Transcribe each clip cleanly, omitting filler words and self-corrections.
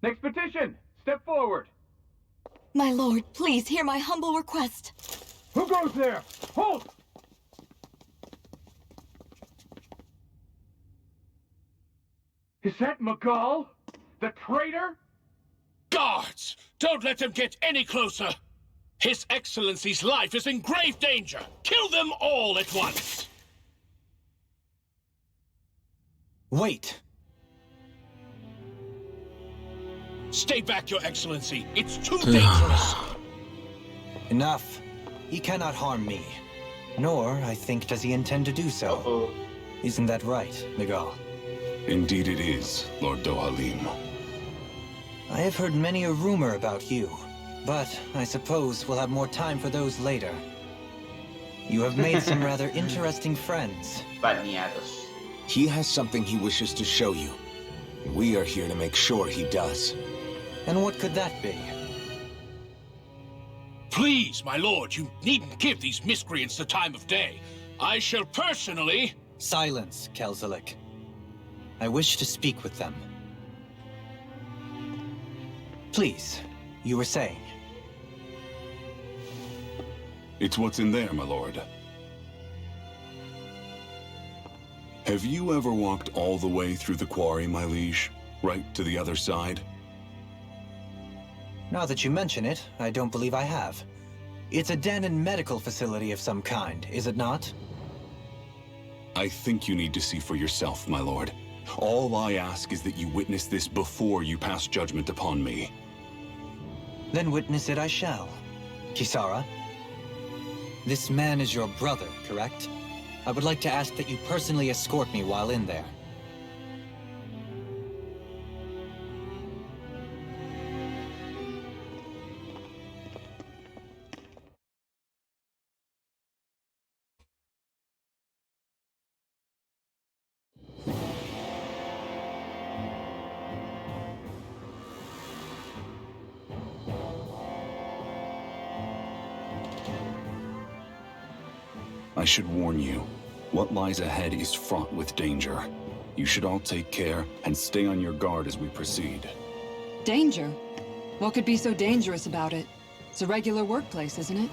Expedition, step forward. My lord, please hear my humble request. Who goes there? Halt! Is that Magal? The traitor? Guards! Don't let them get any closer! His Excellency's life is in grave danger! Kill them all at once! Wait! Stay back, Your Excellency! It's too dangerous! Enough. He cannot harm me. Nor, I think, does he intend to do so. Isn't that right, Miguel? Indeed it is, Lord Dohalim. I have heard many a rumor about you, but I suppose we'll have more time for those later. You have made some rather interesting friends. Baneados. He has something he wishes to show you. We are here to make sure he does. And what could that be? Please, my lord, you needn't give these miscreants the time of day. I shall personally... Silence, Kelzelik. I wish to speak with them. Please, you were saying. It's what's in there, my lord. Have you ever walked all the way through the quarry, my liege? Right to the other side? Now that you mention it, I don't believe I have. It's a den and medical facility of some kind, is it not? I think you need to see for yourself, my lord. All I ask is that you witness this before you pass judgment upon me. Then witness it I shall. Kisara, this man is your brother, correct? I would like to ask that you personally escort me while in there. I should warn you, what lies ahead is fraught with danger. You should all take care and stay on your guard as we proceed. Danger? What could be so dangerous about it? It's a regular workplace, isn't it?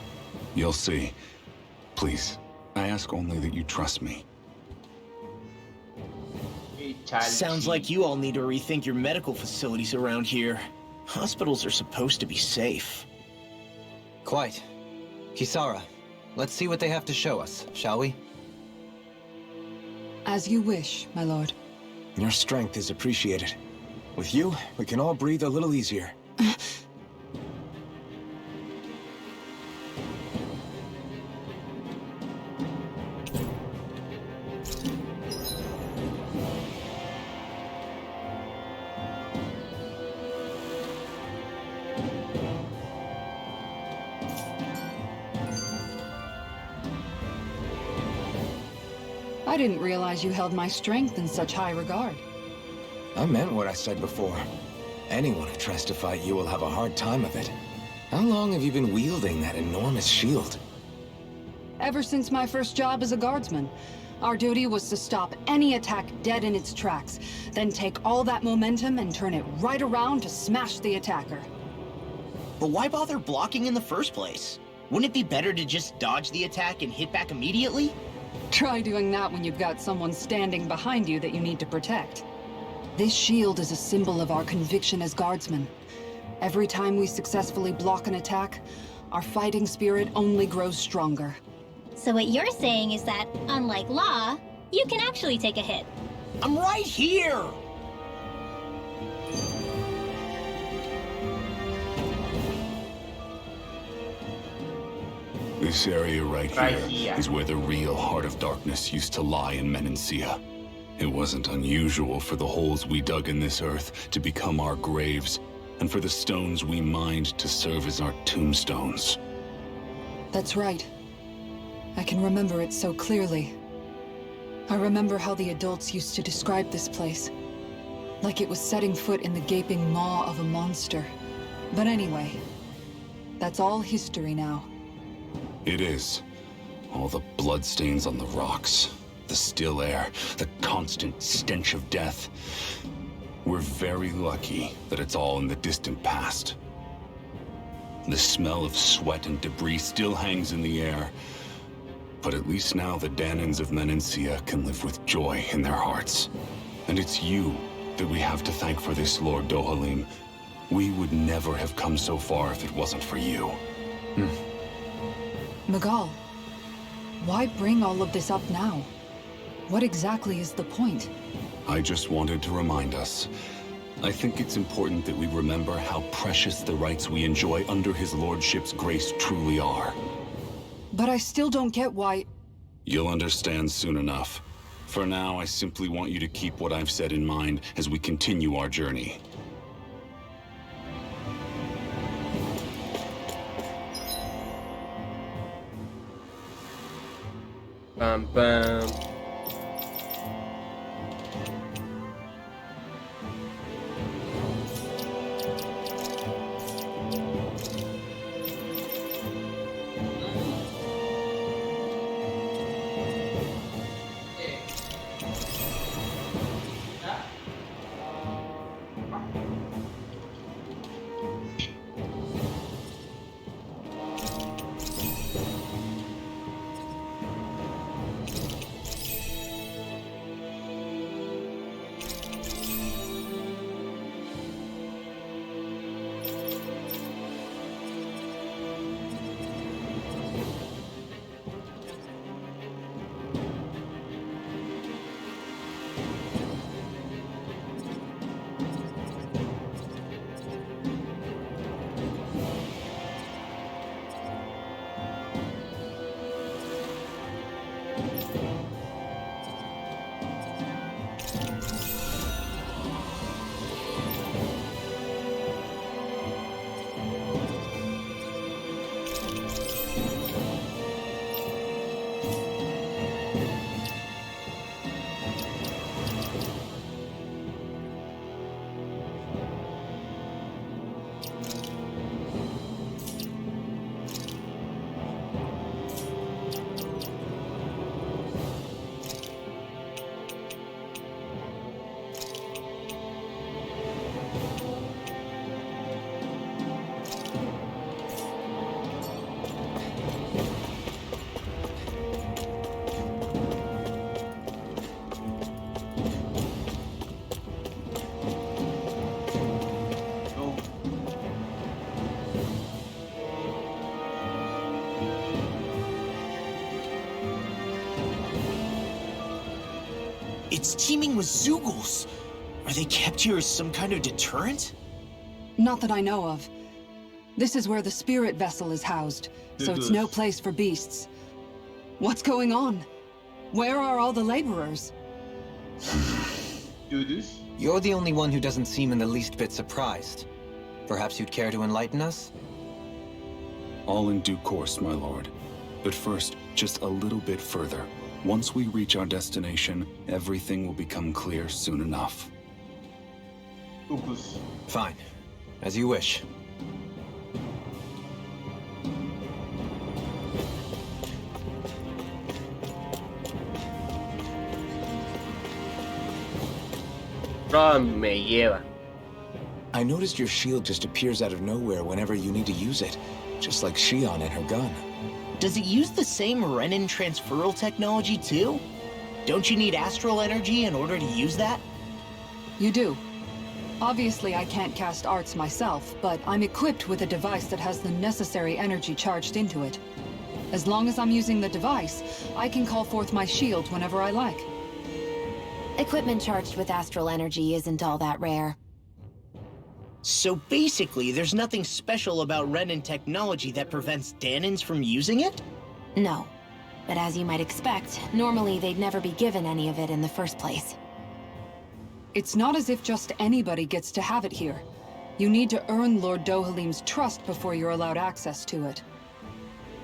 You'll see. Please, I ask only that you trust me. Sounds like you all need to rethink your medical facilities around here. Hospitals are supposed to be safe. Quite. Kisara, let's see what they have to show us, shall we? As you wish, my lord. Your strength is appreciated. With you, we can all breathe a little easier. I didn't realize you held my strength in such high regard. I meant what I said before. Anyone who tries to fight you will have a hard time of it. How long have you been wielding that enormous shield? Ever since my first job as a guardsman. Our duty was to stop any attack dead in its tracks, then take all that momentum and turn it right around to smash the attacker. But why bother blocking in the first place? Wouldn't it be better to just dodge the attack and hit back immediately? Try doing that when you've got someone standing behind you that you need to protect. This shield is a symbol of our conviction as guardsmen. Every time we successfully block an attack, our fighting spirit only grows stronger. So what you're saying is that, unlike Law, you can actually take a hit. I'm right here! This area right here is where the real Heart of Darkness used to lie in Menancia. It wasn't unusual for the holes we dug in this earth to become our graves, and for the stones we mined to serve as our tombstones. That's right. I can remember it so clearly. I remember how the adults used to describe this place. Like it was setting foot in the gaping maw of a monster. But anyway, that's all history now. It is. All the bloodstains on the rocks, the still air, the constant stench of death. We're very lucky that it's all in the distant past. The smell of sweat and debris still hangs in the air, but at least now the Danans of Menancia can live with joy in their hearts. And it's you that we have to thank for this, Lord Dohalim. We would never have come so far if it wasn't for you. Miguel, why bring all of this up now? What exactly is the point? I just wanted to remind us. I think it's important that we remember how precious the rights we enjoy under his lordship's grace truly are. But I still don't get why... You'll understand soon enough. For now, I simply want you to keep what I've said in mind as we continue our journey. Bam, bam. It's teeming with Zeugles. Are they kept here as some kind of deterrent? Not that I know of. This is where the spirit vessel is housed, so it's no place for beasts. What's going on? Where are all the laborers? You're the only one who doesn't seem in the least bit surprised. Perhaps you'd care to enlighten us? All in due course, my lord. But first, just a little bit further. Once we reach our destination, everything will become clear soon enough. Fine. As you wish. Me lleva. I noticed your shield just appears out of nowhere whenever you need to use it, just like Shion and her gun. Does it use the same Renin transferal technology too? Don't you need astral energy in order to use that? You do. Obviously, I can't cast arts myself, but I'm equipped with a device that has the necessary energy charged into it. As long as I'm using the device, I can call forth my shield whenever I like. Equipment charged with astral energy isn't all that rare. So basically, there's nothing special about Renin technology that prevents Danans from using it? No. But as you might expect, normally they'd never be given any of it in the first place. It's not as if just anybody gets to have it here. You need to earn Lord Dohalim's trust before you're allowed access to it.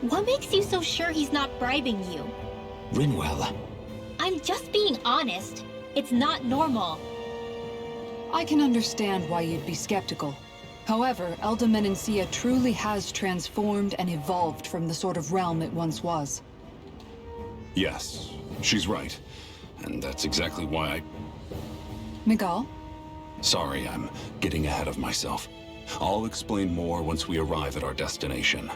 What makes you so sure he's not bribing you? Rinwell. I'm just being honest. It's not normal. I can understand why you'd be skeptical. However, Elda Menancia truly has transformed and evolved from the sort of realm it once was. Yes, she's right. And that's exactly why Miguel, Sorry, I'm getting ahead of myself. I'll explain more once we arrive at our destination.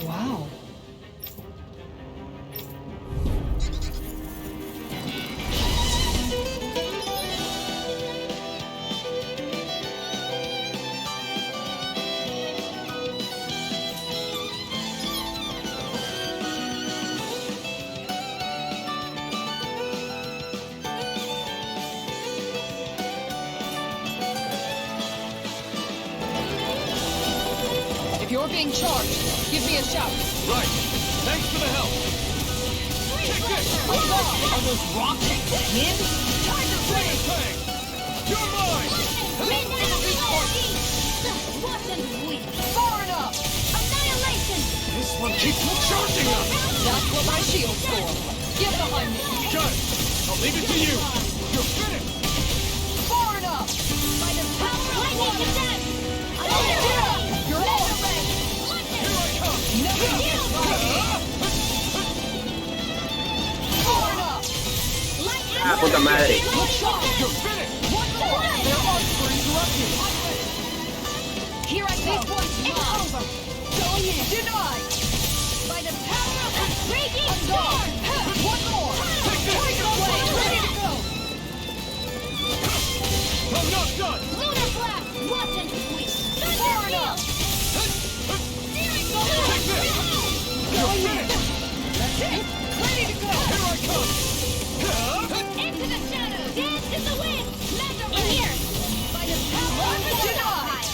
Wow. If you're being charged, give me a shout. Right. Thanks for the help. Kick it! Are those rocks him? Tiger Fang! You're mine! Far enough! Annihilation! This one keeps charging us! That's what my shield's for. Get behind me. Got it! I'll leave it to you! You're finished! Far enough! By the power of lightning attack! You're all Here I come! Nothing gets by me. Far enough! Ah, puta madre. Look sharp! You're finished! One more! Their arms were interrupted. Here I go. It's over. Going in. Denied. By the power of the raging I'm storm! gone. One more. Tiger Blade, ready to go. I'm not done! Lunar blast! Watch and sweep! Far enough. Steering Take this! You're finished! That's it. Ready to go. Here I come! into the shadows! Dance in the wind! In here! By the power of the Denied.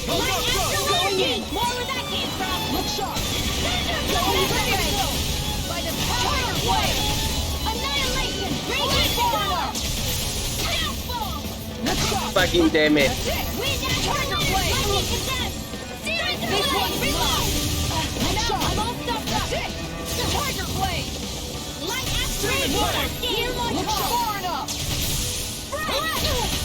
I'm not done! energy! More where that came from! Look sharp. Ready to go! By the power of wind! Annihilation! Raging storm! Downfall! Look sharp. Fucking damn it. That's it. Wind Tiger after Blade. lightning contest! Steering the This blade! one's Reload! Look sharp. I'm all stuffed up! That's it. Tiger Blade. Light asteroid water! Steer my Look car! far enough.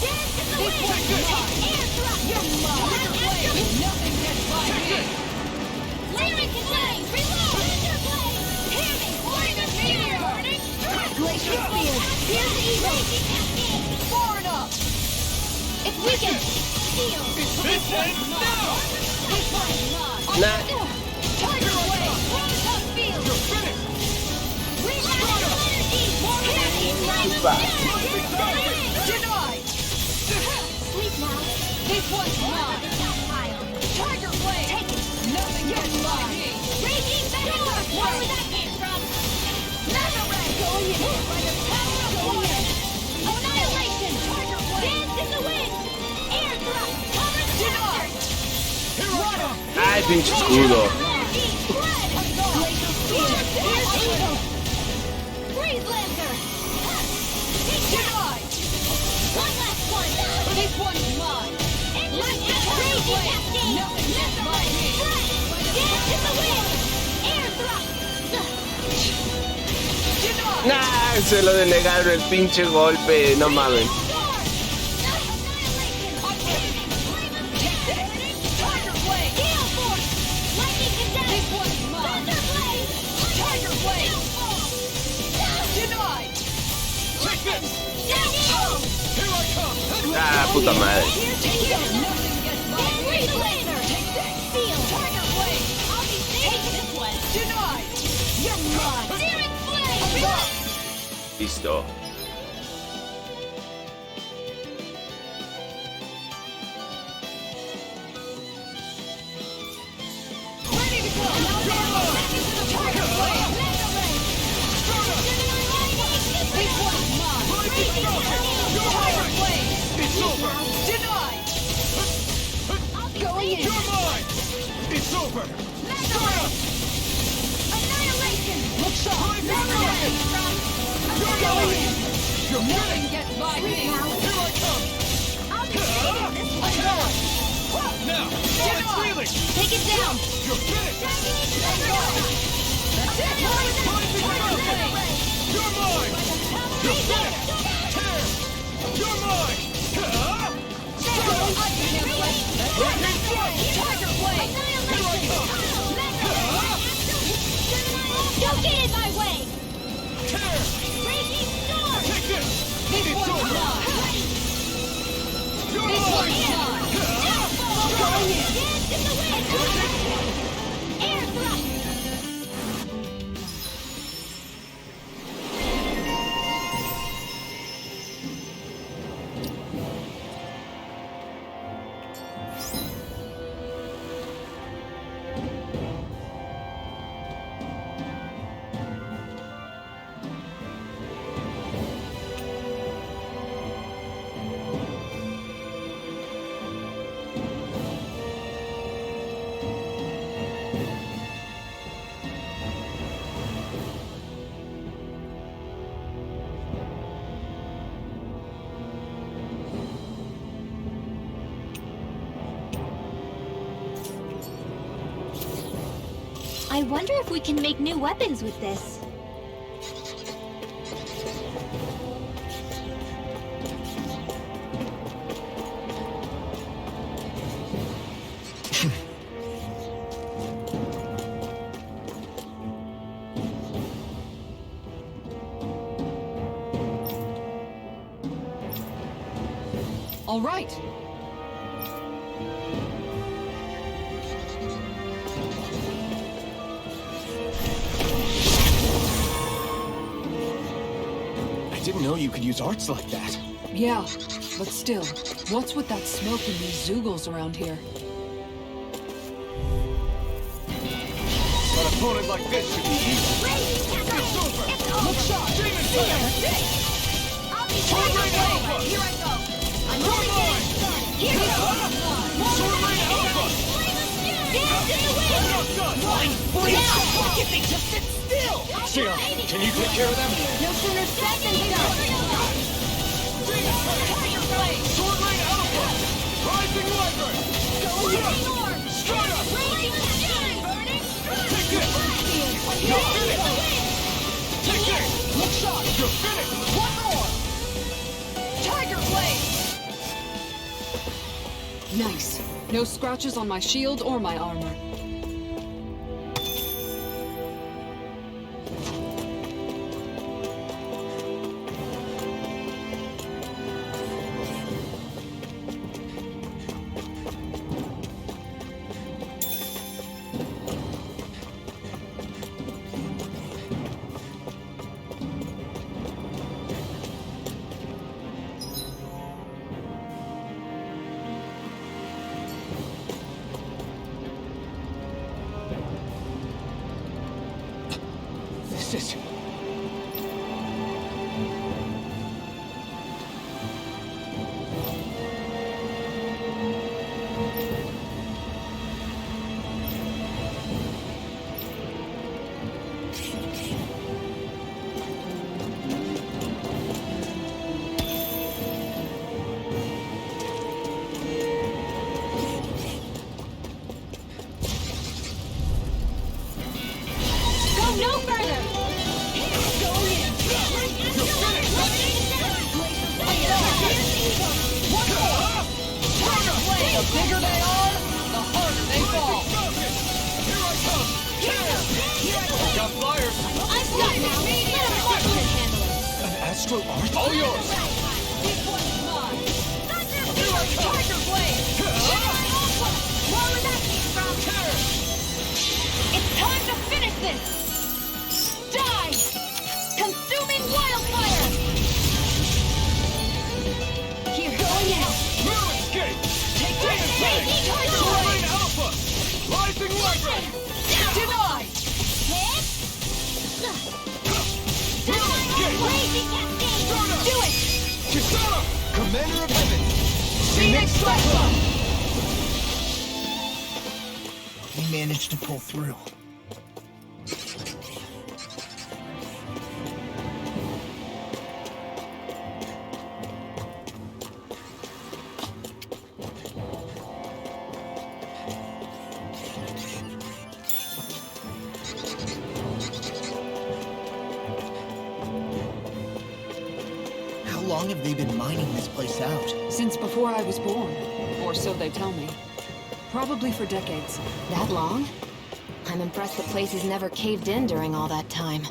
Dance in the This wind! one's mine. Air thrust! You're mine. Tiger Blade. Nothing gets by me. Lyric flame! Reload! Laser blade! Hear me! Laser meteor! Glacier field. Here's the raging cascade! Far enough. It's weakened! Steel! This ends now! This one's mine! Nah. Tiger Blade. Tough field! You're finished! Reload! Energy! More energy! Super. Denied. Sleep now! This one's mine. Stockpile! Tiger Blade. Take it! Nothing gets by me. Raging storm! Where that came from? Laser ray! Going in. By the power of water! Annihilation! Tiger Blade. Dance in the wind! Air thrust! Cover the Denied. Here I come! Ay, pinche escudo. Energy! Spread! Glacier field. Here's evil! Freeze Lancer! Denied. One last one! This one's mine. Light raging cascade! Nothing gets by me. Spread! Dance in the wind! Air thrust! Denied. Nah, se lo denegaron el pinche golpe. No mames. Tiger Blade. Gale force! Lightning This contest! one's mine. Thunder blade! Tiger Blade. Denied. Take this! Down! Here I come! Ah, puta madre. Nothing gets by me. Freeze laser! Take this. Steel! Tiger Blade. I'll be taking this one! Denied. You're mine. Searing flame! Listo. Ready to go. Tiger Blade. This one's mine. Tiger Blade. It's over! Denied. Going in. You're mine! It's over! Annihilation! Look sharp. You're Going mine! in. You're Nothing finished! gets by me. Here I come! I'll be taking this one! Now! Solid ceiling! Take it down! You're finished! That's it. You're mine! You're finished! Tear! You're mine! I can't wait. Rocket Thrust! Tiger Blade. Here I come! Air thrust! I wonder if we can make new weapons with this. All right. I didn't know you could use arts like that. Yeah, but still, what's with that smoke and these Zoogles around here? An opponent like this should be easy. It's over! Look shot! Demon Slayer! I'll be sword rain alpha! Here I go! I'm going in! Here we go! Sword rain alpha! Dance in the wind! Now! If they just sit still! Sia, can you take care of them? No sooner said than done! Demon Slayer! Sword rain alpha! Rising wyvern! Blazing orb! Strata! Blazing fury! Burning strike! Take this! You're finished! Take this! Look shot! You're finished! One more! Tiger blade! Nice. No scratches on my shield or my armor. This is... Go no further! The bigger they are, the harder they fall. Got flyers! I'm stuck now! Let a marksman handle it! An astral art? All yours! This one's mine! Thunder Fury! Tiger blade! Where would that came from? It's time to finish this! Die! Consuming wildfire! Here, go in! Mirror escape! Take Demon Slayer! Tiger Sword blade! rain alpha! Rising wyvern! Denied! Hit! Mirror escape! Blazing cascade! Strata! Do it! Kisara! Commander of Heaven! Phoenix Cyclone! We managed to pull through. How long have they been mining this place out? Since before I was born. Or so they tell me. Probably for decades. That long? I'm impressed the place has never caved in during all that time.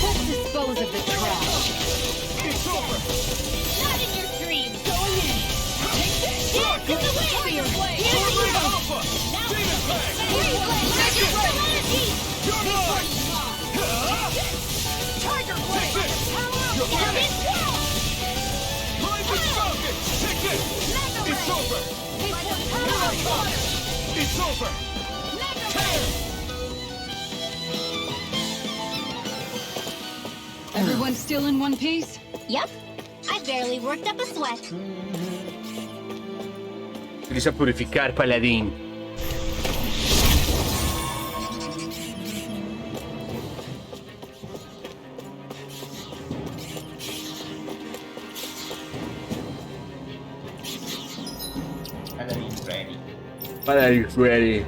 Let's dispose of the trash. It's over! Not in your dreams! It's over! Everyone still in one piece? Yep. I barely worked up a sweat. Utiliza purificar, paladín. Paladin's ready. Paladin's ready.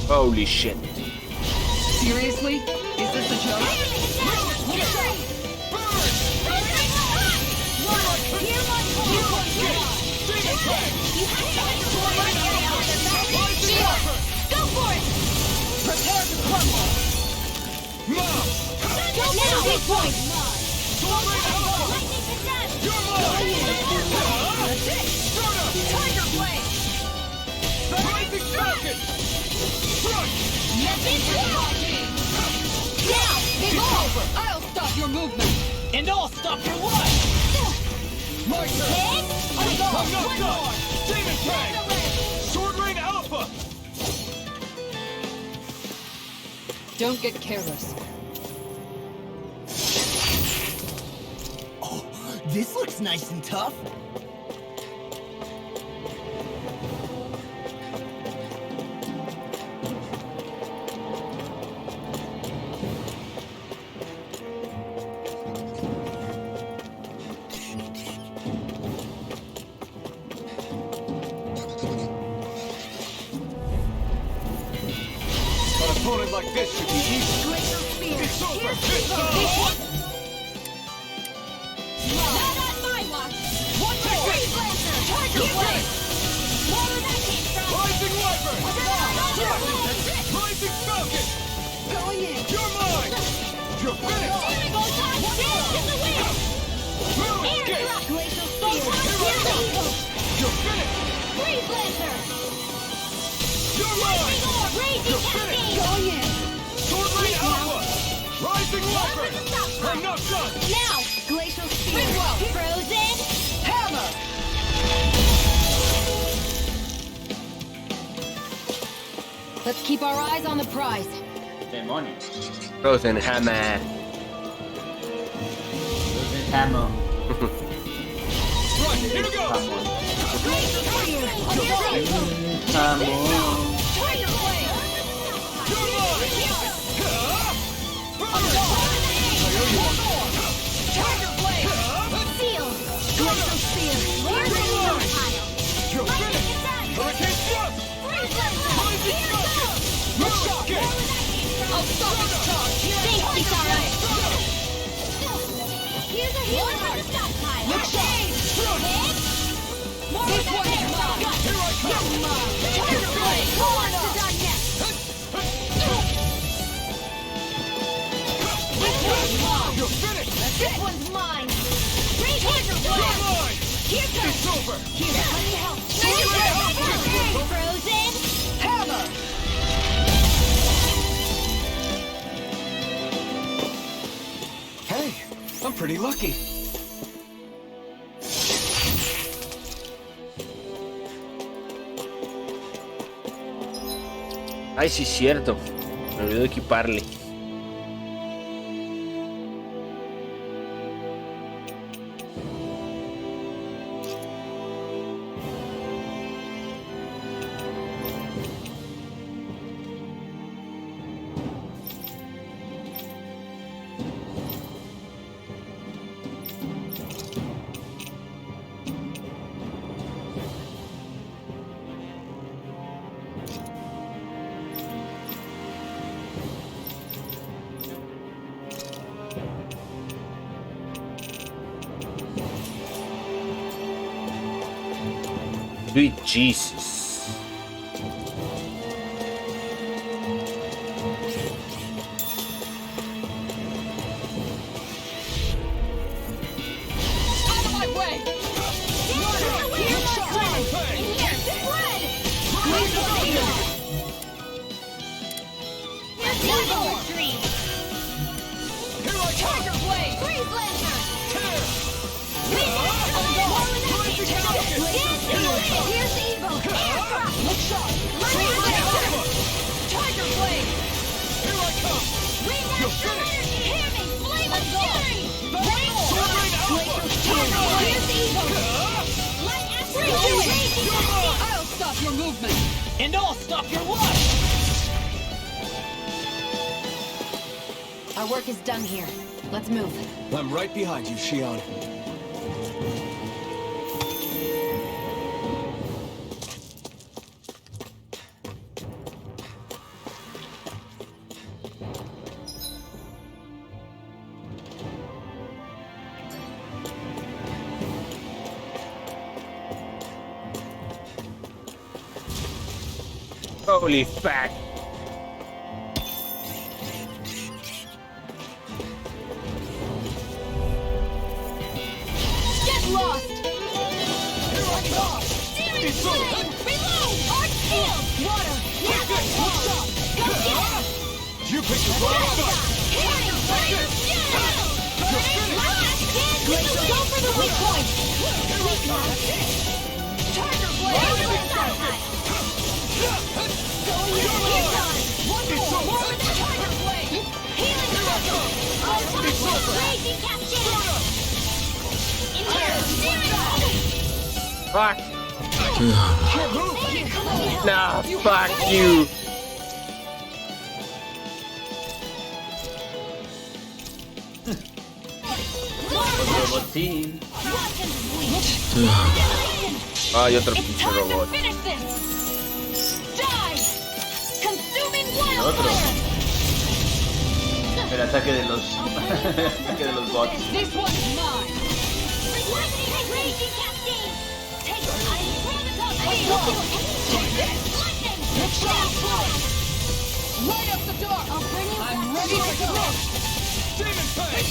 Holy shit. Seriously? Is this a joke? Go for it! Prepare to crumble! Now, hit point! Tiger Blade! Rising Falcon! Now, evolve! I'll stop your movement! And I'll stop your life! My turn! Hit! I'm not done! Demon Tank! Sword Rain Alpha! Don't get careless. Oh, this looks nice and tough. An opponent like this should be easy. It's over! It's over! Not on my watch! One more! Freeze Lancer! Tiger Blade! More where that came from! Rising Wyvern! Rising Falcon! Going in! You're mine! You're finished! Photon Dance in the wind! Moon Air Escape! Drop! Glacial Spear! Here I go! You're finished! Freeze Lancer! You're mine! Lightning Orb! Raging Cascade! Going in! Sword Rain Alpha! Rising Wyvern! I'm not done! Now! Glacial Spear! Frozen! Hammer! Let's keep our eyes on the prize. Demonios. Frozen Hammer. Frozen Hammer. Right, here we go! Glacial Spear! Hammer. Tiger Blade! You're mine! Tiger Blade! Seal! Glacial Spear! Here's the Needle Pile! You're finished! Hurricane Thrust! Freeze Lancer! Rising Falcon! Moon Escape! I'll stop this charge! Thanks, Kisara! Here's a healing on the stockpile! Look sharp! Hit! More This of one that is air mine! gun! Here I come! Tiger Blade! Launch the darkness! You're finished! This one's mine! Raise Tiger You're Blade! mine! Here goes! It's over! Here, let me help! Frozen! Hammer! Hey, I'm pretty lucky. Ay, sí, es cierto. Me olvidó equiparle. Sweet Jesus. Freeze laser! Here's the Evo! Aircraft! Look shot! Freeze laser! Tiger blade! Here I come! You're finished! Hear me! Flame of fury! Soaring Alpha! Here's the Evo! Light asteroid! I'll stop your movement! And I'll stop your watch! Our work is done here. Let's move. I'm right behind you, Shion. Holy fuck. Get lost! Here I come! Searing flame! Reload! Arc shield! Water! Look shot! Go get him! You picked the wrong fight! Hearing flame! Go for the weak point! Tiger blade! One more with the Tiger blade! Healing circle! Raging captain! Fuck. Nah, fuck you. Robotín. Hay otro pinche robot. Finish this! Die! Consuming Otro. wildfire! El ataque de los... ataque de los bots. This one's mine! Raging captain! Take it! Lightning! Light up the dark! I'll bring you I'm back ready to to your go! Demon Fang!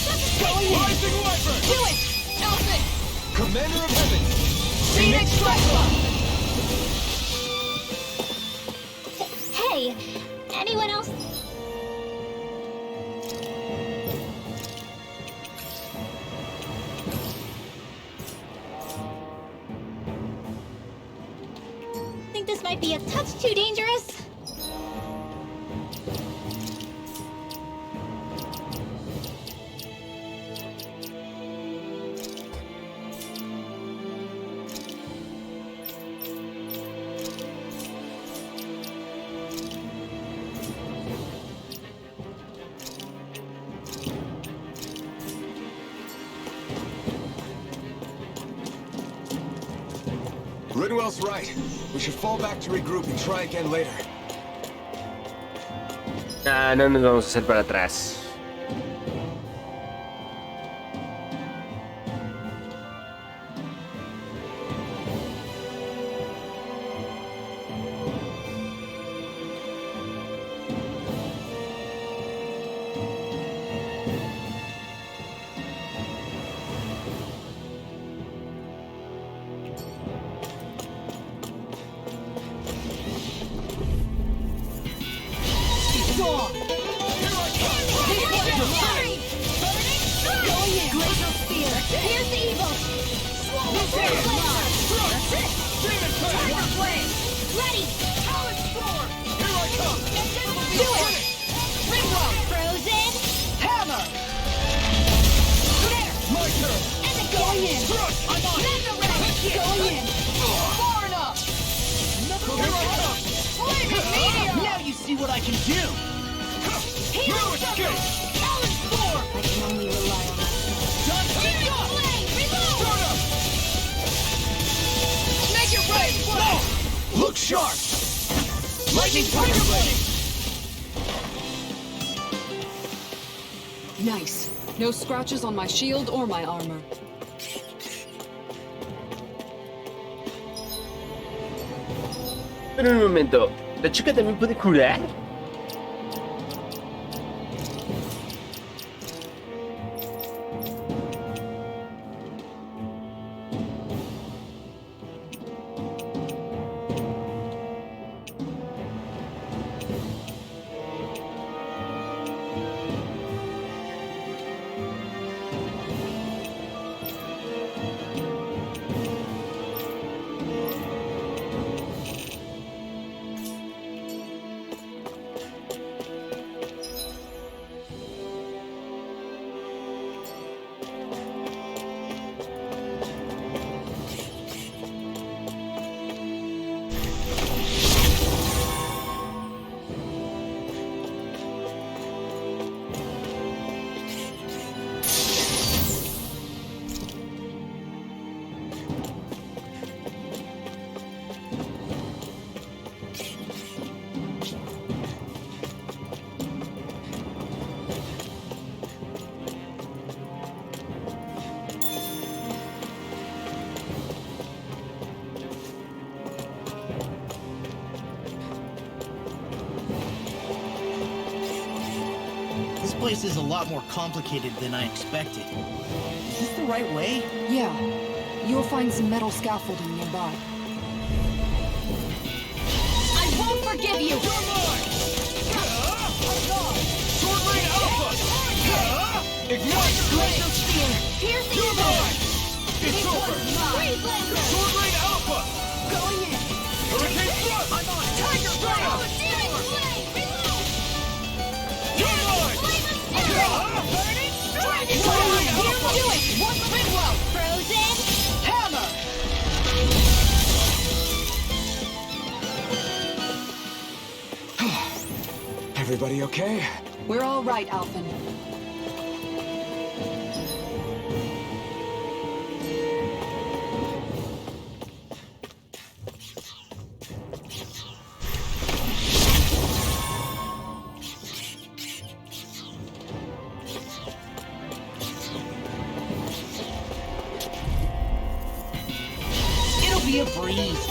Rising Wyvern! Do it! Elfin! Commander of Heaven! Phoenix Hey! Anyone else? Think this might be a touch too dangerous? Ridwell's right. We should fall back to regroup and try again later. Ah, no nos vamos a hacer para atrás. Here's the evil! Tiger blade! Ready! Power storm! Here I come! Do it! Ringwell! Frozen! Hammer! There! My turn! And the going in! I'm on it! Going in! Far enough! Here I come! Flaming meteor! Now you see what I can do! No escape! Talon storm! I can only rely on that. Searing flame! Reload! Make it right! No! Look sharp! Lightning Tiger Blade! Nice. No scratches on my shield or my armor. Pero un momento, ¿la chica también puede curar? This place is a lot more complicated than I expected. Is this the right way? Yeah. You'll find some metal scaffolding nearby. I won't forgive you! Sword Rain Alpha! Ignite! Glacial Spear! Piercing You're mine! It's over! Freeze Laser! Sword Rain Alpha! Going in! Hurricane Thrust! I'm on! Tiger Flame! Searing Flame! Reload! You're mine! Burning Strike! Sword Rain Alpha! Do it! One twin blow! Frozen Hammer! Everybody okay? We're all right, Alphen. It'll be a breeze.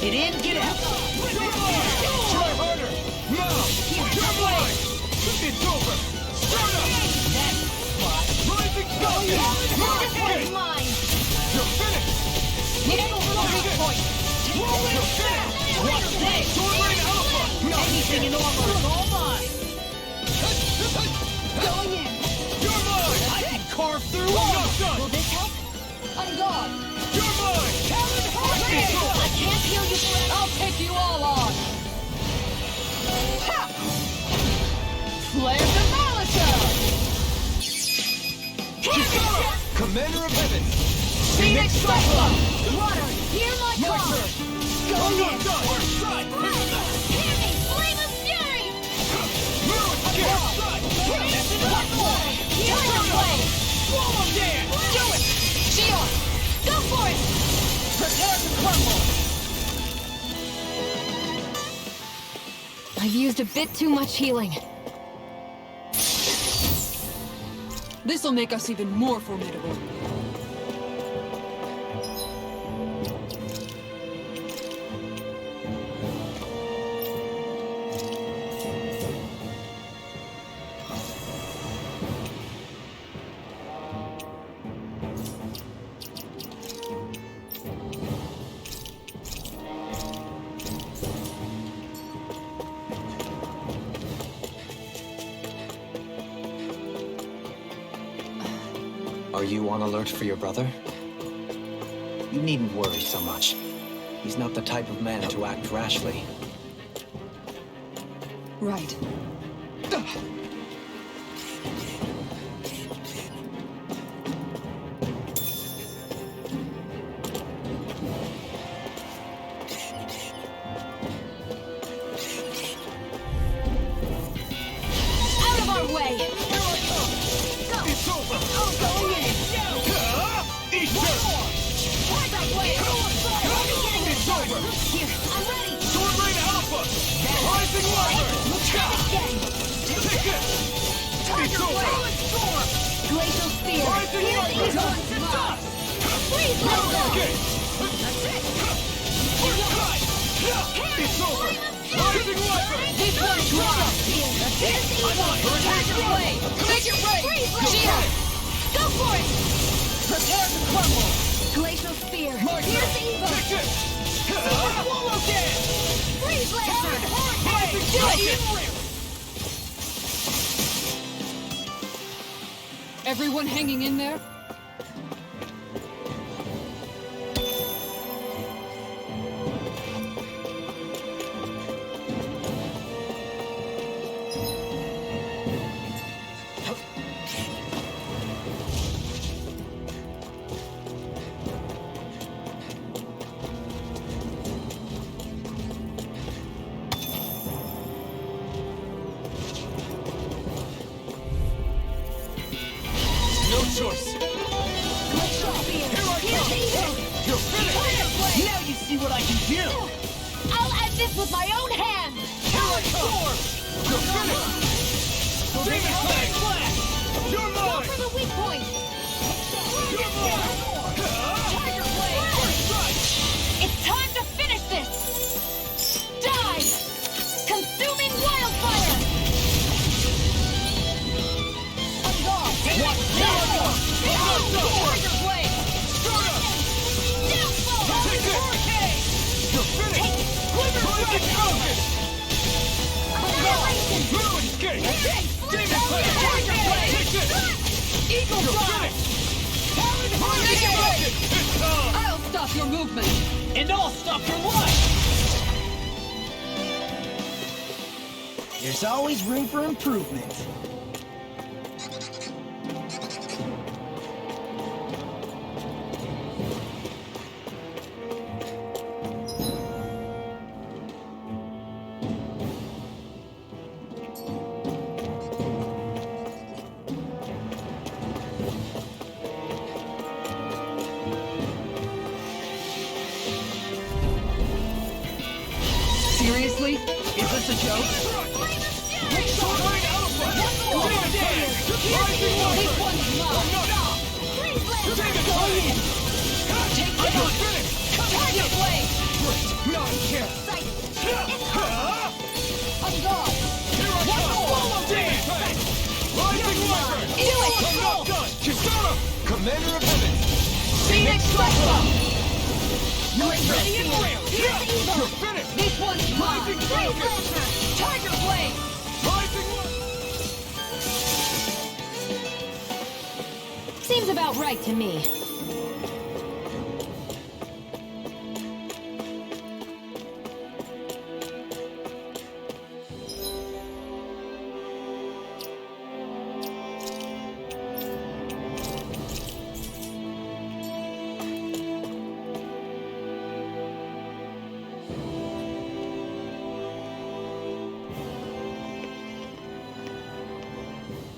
Get in, get out. Try harder! Now! You're mine! It's over! Start up! Rising Falcon! This one's mine! You're finished! Needle for the weak point! You're finished! Watch this! Sword Rain Alpha! Anything in armor is all mine. Going in! You're mine! I can carve through Not armor. done! Will this help? On guard! You're mine! Talon Hurricane! I can't heal you forever! I'll take you all on! Ha! Flare Demolisher! Commander of Heaven! Phoenix Cyclone! Water, hear my My call! turn! Go I'm in! not done! First strike! Hear me! Flame of Fury! Mirror Gear! One more! Tiger Flame! Swallow Dance! Do it! Shion! Go for it! Prepare to crumble! I've used a bit too much healing. This'll make us even more formidable. Are you on alert for your brother? You needn't worry so much. He's not the type of man to act rashly. Right. Out of our way! Go! It's over! Going in! Eat One this! more! Tiger Flame! It's over! Here, I'm ready! Sword Rain Alpha! Rising Water! Again! Take this! It's over! Glacial Spear! Rising Here's Water! these ones! Freeze Laser! Okay! First strike! It's over! Rising Water! This one's wrong! Here's the evil! Tiger Flame! Make it rain! Freeze Laser! Go for it! Prepare to crumble! Glacial Spear! My Here's turn! the evil! Take this! Swallow Dance! Freeze Laser! Rising Do it! Falcon! Everyone hanging in there? No choice! Glacial Spear! Here I Here's come! the evil! You're finished! Now you see what I can do. I'll end this with my own hands! Here I come! You're finished! Demon Flame! You're Go mine! for the weak point! You're mine! Tiger Flame! First strike! It's time to finish this! Die! Consuming Wildfire! Escape! Demon Blade! Tiger Blade! Eagle Fly! Make it right! I'll stop your movement! And I'll stop your life! There's always room for improvement. Seriously? Is this a joke? This one's mine! Go in! Take down! Tiger Blade! Not here! On guard! One more! Rising Weapon! Do it! I'm not done! Kisara! Commander of Heaven! Phoenix Cyclone! Ready and rail! Here's Evil! You're finished! This one's mine! Rising Falcon! Tiger Blade! Rising Weapon! Seems about right to me.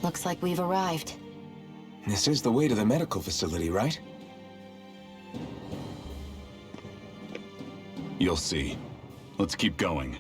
Looks like we've arrived. This is the way to the medical facility, right? You'll see. Let's keep going.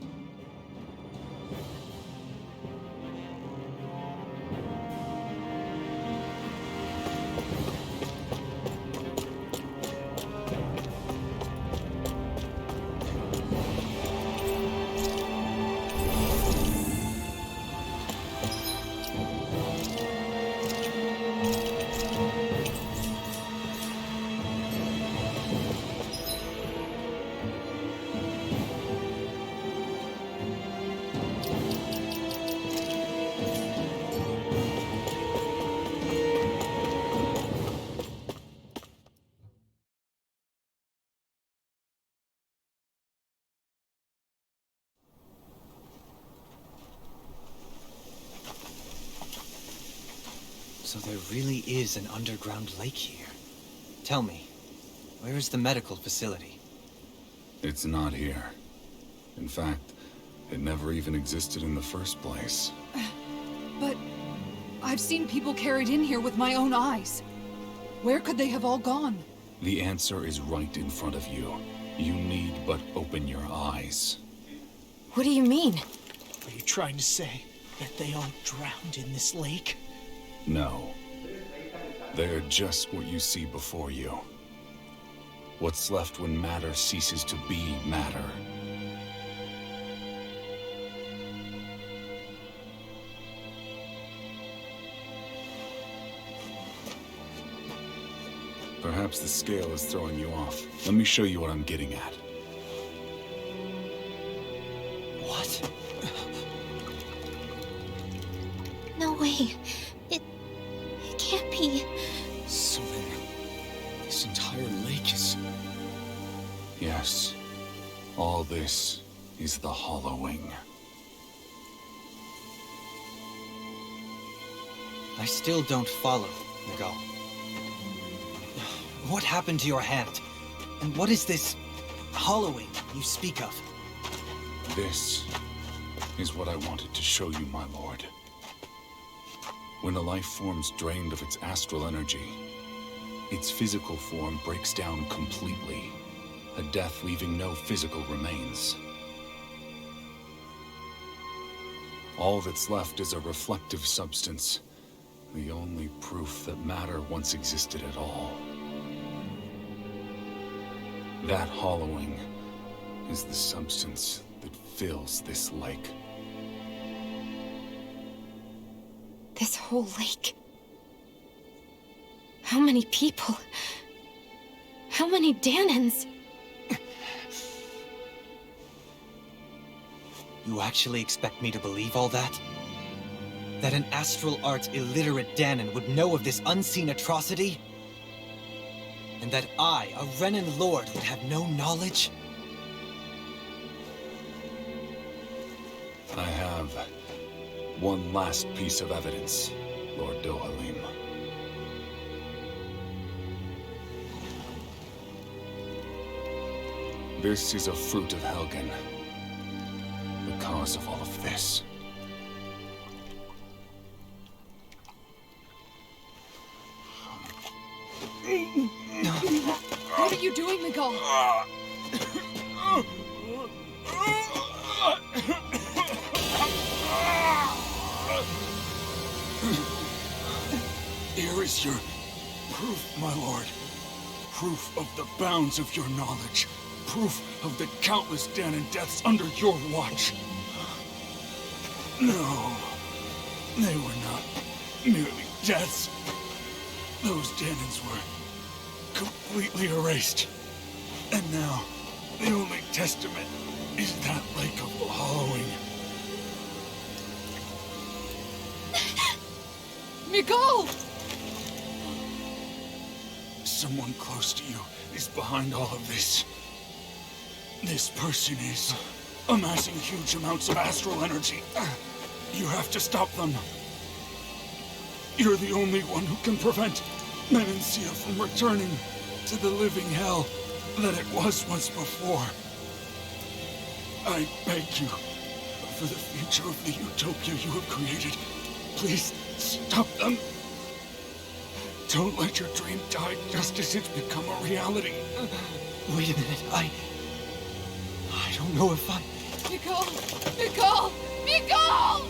So there really is an underground lake here. Tell me, where is the medical facility? It's not here. In fact, it never even existed in the first place. But I've seen people carried in here with my own eyes. Where could they have all gone? The answer is right in front of you. You need but open your eyes. What do you mean? Are you trying to say that they all drowned in this lake? No. They're just what you see before you. What's left when matter ceases to be matter. Perhaps the scale is throwing you off. Let me show you what I'm getting at. What? No way. It can't be. So then, this entire lake is... Yes. All this is the hollowing. I still don't follow, Miguel. What happened to your hand? And what is this hollowing you speak of? This is what I wanted to show you, my lord. When a life form's drained of its astral energy, its physical form breaks down completely, a death leaving no physical remains. All that's left is a reflective substance, the only proof that matter once existed at all. That hollowing is the substance that fills this lake. This whole lake. How many people? How many Danans? You actually expect me to believe all that? That an astral arts illiterate Danon would know of this unseen atrocity? And that I, a Renan lord, would have no knowledge? I have one last piece of evidence, Lord Dohalim. This is a fruit of Helgen. The cause of all of this. What are you doing, Miguel? Here is your proof, my lord. Proof of the bounds of your knowledge. Proof of the countless Danon deaths under your watch. No, they were not merely deaths. Those Danons were completely erased. And now, the only testament is that lake of hollowing. Miguel! Someone close to you is behind all of this. This person is amassing huge amounts of astral energy. You have to stop them. You're the only one who can prevent Menancia from returning to the living hell that it was once before. I beg you, for the future of the utopia you have created, please stop them. Don't let your dream die just as it's become a reality. Wait a minute, I don't know if I'm... Miguel! Miguel! Miguel!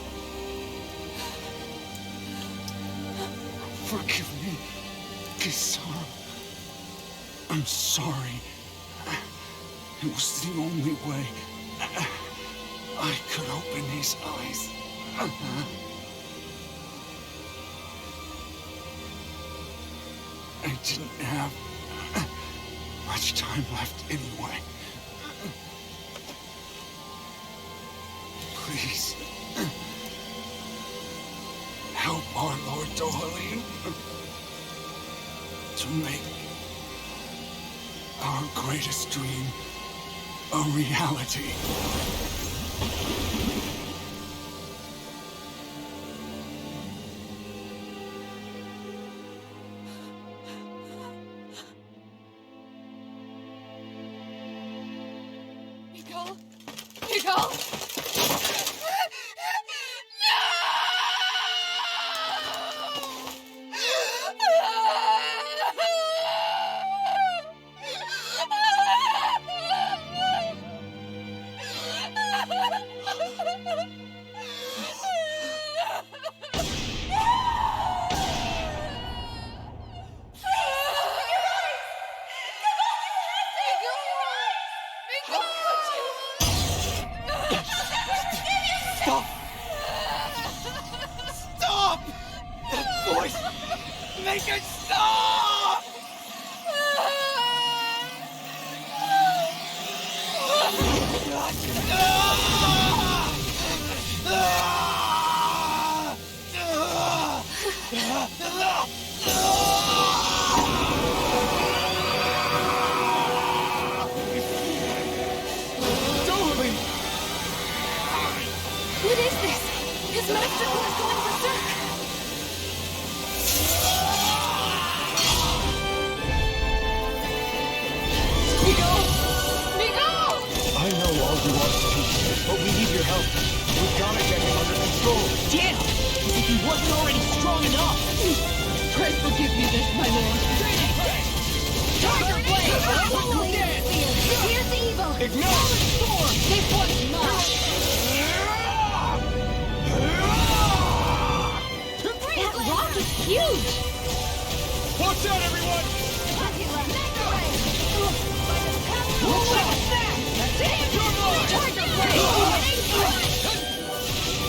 Forgive me, Kisara. I'm sorry. It was the only way I could open his eyes. I didn't have much time left anyway. Please, help our Lord Dohalim to make our greatest dream a reality. Miguel! Miguel! Stop! Stop! That voice! Make it stop! What is this? His masterful is going berserk! Miguel! Miguel! I know all you want to teach, but we need your help. We gotta get him under control. Damn! As if he wasn't already strong enough! Pray forgive me this, my lord. Tiger Blade! Here's evil! Ignite! Storm! This one's mine! That rock is huge! Watch out, everyone! Tiger Blade!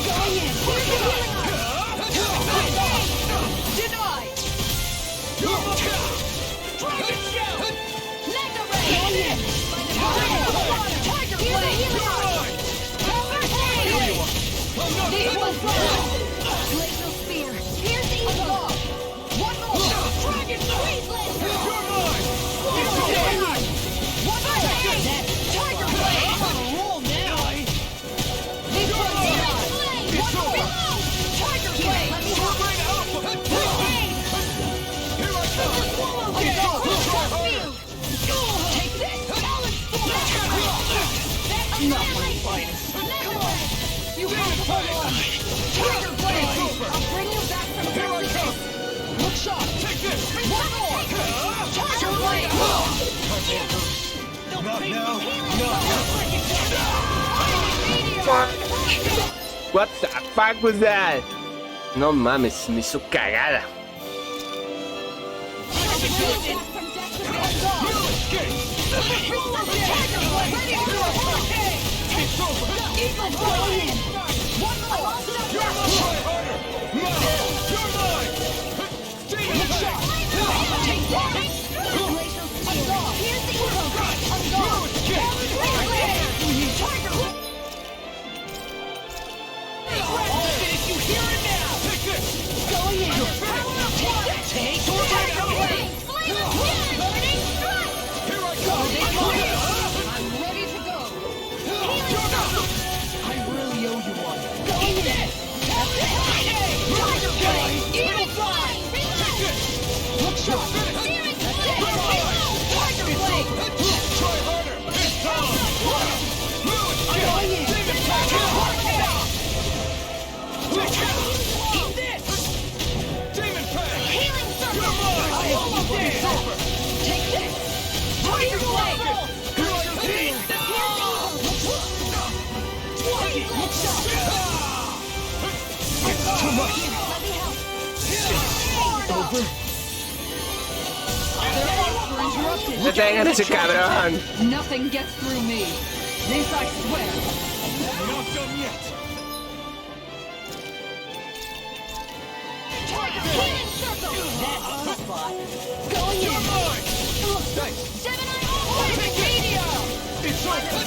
Going in! Here's the healing arm! Denied! Dragon Shell! Mega Ray! Going in! Tiger Blade! Here's the healing arm! Tiger Blade! I'll bring you back from Here I come! Look sharp! Take this! One more! Tiger Blade! Not now! What the fuck was that? No mames, me hizo cagada. Detengan ese cabrón. Nothing gets through me. This I swear. Not done yet! Going in! Thanks! Gemini Ultimate Meteor! It's over!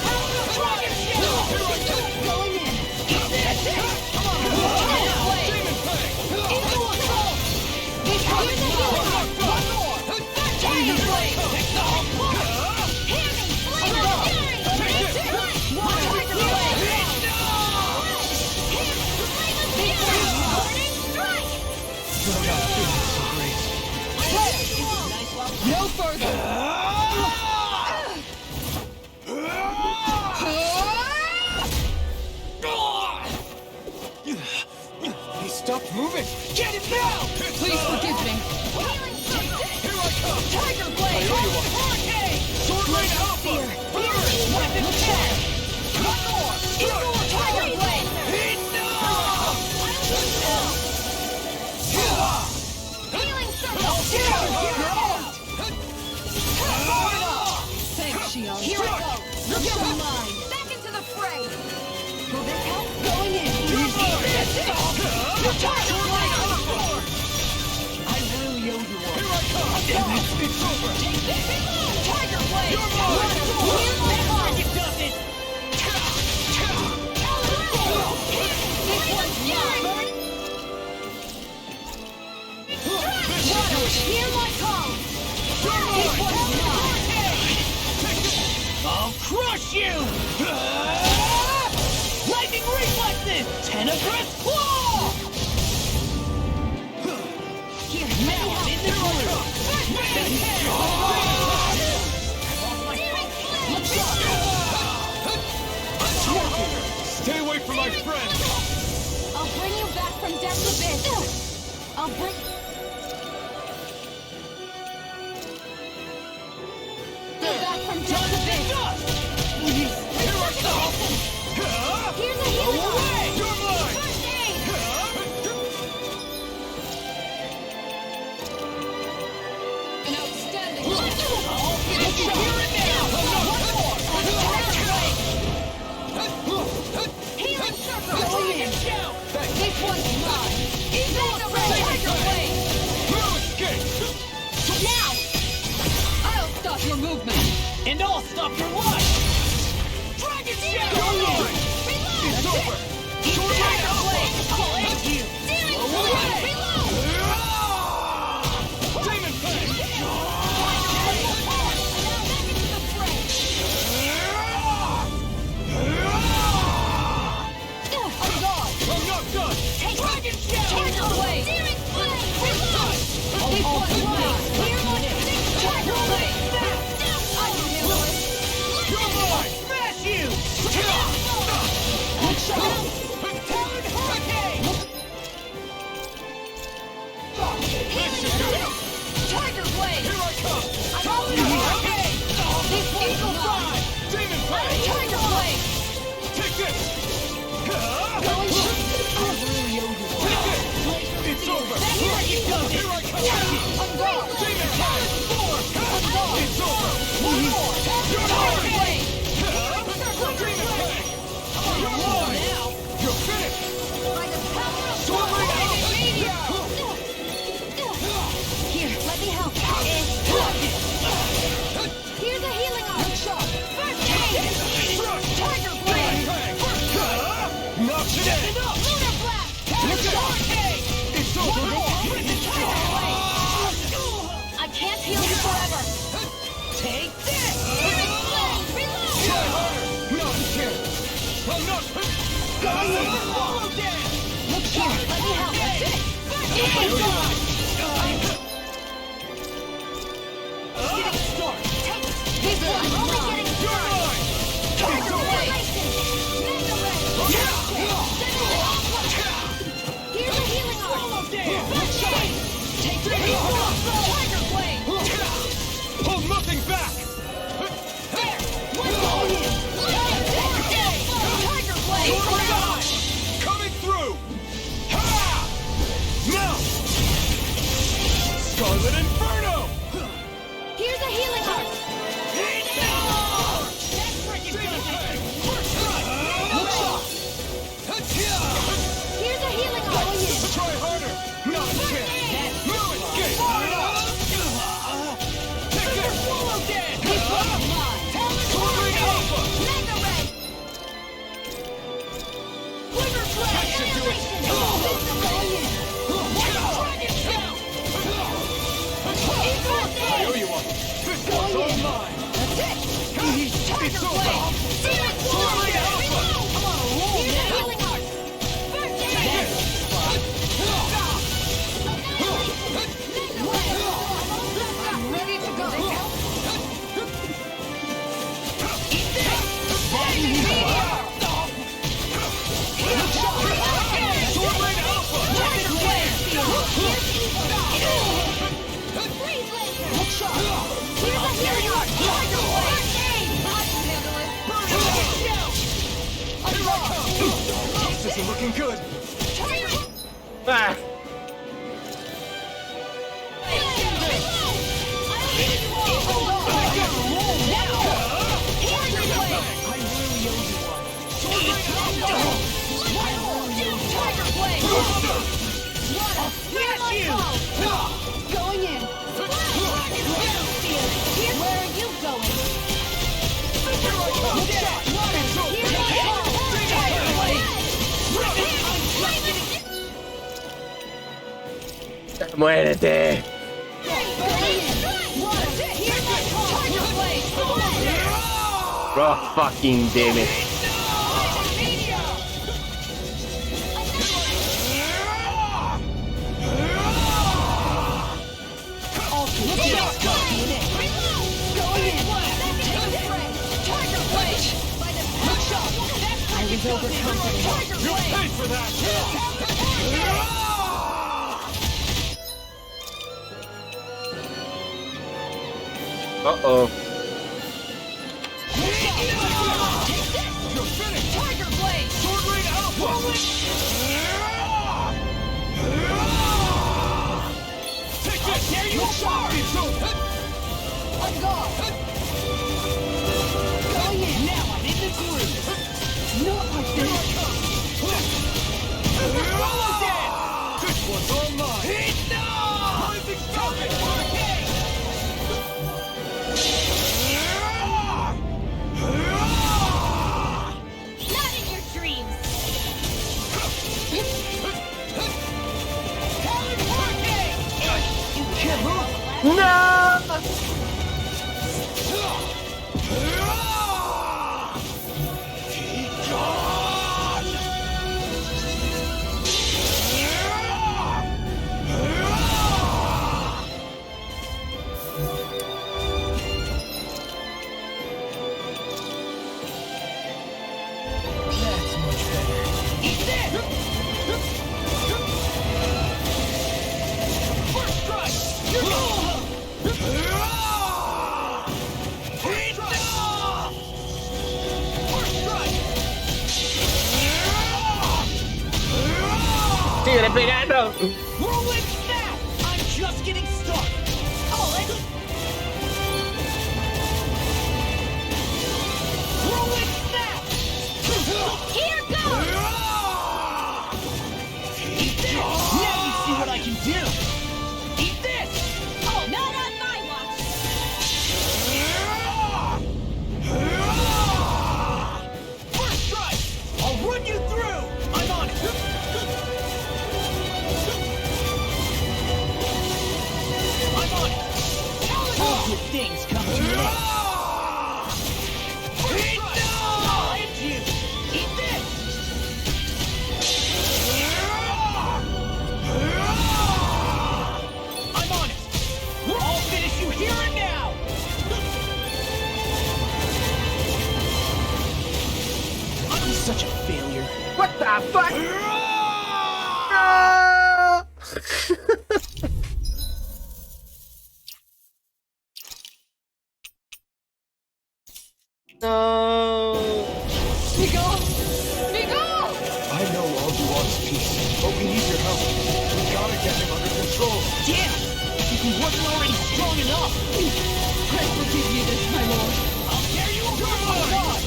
Dragon Shield! Going in! That's it! Tiger Blade! Demon Fang! Eagle Assault! Here's the healer! One more! Tiger Blade! Hear me! Flame of Fury! One Tiger Blade! Hear me! Flame of Fury! Burning Strike! No further. He stopped moving! Get him now! Please forgive me. Here I come! Tiger Blade! Sword Blade Alpha! Weapon check! One more! Eagle Tiger Blade! Healing Circle! Thanks, Shion. Here I go! Look at mine! Back into the fray! Will this help? Going in! Tiger Blade! I really owe you one. Here I come! It's over! Take this! Tiger Blade! You're mine! Heal my heart! It does it! This one's yours! Hear my call! This one's mine! I'll crush you! Lightning reflexes! Tenebrous claw! Here, Now I'm in the groove! Stay away from my friend! I'll bring you back from Death's Abyss! I'll bring... you back from Death's Abyss! Here's a healer! You're mine! First aid! An outstanding. Hear it now! One more! Healing Circle! Going in! This one's mine! Eagle Tiger Blade! No escape! Now! I'll stop your movement. And I'll stop your life! Dragon Shield! It's over! Tiger Blade! Stealing Blade! Reload! Demon Fang! I'm not done! Dragon Shield! Tiger Blade! Stealing Blade! Reload! This one's mine! Tiger Blade! I can handle it! You're mine! Smash you! Look sharp! It's over! I can't heal you forever! Take this! Reload! Not here! I'm not... Follow dead! Look here, let me help. Getting started! This one, only getting started! Tiger Blade! Mega Ray! Here's a healing arm! Follow dead! Take this! Tiger Blade! Hold nothing back! There! Let's go in! Tiger Blade! Coming through! Ha! Now! Scarlet Inferno! Here's a healing arm! That's freaking good! First strike! Look shot! Here's a healing arm! Try harder! Not here! No escape! Take this! Follow dead! This one's mine! Sword Alpha! Mega Ray! Quiver Blade! That should do it. Dragon Shout! I owe you one! This one's all mine! That's it! Tiger It's over! Blade! Searing Sword Blade! Alpha! Come on, roll Here's a healing arm! First aid! I'm ready to go! Eat this! Sword Alpha! Tiger Blade! Here's evil! Freeze laser! Here's a healing arm! Tiger Blade! I can handle it! This isn't looking good! Ah! Going in. Where are you going? ¡Muérete! Oh, fucking damn it. I was overconfident. You'll pay for that! Uh-oh. You're finished! Tiger Blade! Sword Raid Alpha! Take this! There you are! It's over! On guard! Going in! Now I'm in the groove! Not like this! Follow dead! This one's all mine! No! Stop it! Not in your dreams! You can't move! No! That's much better. Eat this! First strike! First strike! ¡Sigue pegando! Roll it now! I'm just getting started! Call it! Roll it now! Here goes! Eat this! Now you see what I can do! Eat this! Oh, not on my watch! First strike! I'll run you through! I'm on Hope he needs your help. We gotta get him under control. Damn! If he wasn't already strong enough! Pray forgive me this, my lord. I'll tear you apart!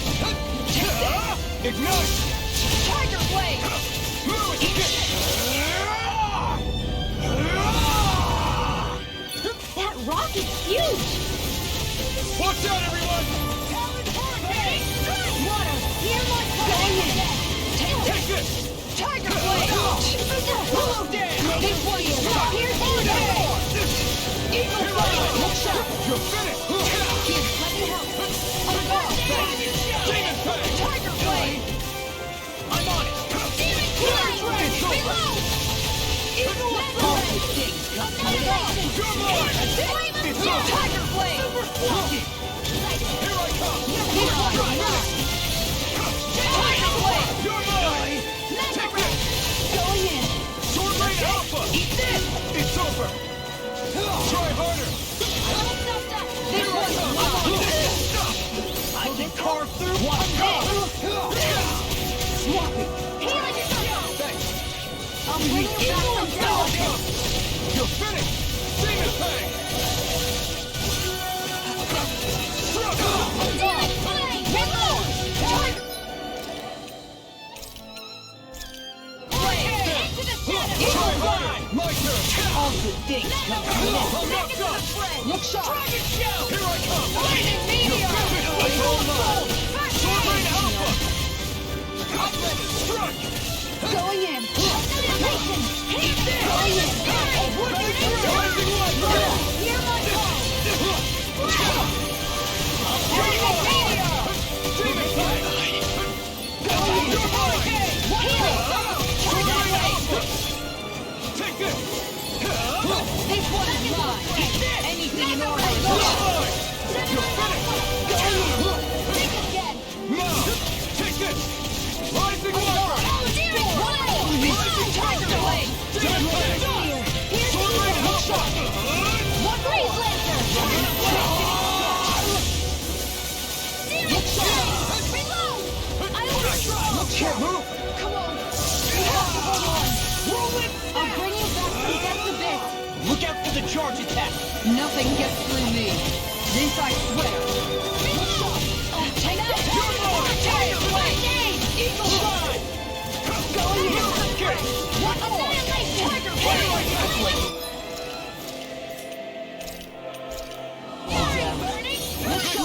Ignite! Tiger Blade! That rock is huge! Watch out, everyone! Water, hear my call! Take this! Tiger Blade! Hello there! This one is not here! Eagle Fire! Look shot! You're finished! Here, let me help! Demon Fang! Tiger Blade! I'm on it! Demon Fang! Reload! Eagle Fire! Annihilation! You're mine! It's on! Tiger Blade! Super Squawky! Here I come! This one is not! Tiger Blade! You're mine! Mega Ray! Going in! Sword Rain Alpha! Eat this! It's over! Try harder! This one is not! I can carve through Watch this! Swapping! Healing yourself! Thanks! I'll bring you back from down! You're finished! Demon Fang! Demon Flame! Reload! Into the shadows! My turn! All good things come from this! I'm knocked up! Look sharp! Dragon Shell! Here I come! Lightning Meteor! It's all mine! Sword Rain Alpha! Uplift! Struck! Going in! Annihilation! Hit this! Going in! Rising Light! Hear my call! Lightning Meteor! Demon Fang! Going in! You're mine! Healing! Sword Rain Alpha! Take this! This one is mine! Anything in order! You're mine! You're finished! Going in! Think again! Now! Take this! Rising Light! Tiger Blade! Demon Fang! Here's Sword Rain Alpha! one Breeze Lancer! Reload! I will Can't move! Come on! Impossible one! I'll bring you back from death to bit! Look out for the charge attack! Nothing gets through me! This I swear! Take that! Tiger Blade! Eagle Fire! Going in! One more! Tiger Blade!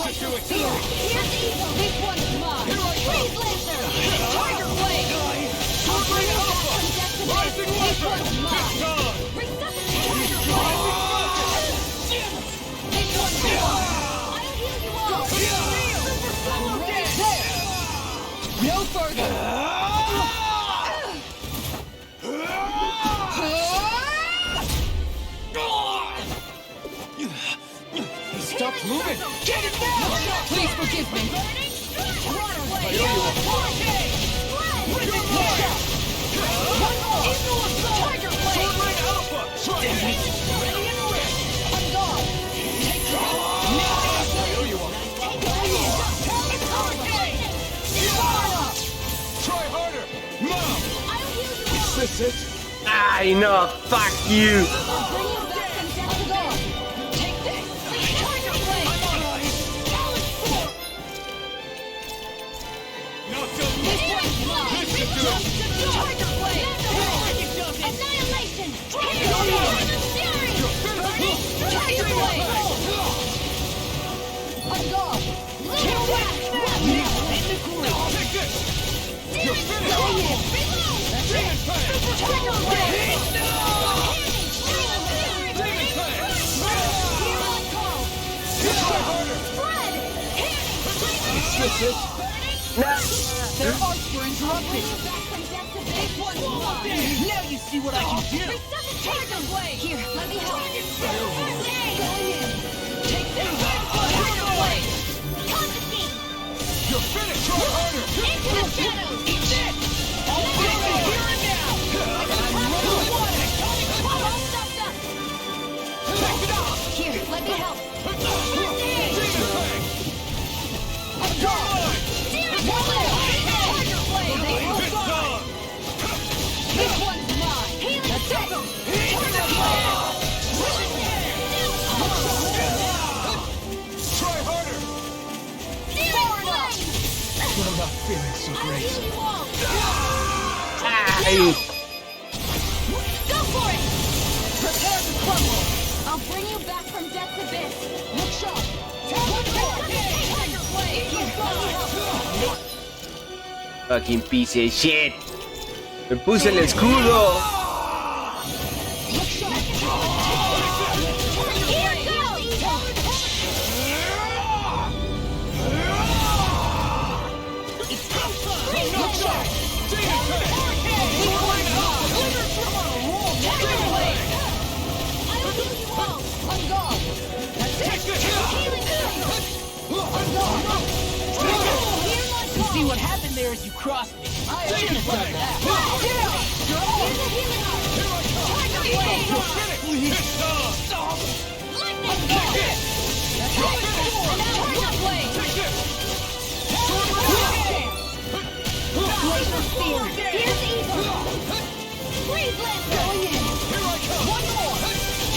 Here's Eagle! This one's mine! Breeze Lancer! Tiger Blade! Sword Rain Alpha! Rising This Light! one's mine! Tiger Blade! This one's mine! I'll heal you all! There! No further! Stop moving! Get it down! Please forgive me! Tiger Blade! Sword Rain Alpha! Try it! Ready and ready! On guard! Take that! Try harder! Now! I'll heal you Is all! this it? Ay, no, fuck you! I'll bring you back from death to guard! Take this! Tiger Blade! Talon Force! Not done This yet! one's mine! Listen to him! Tiger Blade! Annihilation! Tiger Blade! On guard! Kill that! Take this! You're finished! Going in! Demon Fang! Tiger Blade! Demon Fang! Hear my call! Try harder! Fred! Is this it? Their hearts were interrupted! This one's mine! Now you see what I can do! Tiger Blade! Here, let me help! Going in! Take this! Tiger Blade! Confiscate! You're finished! Try harder! Into the shadows! Eat this! All here and now! Take it out! Here, let me help! Demon Fang! On guard! Tiger Blade! It's on! This one Ahí. Go for it! Prepare to crumble! I'll bring you back from death's abyss! Look sharp! Tiger blade! Fucking piece of shit. Me puse el escudo. Look sharp! Here it goes! Look sharp! You see what happened there is you crossed me. I didn't play that. Laser spear. Here's evil. Freeze lance going in. Here I come. One more.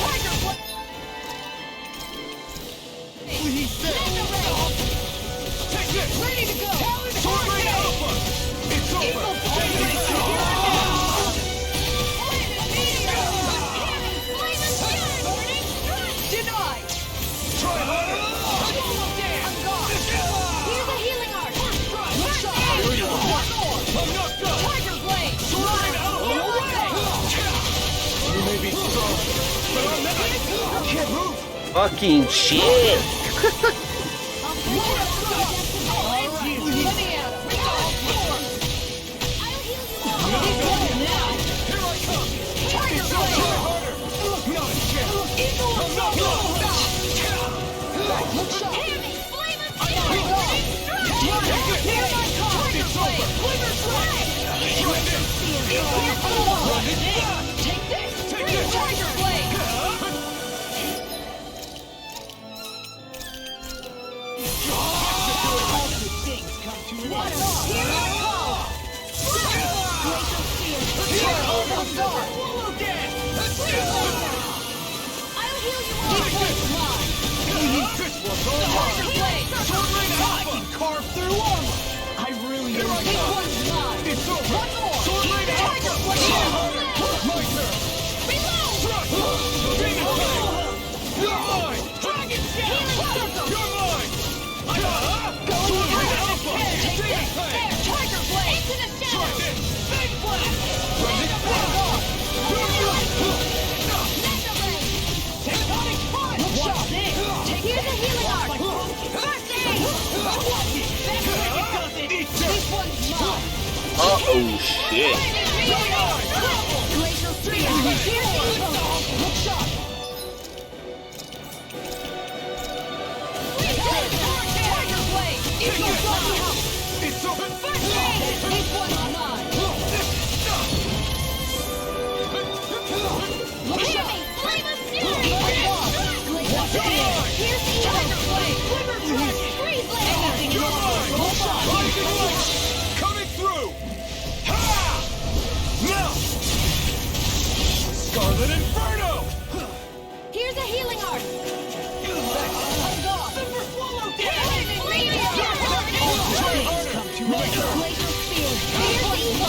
Tiger blade. Please stay. Take this. Ready to go. Sword Rain Alpha. It's over. Evil flame. Denied. Try harder. I'm gone. Here's a healing art. Here you are. I'm knocked up. Tiger blade. Sword Rain Alpha. You may be strong, but I'm not. Can't move. Fucking shit. Carve through armor. I really don't know. It's over. Sword Rain Alpha. My turn. Demon Blade. You're mine. Dragon Shell. You're mine. Sword Rain Alpha. Demon Blade. Tiger blade. Into the Try shadows. this. Big Blast. Running Blast. Tectonic punch. Watch this. Here's a healing art. First aid. This one's mine. Oh shit. Glacial spear. Here's evil. Look sharp. Tiger blade. Evil blade. It's over. First aid. This one's mine. Look sharp. Flame of fury. Glacial spear. Here's the tiger blade. Quiver dragon. Freeze blade. You're mine. Look sharp. Rising light. Coming through. Ha! Now. Scarlet Inferno. Here's a healing art. I'm gone. Super Swallow Flaming meteor. Try harder. Glacial spear. Here's the evil.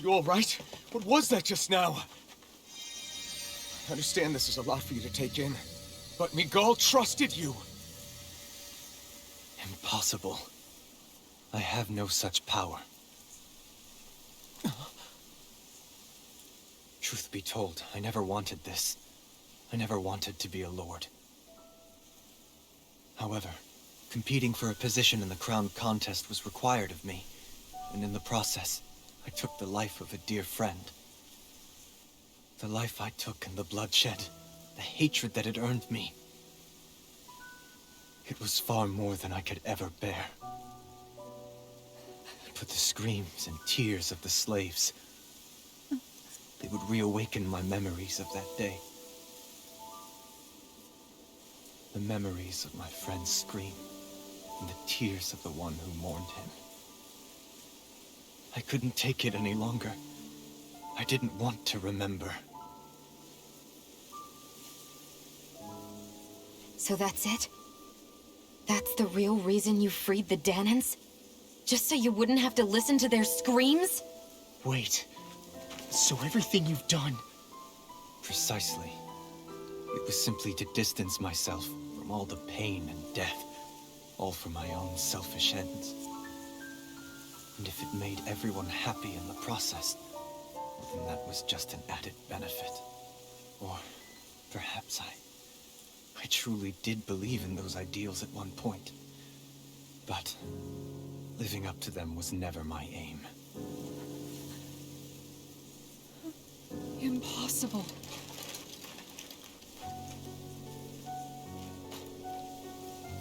You all right? What was that just now? I understand this is a lot for you to take in, but Miguel trusted you. Impossible. I have no such power. Truth be told, I never wanted this. I never wanted to be a lord. However, competing for a position in the crown contest was required of me, and in the process, I took the life of a dear friend. The life I took and the bloodshed, the hatred that it earned me. It was far more than I could ever bear. But the screams and tears of the slaves, they would reawaken my memories of that day. The memories of my friend's scream, and the tears of the one who mourned him. I couldn't take it any longer. I didn't want to remember. So that's it? That's the real reason you freed the Danans? Just so you wouldn't have to listen to their screams? Wait. So everything you've done... Precisely. It was simply to distance myself from all the pain and death, all for my own selfish ends. And if it made everyone happy in the process, well, then that was just an added benefit. Or perhaps I truly did believe in those ideals at one point. But living up to them was never my aim. Impossible.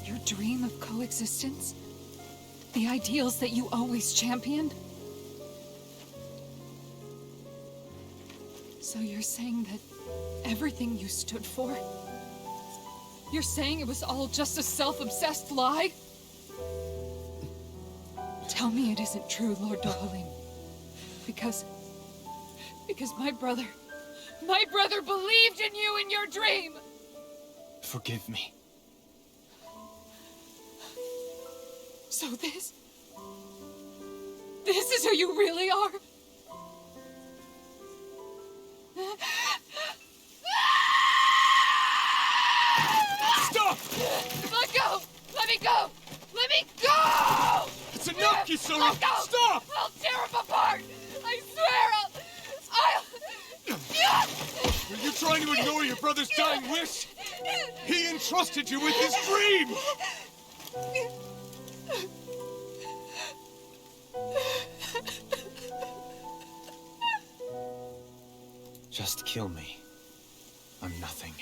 Your dream of coexistence? The ideals that you always championed? So you're saying that everything you stood for? You're saying it was all just a self-obsessed lie? Tell me it isn't true, Lord Dohalim. Because my brother believed in you in your dream! Forgive me. So this is who you really are? Stop! Let go! Let me go! Let me go! It's enough, Kisora! Let go! Stop! I'll tear him apart! I swear I'll... Are you trying to ignore your brother's dying wish? He entrusted you with his dream! Just kill me. I'm nothing.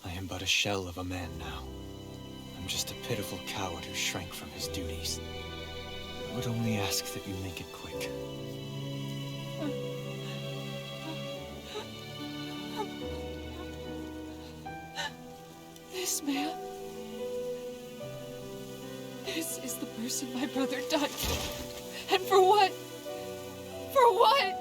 I am but a shell of a man now. I'm just a pitiful coward who shrank from his duties. I would only ask that you make it quick. This man... This is the person my brother died for. And for what? For what?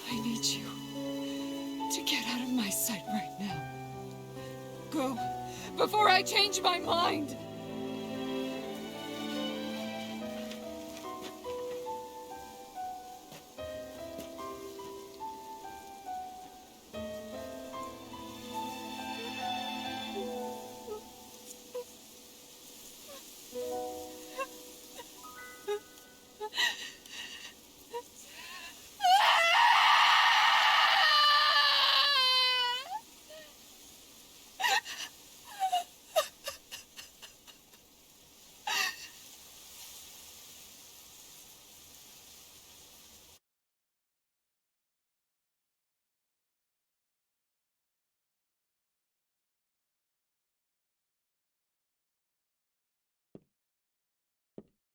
I need you to get out of my sight right now. Go, before I change my mind!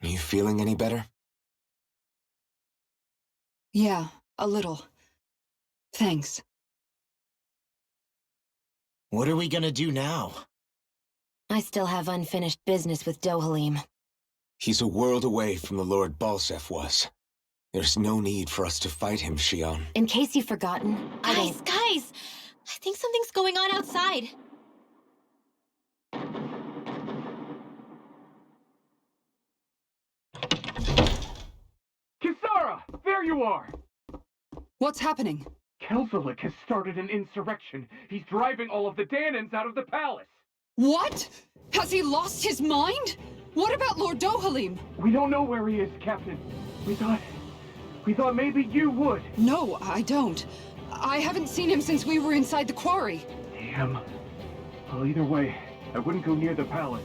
Are you feeling any better? Yeah, a little. Thanks. What are we gonna do now? I still have unfinished business with Dohalim. He's a world away from the Lord Balsef was. There's no need for us to fight him, Shion. In case you've forgotten, Guys, guys! I think something's going on outside. Kisara! There you are! What's happening? Kelzelik has started an insurrection. He's driving all of the Danans out of the palace. What? Has he lost his mind? What about Lord Dohalim? We don't know where he is, Captain. We thought maybe you would. No, I don't. I haven't seen him since we were inside the quarry. Damn. Well, either way, I wouldn't go near the palace.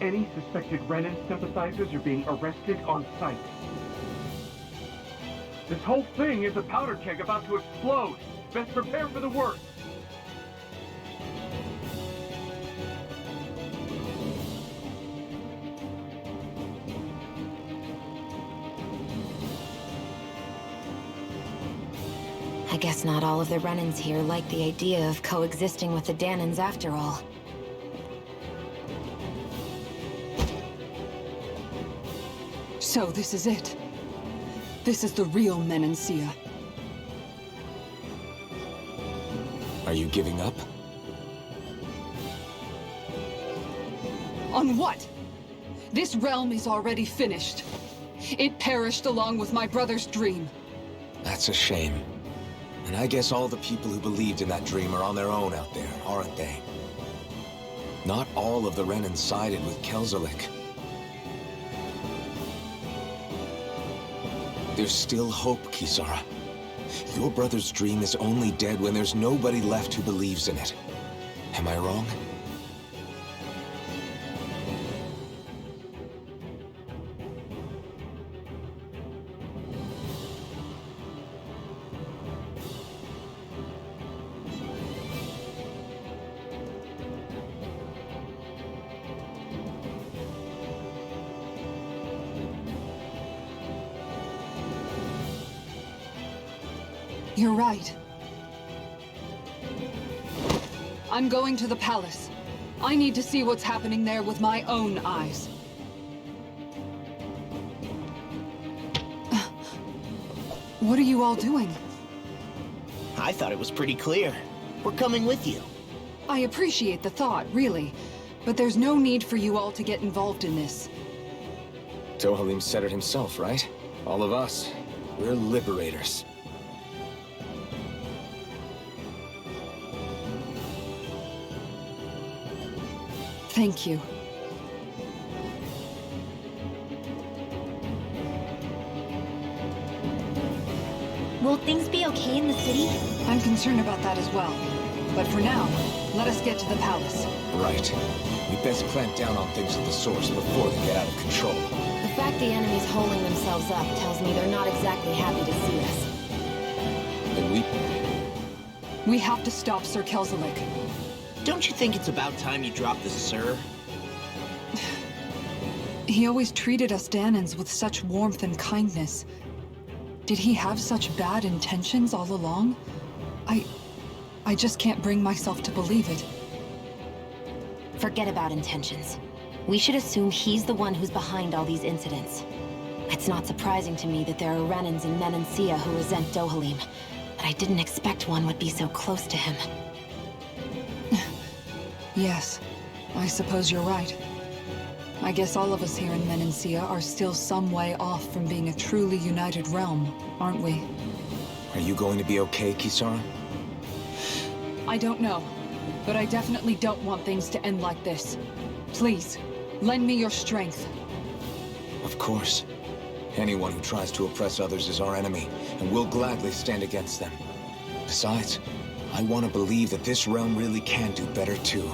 Any suspected Renan sympathizers are being arrested on sight. This whole thing is a powder keg about to explode. Best prepare for the worst. I guess not all of the Renans here like the idea of coexisting with the Danans after all. So this is it. This is the real Menancia. Are you giving up? On what? This realm is already finished. It perished along with my brother's dream. That's a shame. And I guess all the people who believed in that dream are on their own out there, aren't they? Not all of the Renan sided with Kelzelik. There's still hope, Kisara. Your brother's dream is only dead when there's nobody left who believes in it. Am I wrong? You're right. I'm going to the palace. I need to see what's happening there with my own eyes. What are you all doing? I thought it was pretty clear. We're coming with you. I appreciate the thought, really. But there's no need for you all to get involved in this. Dohalim said it himself, right? All of us. We're liberators. Thank you. Will things be okay in the city? I'm concerned about that as well. But for now, let us get to the palace. Right. We best clamp down on things at the source before they get out of control. The fact the enemy's holding themselves up tells me they're not exactly happy to see us. Then we have to stop Sir Kelzelik. Don't you think it's about time you dropped the sir? He always treated us Danans with such warmth and kindness. Did he have such bad intentions all along? I just can't bring myself to believe it. Forget about intentions. We should assume he's the one who's behind all these incidents. It's not surprising to me that there are Renans in Menancia who resent Dohalim, but I didn't expect one would be so close to him. Yes, I suppose you're right. I guess all of us here in Menancia are still some way off from being a truly united realm, aren't we? Are you going to be okay, Kisara? I don't know, but I definitely don't want things to end like this. Please, lend me your strength. Of course. Anyone who tries to oppress others is our enemy, and we'll gladly stand against them. Besides, I want to believe that this realm really can do better too.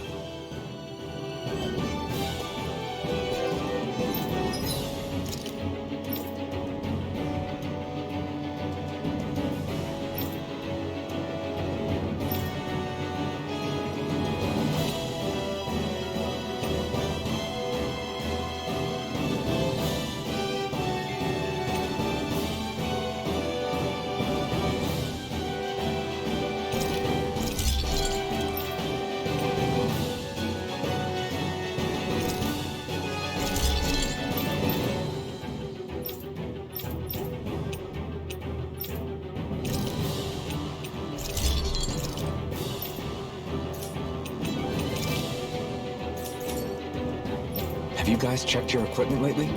Have you guys checked your equipment lately?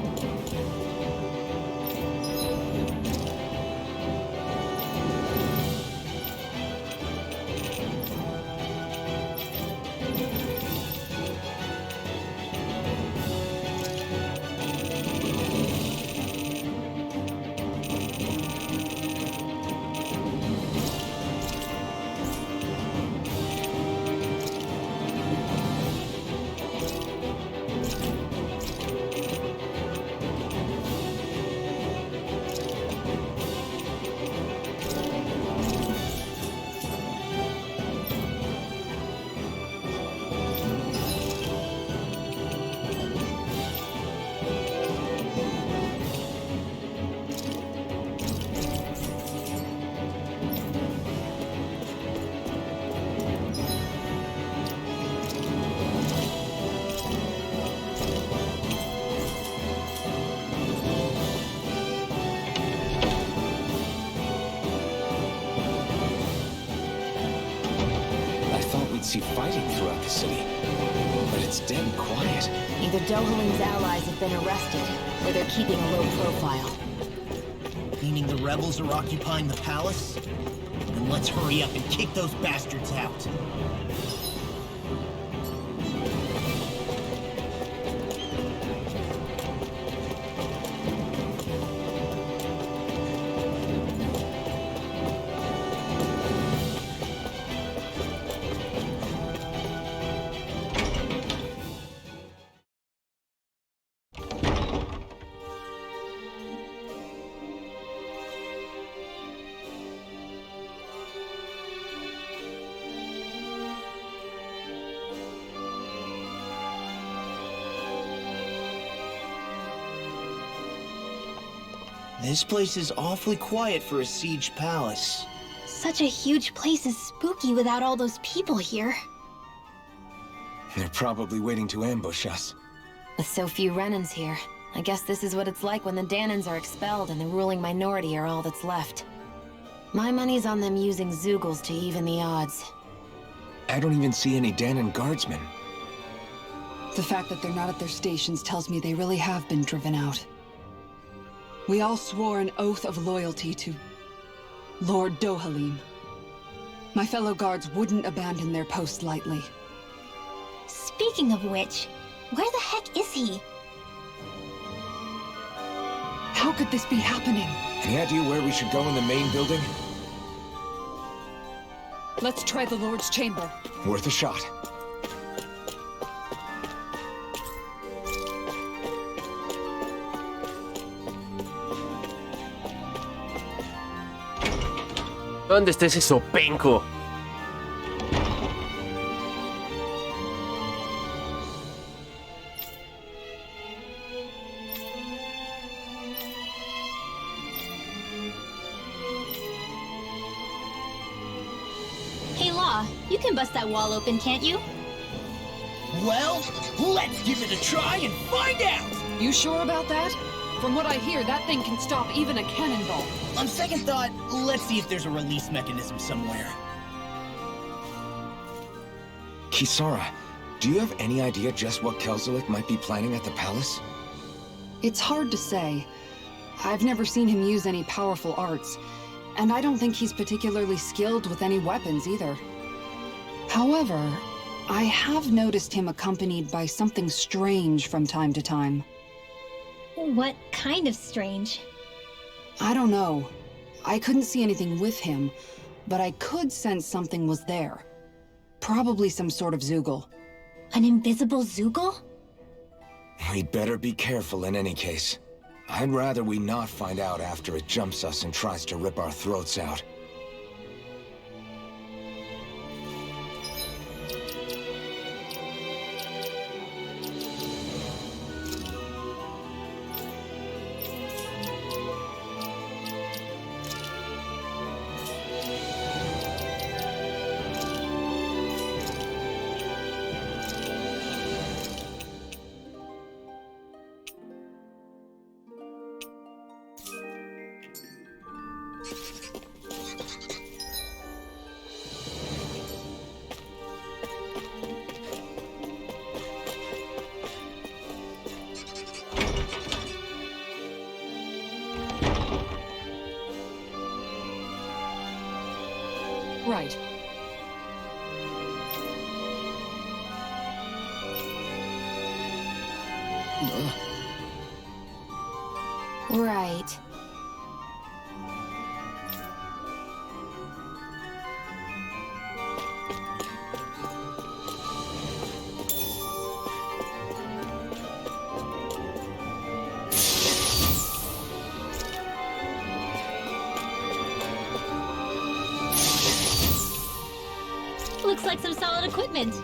See fighting throughout the city, but it's dead and quiet. Either Dohalim's allies have been arrested, or they're keeping a low profile. Meaning the rebels are occupying the palace? Then let's hurry up and kick those bastards out. This place is awfully quiet for a siege palace. Such a huge place is spooky without all those people here. They're probably waiting to ambush us. With so few Renans here, I guess this is what it's like when the Danans are expelled and the ruling minority are all that's left. My money's on them using Zeugles to even the odds. I don't even see any Danan guardsmen. The fact that they're not at their stations tells me they really have been driven out. We all swore an oath of loyalty to Lord Dohalim. My fellow guards wouldn't abandon their post lightly. Speaking of which, where the heck is he? How could this be happening? Any idea where we should go in the main building? Let's try the Lord's chamber. Worth a shot. ¿Dónde está ese sopenco? Hey, Law, you can bust that wall open, can't you? Well, let's give it a try and find out! You sure about that? From what I hear, that thing can stop even a cannonball. On second thought, let's see if there's a release mechanism somewhere. Kisara, do you have any idea just what Kelzelik might be planning at the palace? It's hard to say. I've never seen him use any powerful arts, and I don't think he's particularly skilled with any weapons either. However, I have noticed him accompanied by something strange from time to time. What kind of strange? I don't know. I couldn't see anything with him, but I could sense something was there. Probably some sort of Zeugle. An invisible Zeugle? We'd better be careful in any case. I'd rather we not find out after it jumps us and tries to rip our throats out. Right. Right. Looks like some solid equipment.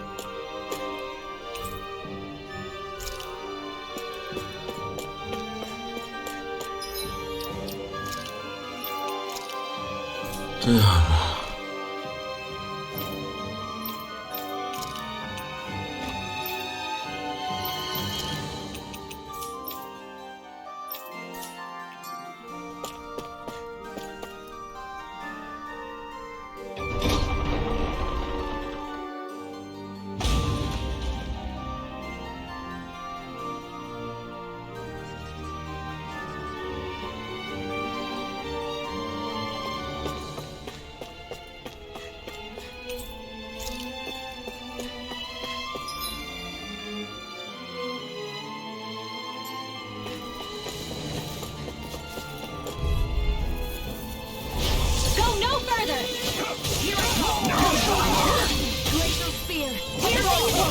Glacial Spear! Here they go!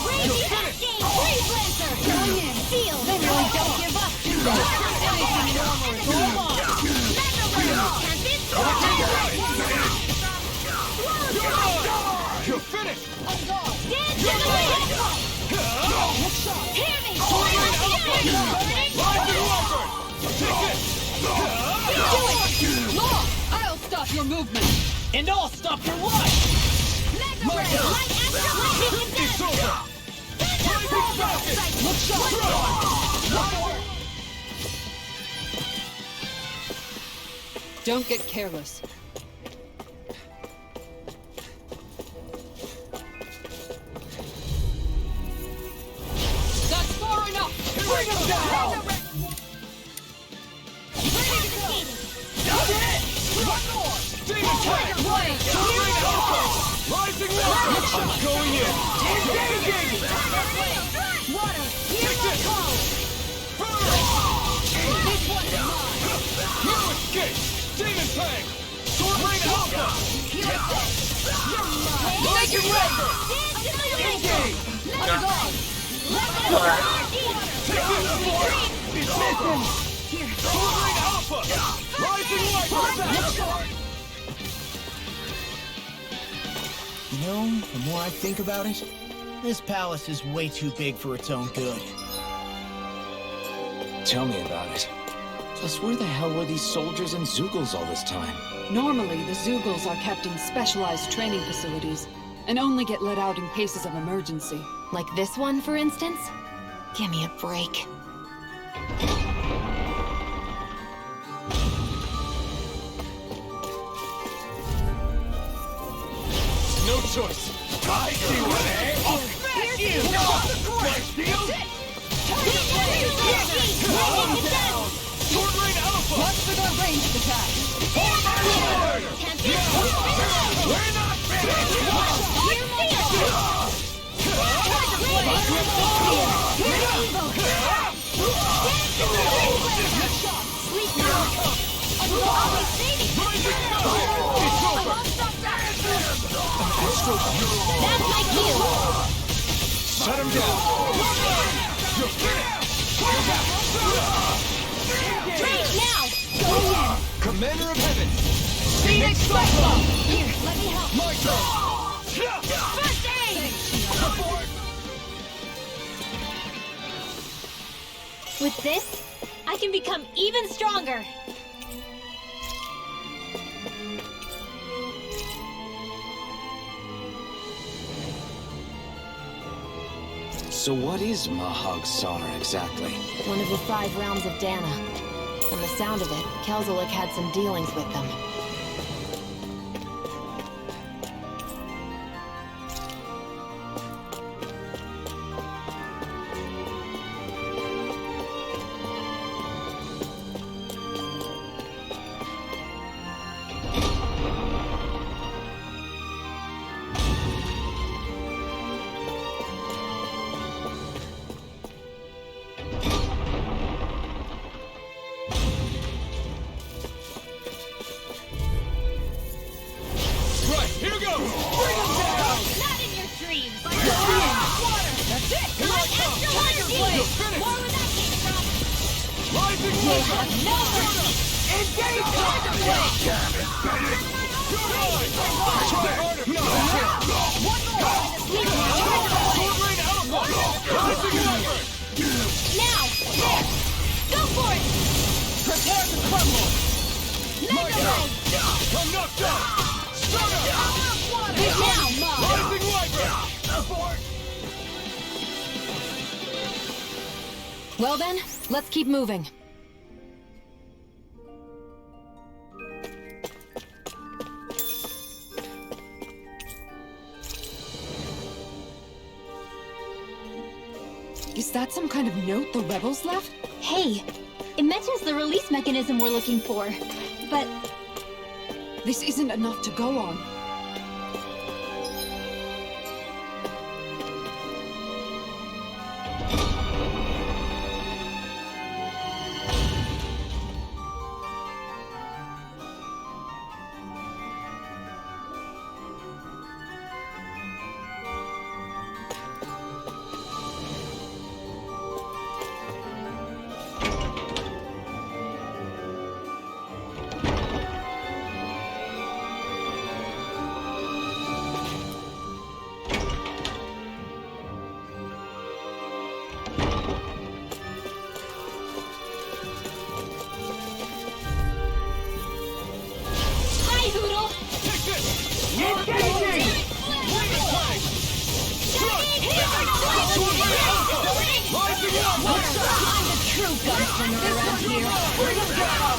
Radiant Cascade! Freeze Lancer! Going in! Seal! They really don't give up, do they? Anything normal is all on! Mega Burst! Can't be stopped! You're finished! Dance to the wind! Hear me! I'll stop your movement! And I'll stop your life! Mega Burst! Light Extra Lightning It's over! Don't get careless. That's far enough! Bring him down! One more! Demon Tank! Soaring Alpha! Rising Water! I'm going in! Engaging! Water! Here we go! This one's mine! You escape! Demon Tank! Soaring Alpha! You're mine! Make it ready! Engage! Let's go! Take this, Lord! It's missing! Soaring Alpha! Rising Water! You know, the more I think about it, this palace is way too big for its own good. Tell me about it. Plus, where the hell were these soldiers and Zeugles all this time? Normally, the Zeugles are kept in specialized training facilities and only get let out in cases of emergency. Like this one, for instance? Give me a break. No choice! I see what I'll smash you! My shield! Sword Rain Alpha! What's with our ranged attack? Lord! We're not finished! Sleep now! I'll always save you! It's over! That's my cue! Shut him down! You're finished! Rage now! Going in! Commander of Heaven! Phoenix Cyclone! Here, let me help! My turn! First aid! With this, I can become even stronger! So what is Mahag Sar exactly? One of the 5 realms of Dana. From the sound of it, Kelzelik had some dealings with them. Here goes! Bring him down! Not in your dreams! That's it! My extra energy! You're finished! More where that came from! Rising You Viper! have no mercy! Engage Tiger Blade! You're mine! Try harder! No! One more! Sword Rain Alpha! Rising Viper! Now! There! Go for it! Prepare to crumble! Mega Blade! I'm knocked out! Stunner! Now, Mom! Rising Viper! Well then, let's keep moving. Is that some kind of note the rebels left? Hey, it mentions the release mechanism we're looking for, but This isn't enough to go on. hi, Hoodle! Take this! Engaging! Sword Rain Alpha! Rising Viper! I'm the true gunslinger around here. Bring him down!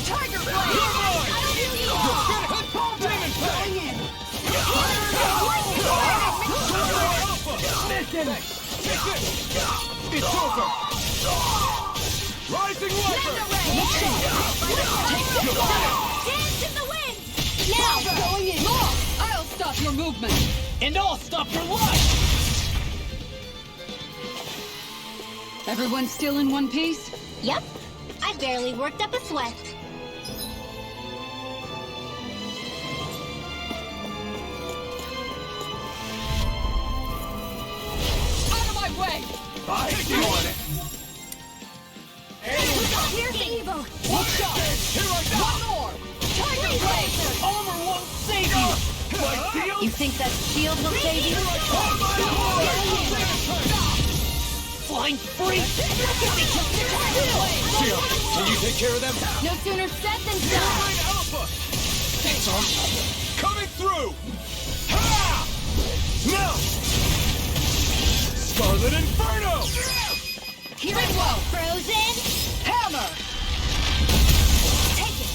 Tiger Blade! You're mine! You're finished! Demon Fang! Sword Rain Alpha! Listen! Take this! It's over! Rising Viper! Dance in the wind! Now! Going in! More! I'll stop your movement! And I'll stop your life! Everyone still in one piece? Yep. I barely worked up a sweat. Out of my way! I see on it! Here's the evil! Watch out! Here I go! One more! Tiger Blade! Armor won't save you! You think that shield will save you? Flying free! Zero, can you take care of them? No sooner said than Sword done! Rain Alpha! That's awesome! Coming through! Ha! Now! Scarlet Inferno! Here I go! Frozen! Hammer! Take it!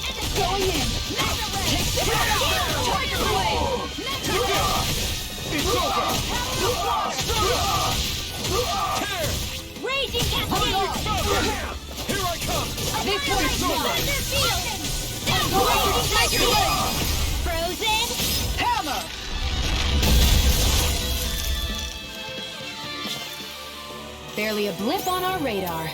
And it's Going in! Take the Tiger Blade! It's over! Tear! Raging Here Cascade! I come! This one's over! Raging Cascade! Frozen! Hammer! Barely a blip on our radar.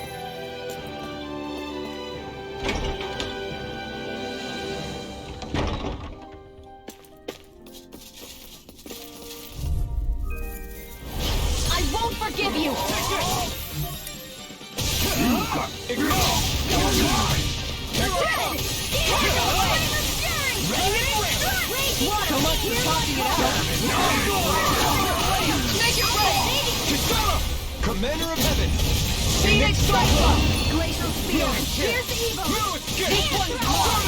I won't forgive you! So much for talking it out! Make it rain! Kisara! Commander of Heaven! Phoenix Cyclone! Glacial Spear! Here's the evil! No escape! This one's gone!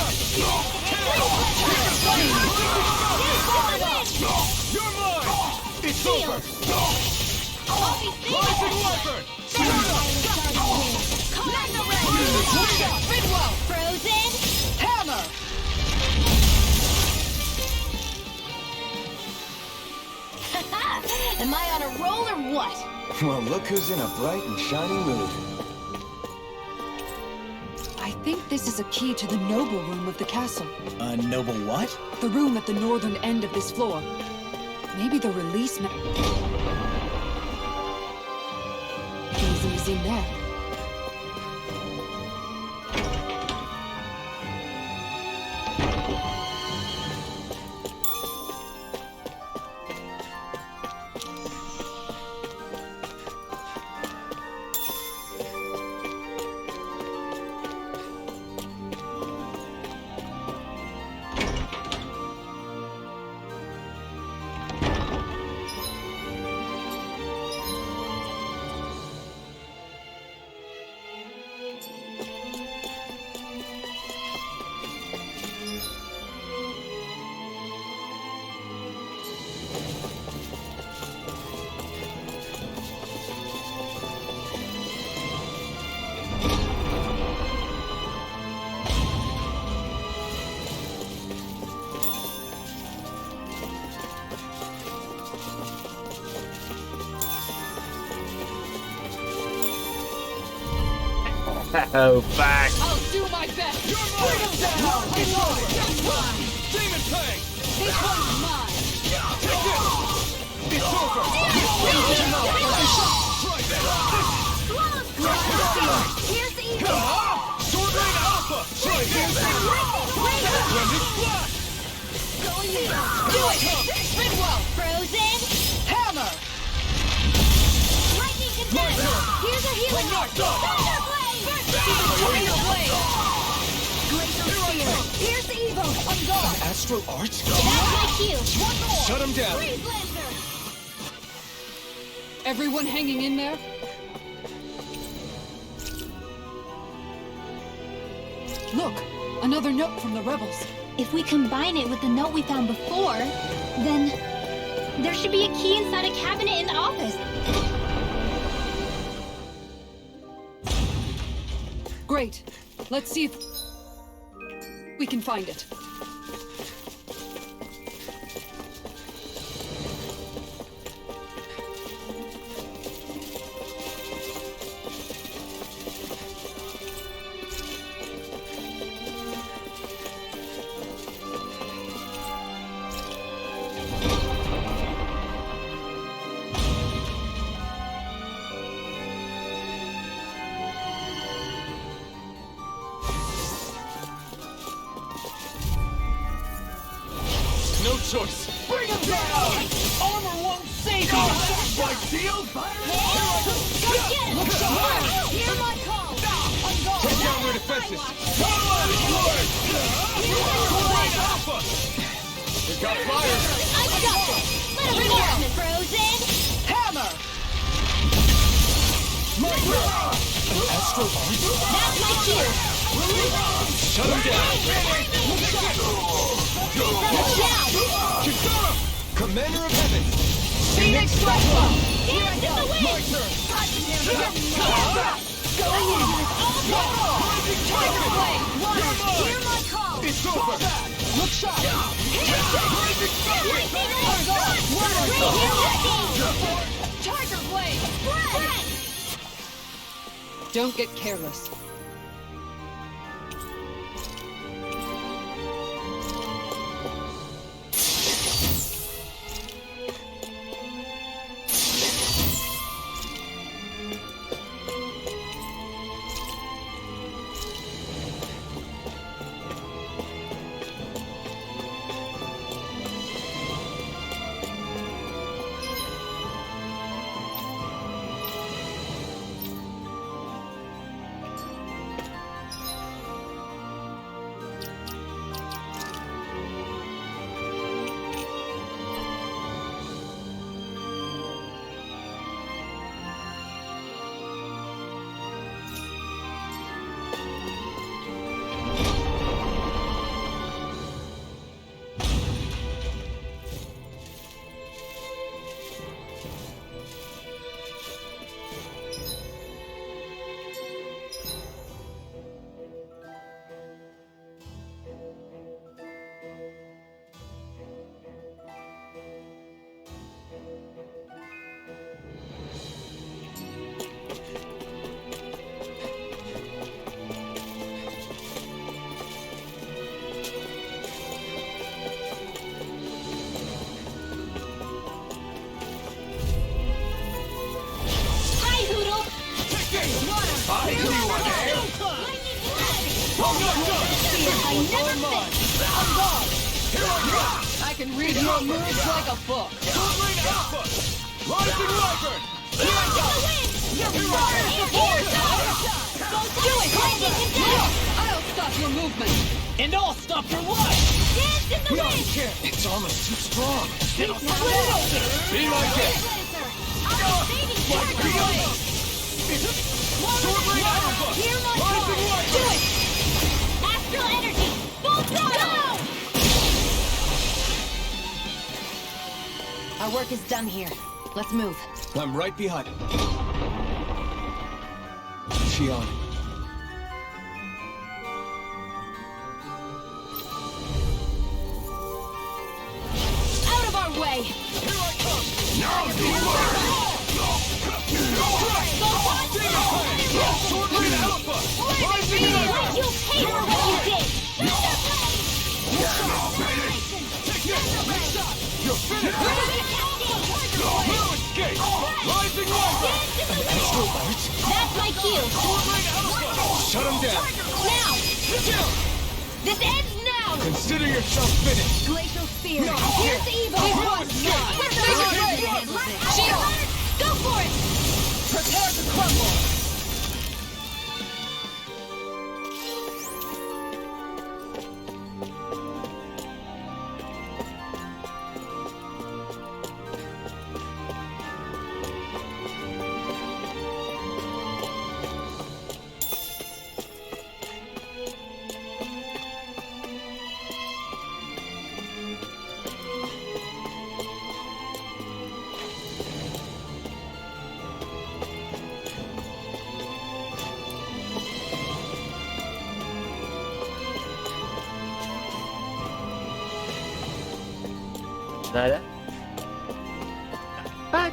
You're mine! It's over! Rising Wyvern! Bidwell! Frozen! Hammer! Am I on a roll or what? Well, look who's in a bright and shiny mood. I think this is a key to the noble room of the castle. A noble what? The room at the northern end of this floor. Maybe the release mechanism is in there. Oh, fuck. I'll do my best. Bring him down. It's over. That's mine. Demon Fang! This one's mine. Take this! It's over! Here's evil. Sword Rain Alpha! Blended Blast! Going in. Do it. Spinwell. Frozen. Hammer. Lightning Contest. Here's a healing art. Thunder Blade. Tornado Blade. Glacial Spear. Here's evil. On guard. Astral Art? That's my cue. One more. Shut him down! Freeze Lancer. Everyone hanging in there? Look, another note from the rebels. If we combine it with the note we found before, then there should be a key inside a cabinet in the office. Great. Let's see if we can find it. No choice! Bring him down. Armor won't save you. My shield! Go get him. Hear my call. On guard. Take down their defenses! Here's Alpha! We've got fire! I got this. Let him go. Frozen. Hammer. Astral Art? That's my cue. Shut him down! Kisara! Commander of Heaven! Phoenix Cyclone. Here's the wind. My turn! Going in. Tiger Blade. Hear my call. It's over! Look sharp. Tiger Blade. Don't get careless. I can read your moves like a book. Rising Wyvern! Do it! I'll stop your movement. And I'll stop your life! Dance in the We wind! can't! It's almost too strong! Split it open. Be my guest! Hear my call! Do it! Astral energy! Full throttle! Our work is done here. Let's move. I'm right behind him. Shion. Out of our way! Here I come! Now you learn! Sword Rain Alpha! Pay for what you did! Thunder Blade! You're finished! No escape! Rising Wonder! That's my cue! Shut him down! Now! This ends now! Consider yourself finished! Glacial Spear! Here's evil! Shield! Go for it! Prepare to crumble! Nada. Back.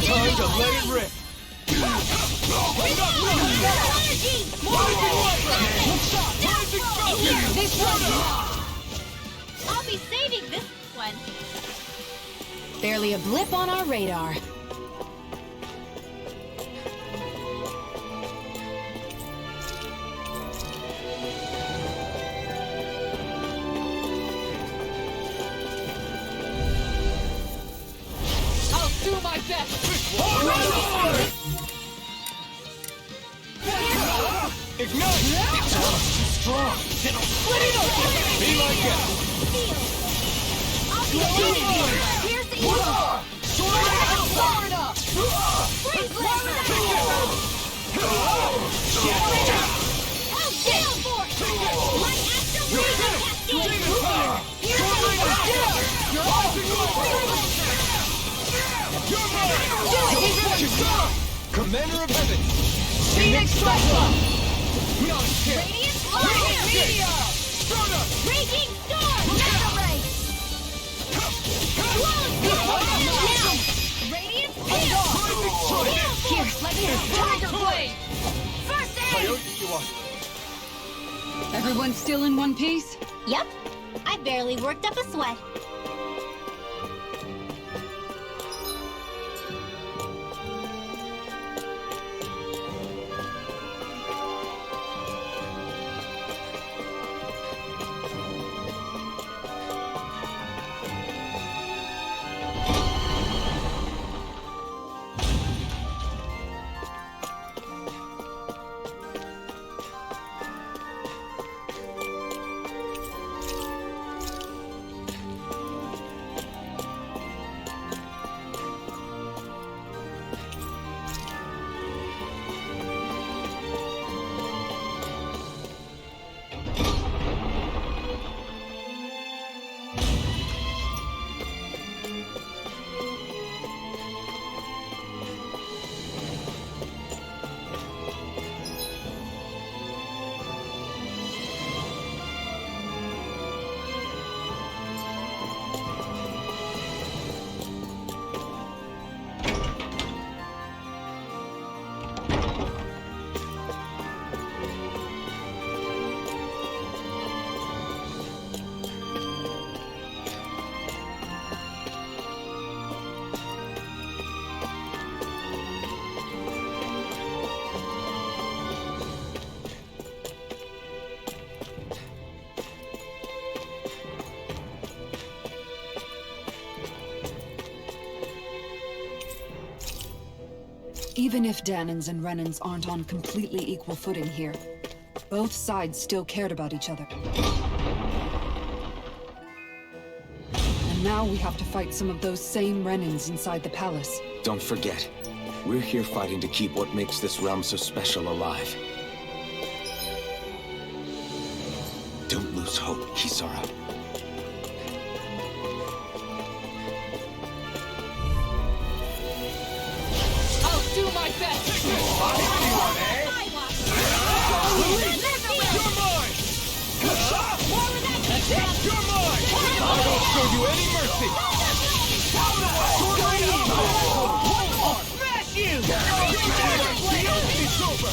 Time to let it rip! Rising This one's mine. I'll be saving this one. Barely a blip on our radar. I'll do my best. Ignite! Strong! Split it open. Be like it! I'll be saving. Here's the evil. Power it up. Freeze Blazer. Oh, Gale Force. My astral laser cascade. Here's the evil. You're rising over! Commander of Heaven! Phoenix Strike! Not hit! Radiant Fire! Meteor! Raging Storm! Mega Ray! Now! Radiant Steel! Here, let's Tiger Blade! First aid! Coyote, you are. Everyone still in one piece? Yep. I barely worked up a sweat. Even if Danans and Renans aren't on completely equal footing here, both sides still cared about each other. And now we have to fight some of those same Renans inside the palace. Don't forget, we're here fighting to keep what makes this realm so special alive. Don't lose hope, Kisara. Do my best! You're mine! You're mine! I won't show you any mercy! I'll smash you! It's over!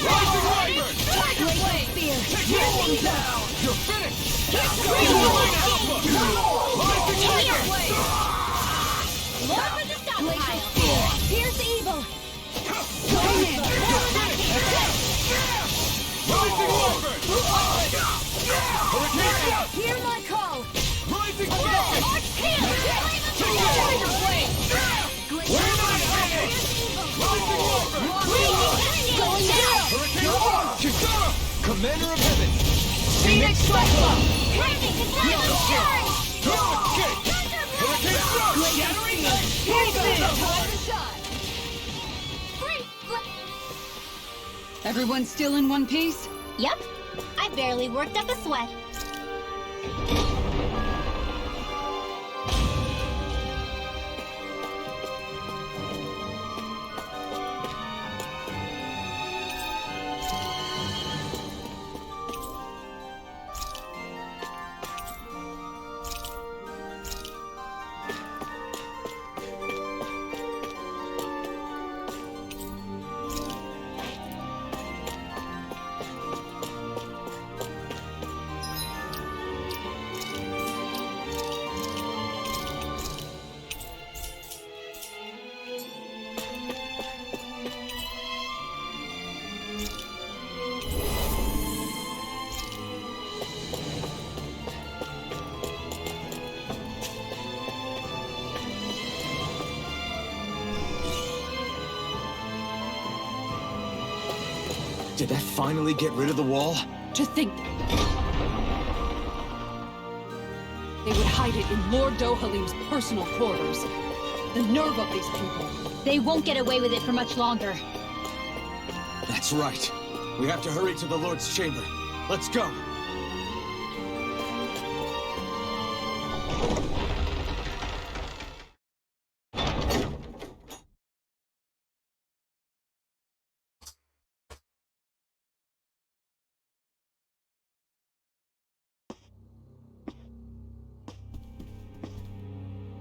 Rising Wyvern! Tiger Blade! You're down! You're finished! Rising Tiger! Lord with the stockpile! Here's the evil! Rising Wyvern! Hurricane! Hear my call! Rising Dragon! Tiger Blade! Going down! Hurricane! Kisara! Commander of Heaven! Phoenix Strike! Rising to Tiger! No escape! Hurricane Thrust! Shattering us! Here's the shot! Everyone still in one piece? Yep. I barely worked up a sweat. Did that finally get rid of the wall? To think they would hide it in Lord Dohalim's personal quarters. The nerve of these people. They won't get away with it for much longer. That's right. We have to hurry to the Lord's chamber. Let's go.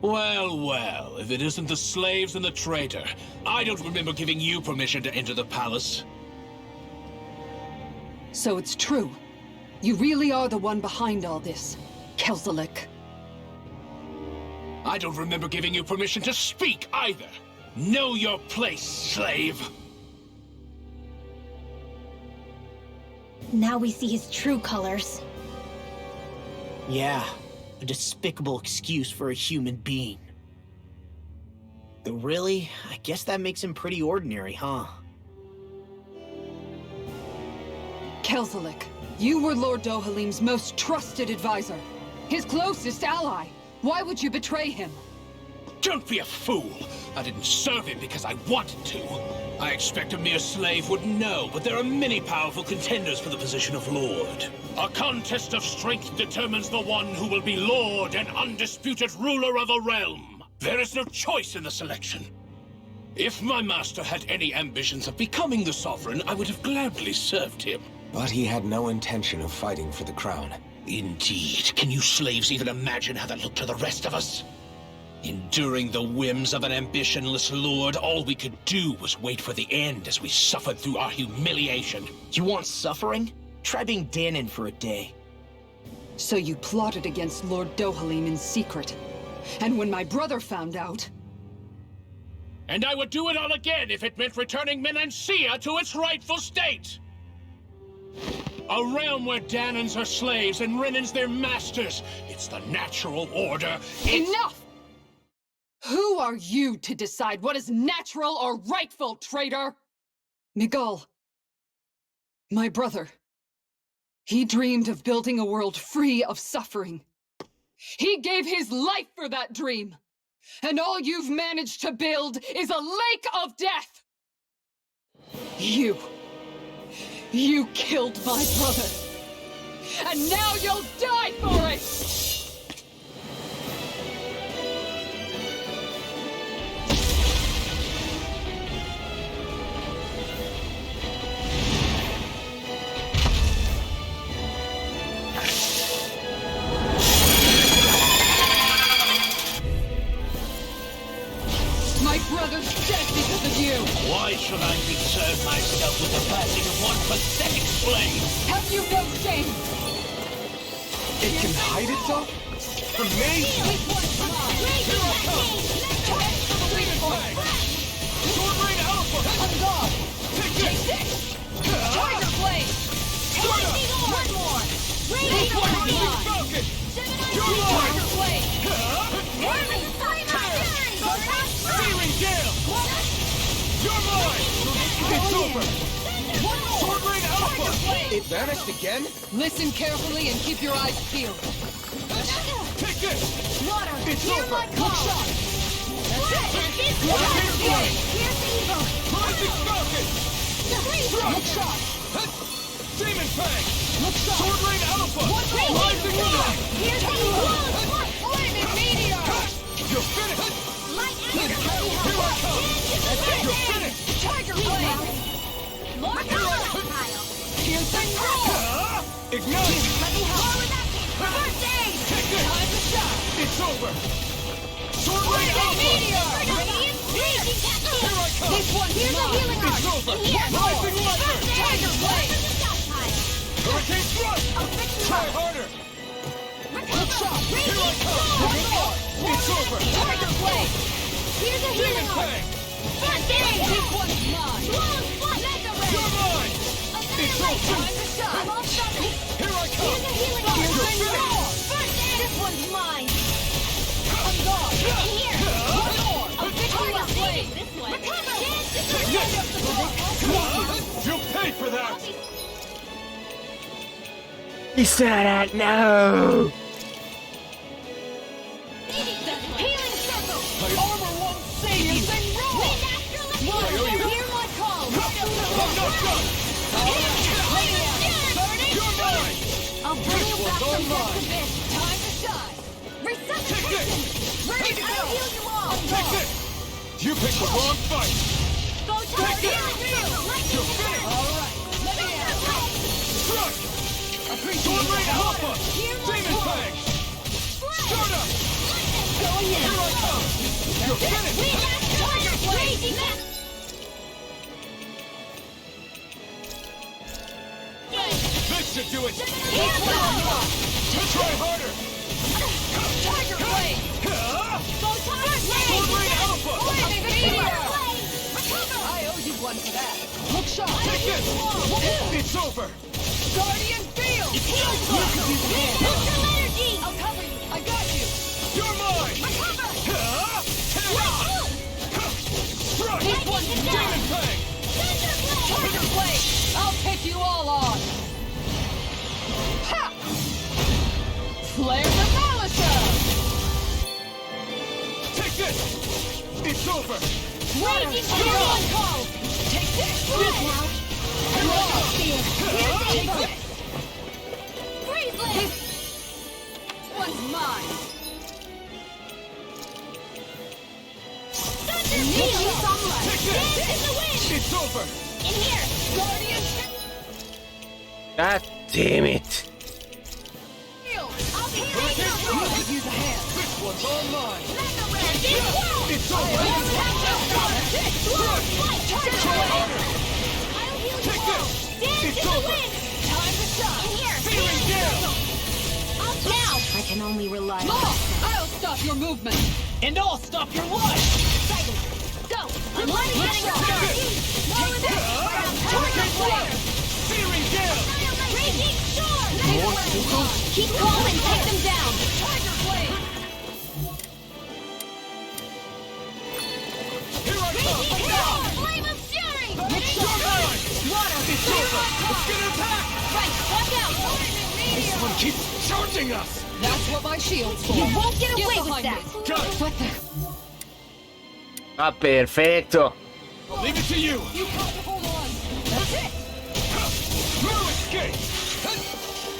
Well, well, if it isn't the slaves and the traitor. I don't remember giving you permission to enter the palace. So it's true. You really are the one behind all this, Kelzelik. I don't remember giving you permission to speak either. Know your place, slave. Now we see his true colors. Yeah, a despicable excuse for a human being. Though really, I guess that makes him pretty ordinary, huh? Kelzelik, you were Lord Dohalim's most trusted advisor. His closest ally. Why would you betray him? Don't be a fool! I didn't serve him because I wanted to. I expect a mere slave would know, but there are many powerful contenders for the position of Lord. A contest of strength determines the one who will be Lord and undisputed ruler of a realm. There is no choice in the selection. If my master had any ambitions of becoming the sovereign, I would have gladly served him. But he had no intention of fighting for the crown. Indeed. Can you slaves even imagine how that looked to the rest of us? Enduring the whims of an ambitionless lord, all we could do was wait for the end as we suffered through our humiliation. You want suffering? Try being Danon for a day. So you plotted against Lord Dohalim in secret. And when my brother found out... And I would do it all again if it meant returning Menancia to its rightful state! A realm where Danons are slaves and Renans their masters. It's the natural order. Enough! Who are you to decide what is natural or rightful, traitor? Miguel, my brother, he dreamed of building a world free of suffering. He gave his life for that dream. And all you've managed to build is a lake of death! You killed my brother! And now you'll die for it! My brother's dead because of you! Why should I concern myself with the passing of one pathetic slave? Have you no shame? It can hide itself? From me? Sword Rain Alpha! On guard! Take this! Tiger Blade! One more! This one is the Falcon! You're mine! Tiger Blade! Searing Gale! You're mine! It's over! Sword Rain Alpha! It vanished again? Listen carefully and keep your eyes peeled. Take this! Water! It's Hear over! my call! Look shot! Here's Hurricane Blade! evil! Rising Falcon! Look shot! Demon Fang! Look shot! Sword Rain Alpha! Rising Line! Here's evil! Flaming meteor! You're finished! Here I come! You're finished! Tiger Blade! Piercing roll! Ignite! Let me help! First aid! Take this! Time to shot! It's over! Sword Rain Flaming Alpha! meteor! Here I come! This one's Here's mine! a healing art! It's over! Here! Rising Leopard! Tiger Blade! Hurricane Thrust! Try harder! Look shot! Here I come! One more! It's over! Tiger Blade! Here's a Demon healing art! Fang! First aid! This one's mine! You're mine! It's over! Time to shot! I'm all shot! Here I come! Here's a healing art! You're finished! First aid! This one's mine! On guard! Here! One more! A victory blade! Recover! Yes! You pay for that! He said that, no! Healing circle! My armor won't save you! Wind after hear my call! I'm not done! You're mine! I'll bring you back one's from mine. this abyss! Time to shine! Resuscitation! Ready to go! Heal you all! Take this! You picked the wrong fight! Go Take it! You're finished! Alright, let me out! Strike! Sword Rain Alpha! Demon Fang! Start up! Going in! Here I come! You're finished! Tiger Blade! This should do it! Here goes! Try harder! Tiger Blade! Go Tiger Sword Rain Alpha! I owe you one for that. Look sharp! Take this! It's over! Guardian Field! Boost your energy! I'll cover you! I got you! You're mine! Recover! Strike! This one's Demon Fang! Tiger Blade! I'll pick you all on! Ha! Flare the Malisham! Take this! It's over! Raging Fury call! Take this! Now! Take this! Freeze Land! This one's mine! Thunder Needle! Sunlight! Dance in the wind! It's over! In here! Guardian! God damn it! I'll carry you! Use a hand! This one's all mine! Mega Red! It's over! I'll heal you Take all! this! Dance It's in the over! wind! Time to shine! In here! Feeling gale! Now! I can only rely on Law! myself. I'll stop your movement! And I'll stop your life! Silence! Go! I'm letting it go! Slow it down! Tiger Flare! Searing gale! Raging Storm! Keep calm and take them down! Tiger Blade! Here I come! Flame of Fury! You're mine! Water! It's over! It's gonna attack! Right, watch out! This one keeps charging us! That's what my shield's for. You won't get away with behind that! me. Got it! What the? Ah, perfecto! I'll leave it to you! You have to hold on. That's it! No escape!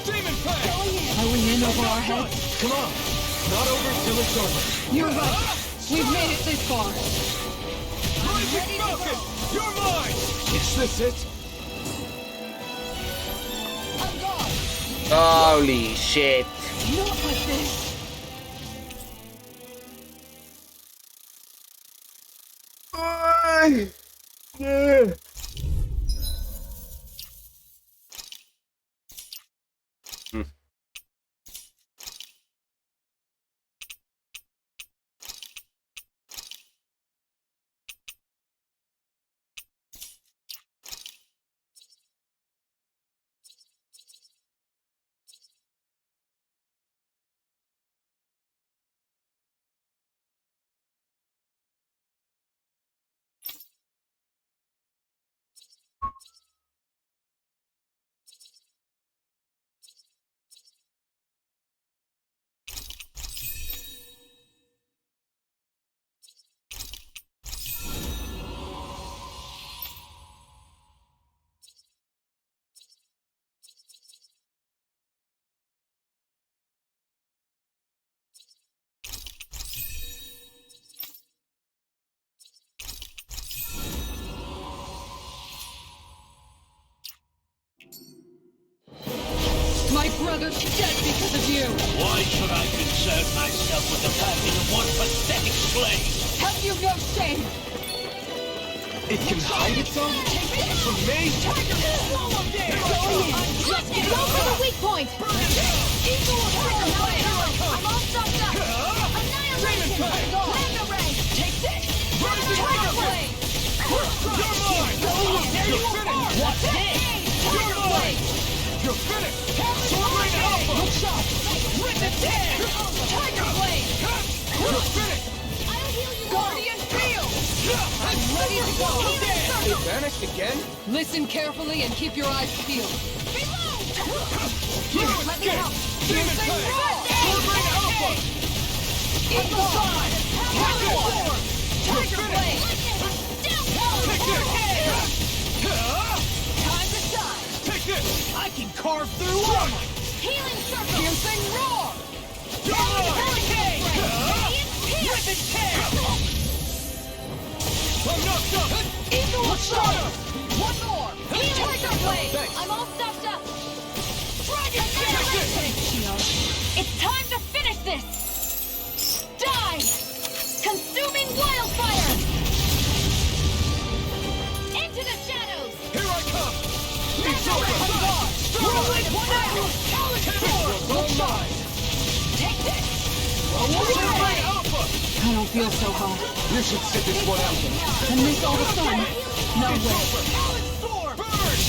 Demon Fang! Are we in over our heads? Come on! Not over until it's over! You're right. We've made it this far. Rising Falcon! You're mine! Is this it? Holy shit! Not like this. My brother's dead because of you. Why should I concern myself with the passing of one pathetic slave? Have you no shame? It can hide its own? From me? Go for the weak point! Eagle of Tiger Blade! I'm all stopped up! Annihilation! Mega Ray! Take this! Tiger Blade! You're mine! You're finished! What's this? Tiger Blade! You're finished! Sword Rain Alpha! Look sharp! Rip it down! Tiger Blade! You're finished! I'll heal you! Guardian Field! I'm ready to go! It vanished? Again? Listen carefully and keep your eyes peeled. Here, let me help. Demon Tank! Sword Rain Alpha! Eagle Side! Power! Tiger Blade! Take this! Time to shine! Take this! I can carve through armor! Healing Circle! Piercing roar! Hurricane! Rip and tear! I'm knocked up! Eagle Strike! One more! Healing Tiger Blade! Thanks. I'm all stuffed up! Dragon Shield. It's time to finish this! Die! Consuming wildfire! Into the shadows! Here I come! It's Metal over! Rolling fire! All mine! Take this! Sword Rain Alpha! I don't feel so hot. You should sit this one out. And miss all the sun. No way. Burn!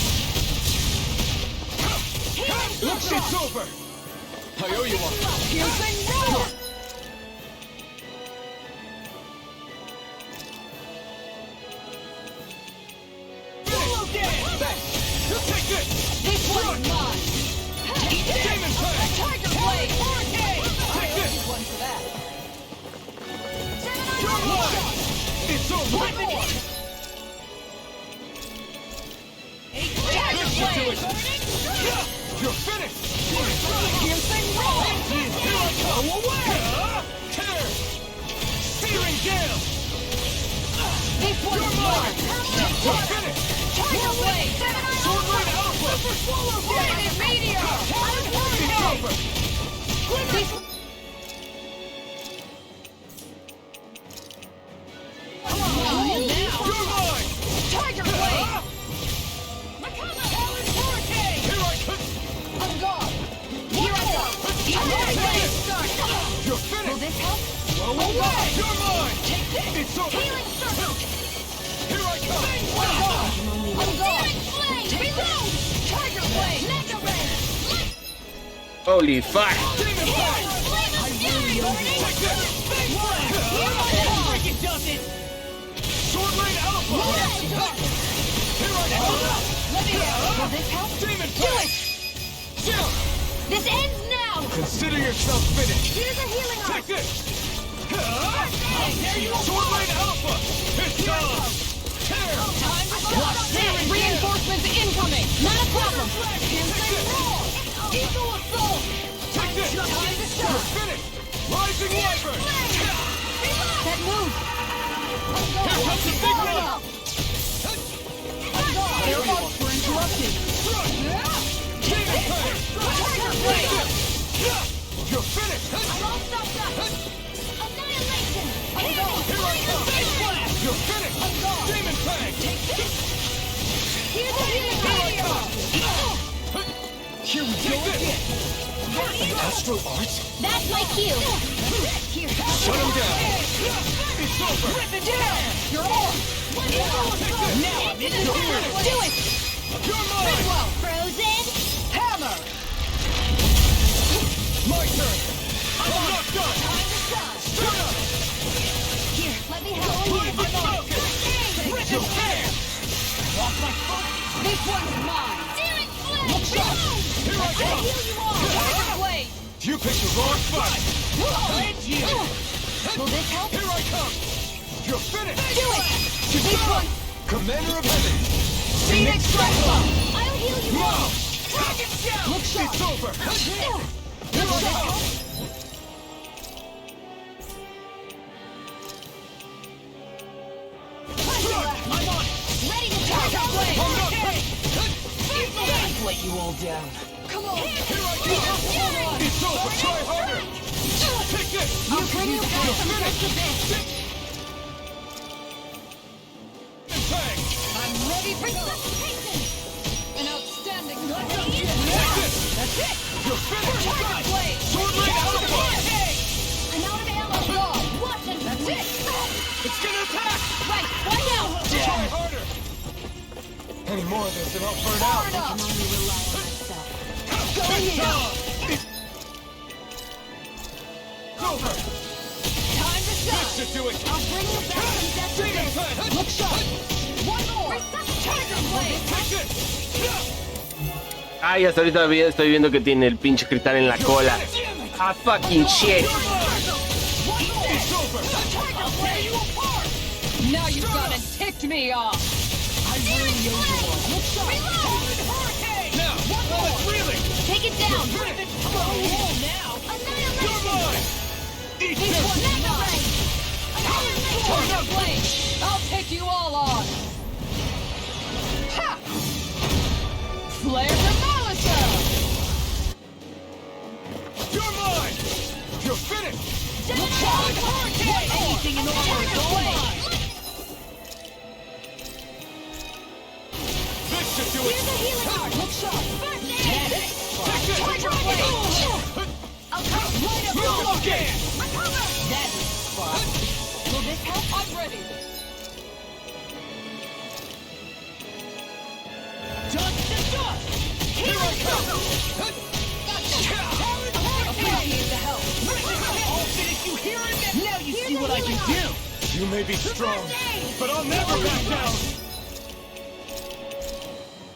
Looks it's over! I owe you one. Piercing roar! Thanks! Take this! This one's mine. Demon Tank! Tiger Blade! Hurricane! Take this! One for that. You're mine! It's over! Tiger Blade! You're finished! Piercing roar! Here I come! Away! Tear! Searing Gale! This one's mine. You're finished! Tiger Blade! Sword Rain Alpha! Lightning Meteor! It's over! This You're mine! Tiger Blade! Hurricane! Here I come! on guard. Here I go! Tiger Blade! You're Will finished! this help? Away! You're mine! Take this! It's over! Healing Circle! Here I come! On guard! Reload! Tiger Blade! Mega Ray! Holy fuck! Demon Tank! Flame of Fury! Take this! Freaking does it! Sword Rain Alpha! Here I come! Let me out! Will this help? Demon Do Tank! it! Chill! This ends now! Consider yourself finished! Here's a healing Take arc! this! Sword Rain Alpha! It's time! Tear! Time to Watch this. Reinforcements incoming. Not a problem. Piercing roar! Eagle Assault! Take this! Time to You're shine! finished! Rising Wyvern! That move. Here comes the big one! Your arcs were interrupted. Demon Tank! Tiger Blade! You're finished! I'm all stuffed up! Annihilation! Here I come! You're finished! Demon Tank! Here's a healing meteor! Here we go again! An astral art? That's my cue! Here! Shut him down! It's over! Rip it down! Your arm! Now I'm in the field! Do it! You're mine! Frozen! Hammer. My turn! I'm not done! Time to shine! Shut up! Here, let me help! Rip the Falcon! Rip Your hair! Walk my foot! This one's mine. Searing Flame! Look sharp. Here I I'll come! heal you all! Tiger Blade! You picked the wrong fight! Will this help? Here I come! You're finished! Do it! This one. Commander of Heaven! Phoenix Strike. I'll heal you all! Now! Dragon Shout! Look sharp. It's over! Look sharp. I'm on it! Ready to Tiger Blade! I'm not Let you all down. Come on! Here I go! It's over! Try harder! Take this! I'll bring you back You're from the finished! abyss! Tank! I'm ready for resuscitation! An outstanding. Take this! That's it! You're finished! Tiger Blade! Sword Rain Alpha! I'm out of ammo! Watch and that's it! It's gonna attack! Right, watch out! Try harder! Any more of this and I'll burn out! I can only rely on myself. It's on! It's over! Time to This shine! should do it! I'll bring you back from death to Demon this! Tank! Look sharp. One more! Ay, hasta ahorita estoy viendo que tiene el pinche cristal en la cola. Ah, fucking shit. Now you've gone and ticked me off. I really now, really. Take it down. Now. Each one. I'll take you all on. Ha! Flare the Malisa! You're mine! You're finished! Anything in order, go away! This should do it! Here's the healing art! Look sharp! First aid! Tiger blade! I'll come right up! That's fun! Will this help? I'm ready! Dust to dust! Here I come! Appreciate the help! I'll finish you here and now! Now you see what I can do! You may be strong, but I'll never back down!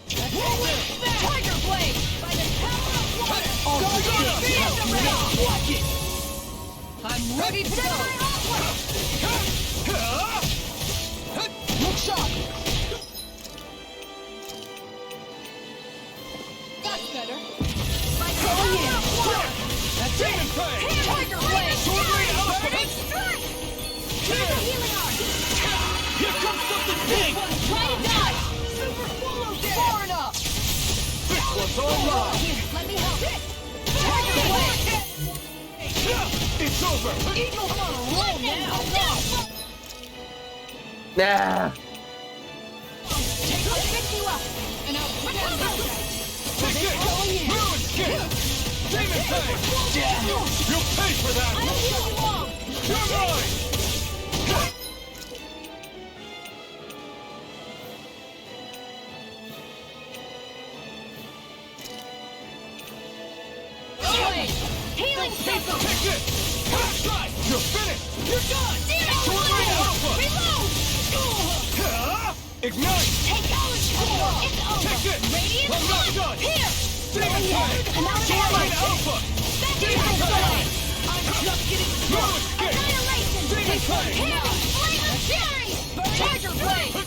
Tiger blade! By the power of water! Watch it! I'm ready to go! Look sharp! That's better! By the power of water! That's it! Tiger blade! Big strike! Here's the healing art! Here comes something big! Try to die! Super swallow dead! Far enough! This one's all mine! Here, let me help! Tiger blade! It's over! Eagle on a roll now! Nah. I'll pick you up! And I'll recover! Take it! Ruin skin! Demon Fang! You'll pay for that! I'll heal you all! You're mine! Healing circle! Take it! Right! You're finished! You're done! Reload! Ignite! Take out the score! It's over! Take it! Radiant I'm not sun! done! Here! Demon Fang! Demon Alpha! Demon Fang! I'm just getting Ruin skin! Annihilation! Demon Fang! Here! Flame of Fury! Tiger blade!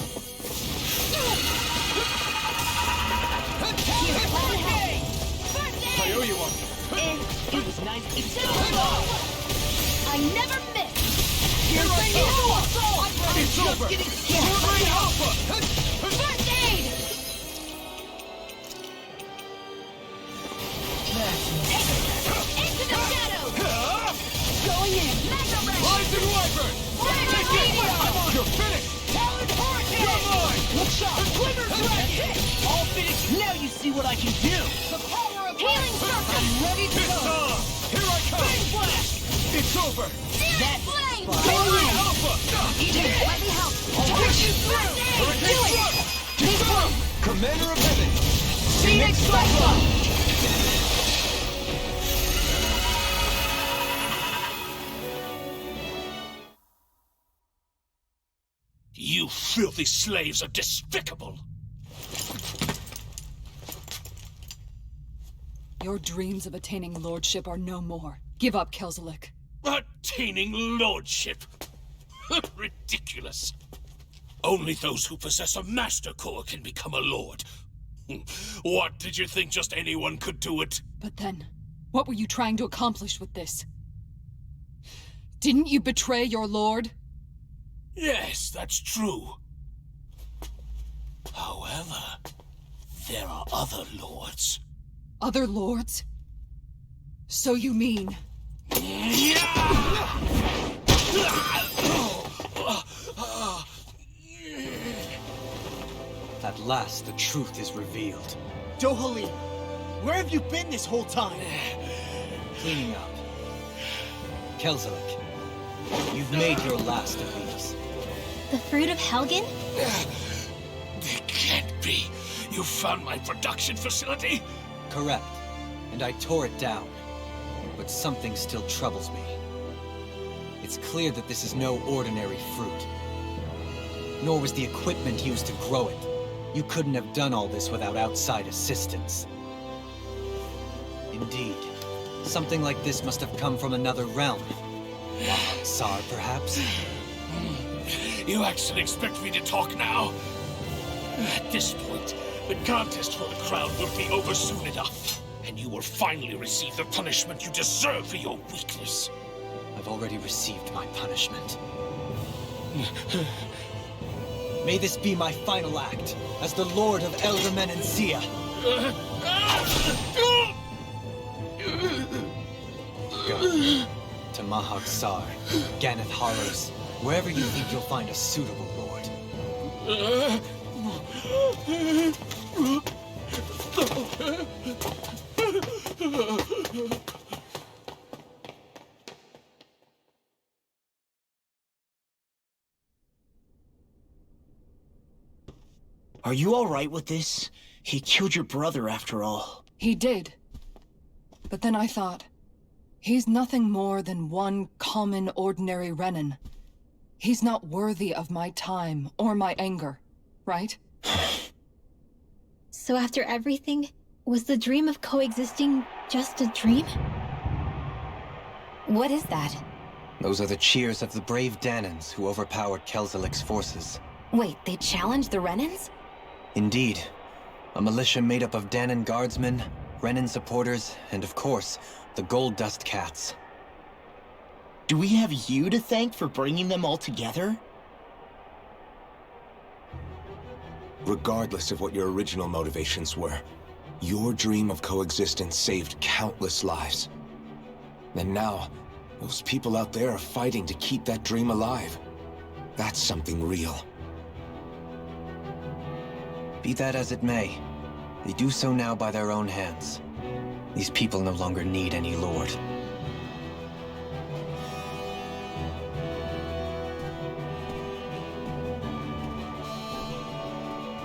Here, let me help! First I aid! owe you one! It was nice. It's I never miss! Here I go! I'm It's just over! getting Demon Alpha! First aid! Into the shadows! Going in! Mega Ray! Rising Wyvern! Take it! You're finished! Talon Hurricane! You're mine! Look sharp! Glimmer Dragon! All finished! Now you see what I can do! The power of healing circle! I'm ready to It's go! on! Here I come! Big blast! It's over! That's flame! Demon Alpha! Let me help! I'll push you through! Do it! Big one! Commander of Heaven! Phoenix Cyclone! You filthy slaves are despicable! Your dreams of attaining lordship are no more. Give up, Kelzelik. Attaining lordship? Ridiculous. Only those who possess a master core can become a lord. What, did you think just anyone could do it? But then, what were you trying to accomplish with this? Didn't you betray your lord? Yes, that's true. However, there are other lords. Other lords? So you mean... At last, the truth is revealed. Dohalim, where have you been this whole time? Cleaning up. Kelzelik, you've made your last of these. The fruit of Helgen? It can't be. You found my production facility? Correct. And I tore it down. But something still troubles me. It's clear that this is no ordinary fruit. Nor was the equipment used to grow it. You couldn't have done all this without outside assistance. Indeed, something like this must have come from another realm. Tsar, perhaps? You actually expect me to talk now? At this point, the contest for the crown will be over soon enough, and you will finally receive the punishment you deserve for your weakness. I've already received my punishment. May this be my final act as the Lord of Elder Menancia. Go to Mahag Sar, Ganeth Hollows, wherever you think you'll find a suitable lord. Are you alright with this? He killed your brother after all. He did. But then I thought, he's nothing more than one common, ordinary Renin. He's not worthy of my time or my anger, right? So after everything, was the dream of coexisting just a dream? What is that? Those are the cheers of the brave Danans who overpowered Kelzelik's forces. Wait, they challenged the Renins? Indeed. A militia made up of Danan guardsmen, Renin supporters, and of course, the Gold Dust Cats. Do we have you to thank for bringing them all together? Regardless of what your original motivations were, your dream of coexistence saved countless lives. And now, those people out there are fighting to keep that dream alive. That's something real. Be that as it may, they do so now by their own hands. These people no longer need any lord.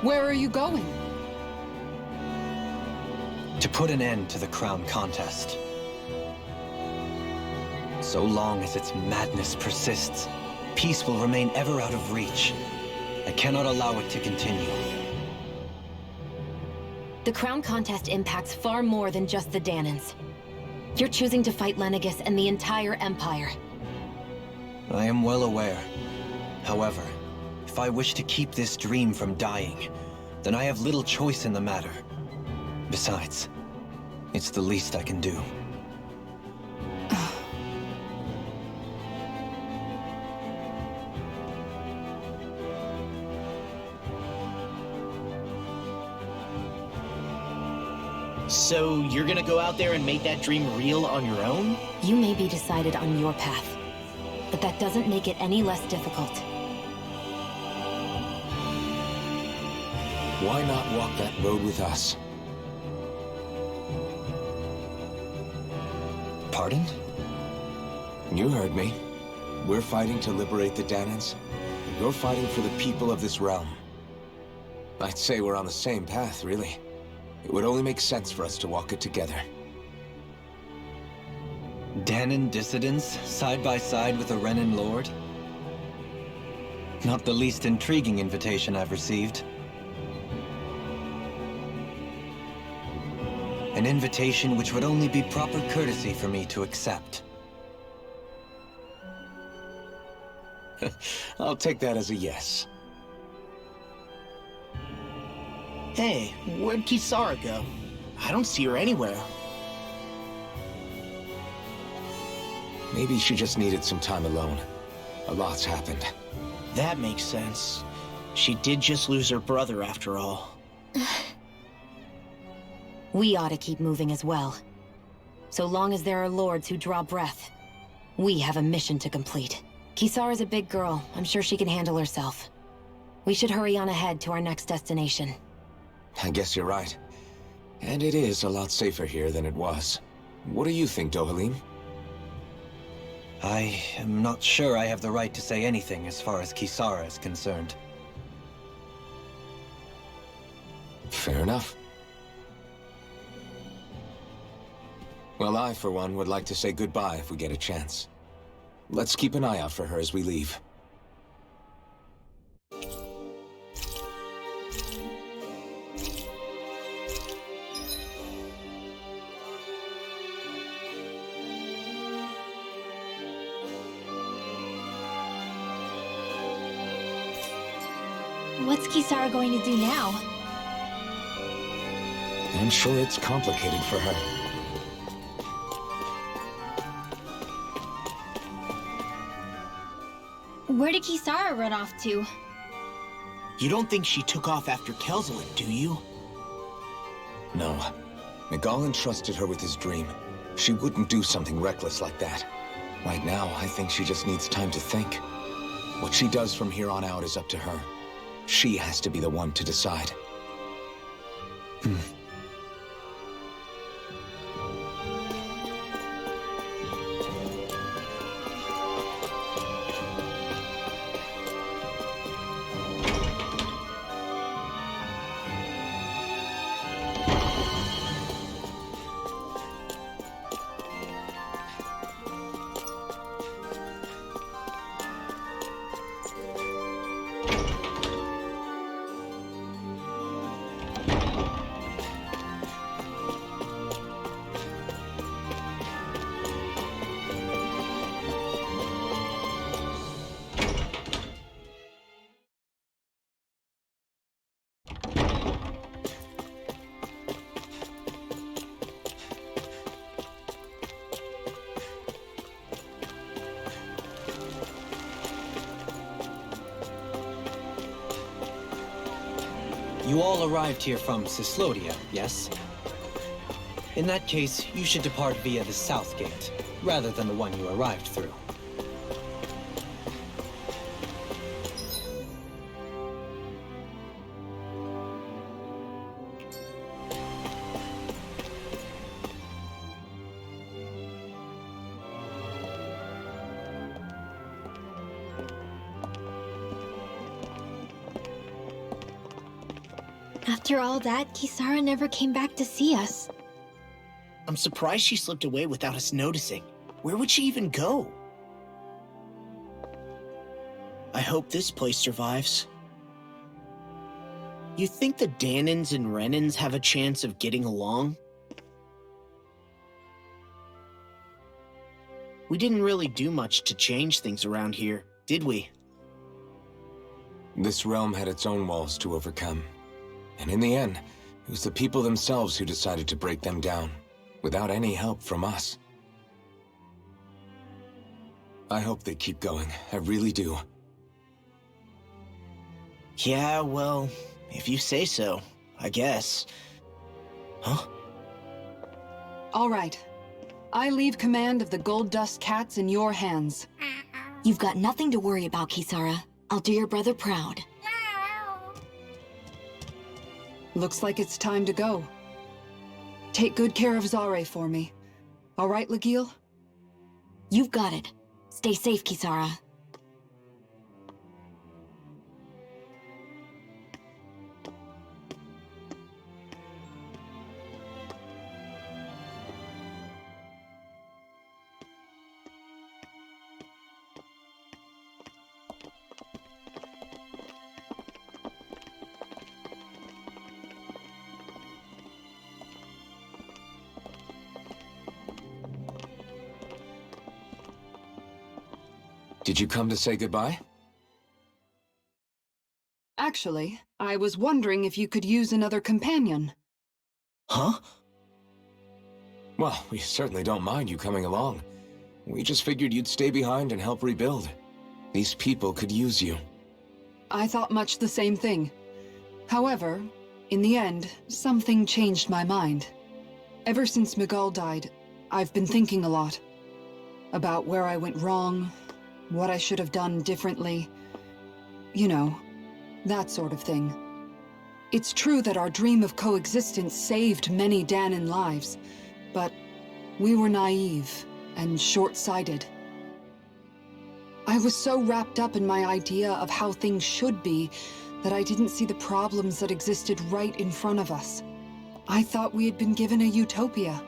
Where are you going? To put an end to the crown contest. So long as its madness persists, peace will remain ever out of reach. I cannot allow it to continue. The crown contest impacts far more than just the Danans. You're choosing to fight Lenegis and the entire Empire. I am well aware. However, if I wish to keep this dream from dying, then I have little choice in the matter. Besides, it's the least I can do. So you're gonna go out there and make that dream real on your own? You may be decided on your path, but that doesn't make it any less difficult. Why not walk that road with us? Pardon? You heard me. We're fighting to liberate the Danans. You're fighting for the people of this realm. I'd say we're on the same path, really. It would only make sense for us to walk it together. Danan dissidents, side by side with a Renin lord? Not the least intriguing invitation I've received. An invitation which would only be proper courtesy for me to accept. I'll take that as a yes. Hey, where'd Kisara go? I don't see her anywhere. Maybe she just needed some time alone. A lot's happened. That makes sense. She did just lose her brother after all. We ought to keep moving as well. So long as there are lords who draw breath, we have a mission to complete. Kisara's a big girl. I'm sure she can handle herself. We should hurry on ahead to our next destination. I guess you're right. And it is a lot safer here than it was. What do you think, Dohalim? I am not sure I have the right to say anything as far as Kisara is concerned. Fair enough. Well, I, for one, would like to say goodbye if we get a chance. Let's keep an eye out for her as we leave. What's Kisara going to do now? I'm sure it's complicated for her. Where did Kisara run off to? You don't think she took off after Kelzelin, do you? No. Miguel entrusted her with his dream. She wouldn't do something reckless like that. Right now, I think she just needs time to think. What she does from here on out is up to her. She has to be the one to decide. You all arrived here from Cislodia, yes? In that case, you should depart via the south gate, rather than the one you arrived through. After all that, Kisara never came back to see us. I'm surprised she slipped away without us noticing. Where would she even go? I hope this place survives. You think the Danans and Renans have a chance of getting along? We didn't really do much to change things around here, did we? This realm had its own walls to overcome. And in the end, it was the people themselves who decided to break them down, without any help from us. I hope they keep going. I really do. Yeah, well, if you say so, I guess. Huh? All right. I leave command of the Gold Dust Cats in your hands. You've got nothing to worry about, Kisara. I'll do your brother proud. Looks like it's time to go. Take good care of Zare for me. All right, Legil? You've got it. Stay safe, Kisara. Did you come to say goodbye? Actually, I was wondering if you could use another companion. Huh? Well, we certainly don't mind you coming along. We just figured you'd stay behind and help rebuild. These people could use you. I thought much the same thing. However, in the end, something changed my mind. Ever since Miguel died, I've been thinking a lot. About where I went wrong, what I should have done differently. You know, that sort of thing. It's true that our dream of coexistence saved many Danan lives, but we were naive and short-sighted. I was so wrapped up in my idea of how things should be that I didn't see the problems that existed right in front of us. I thought we had been given a utopia,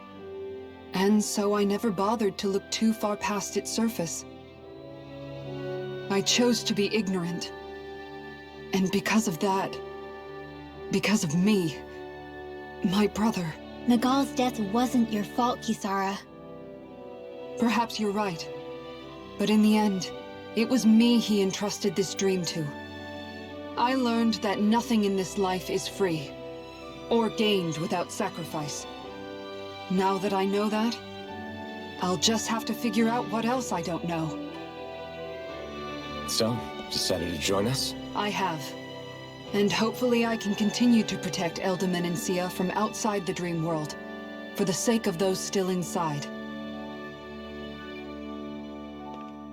and so I never bothered to look too far past its surface. I chose to be ignorant. And because of that, because of me, my brother... Miguel's death wasn't your fault, Kisara. Perhaps you're right. But in the end, it was me he entrusted this dream to. I learned that nothing in this life is free, or gained without sacrifice. Now that I know that, I'll just have to figure out what else I don't know. So, decided to join us? I have. And hopefully I can continue to protect Elda Menancia from outside the dream world, for the sake of those still inside.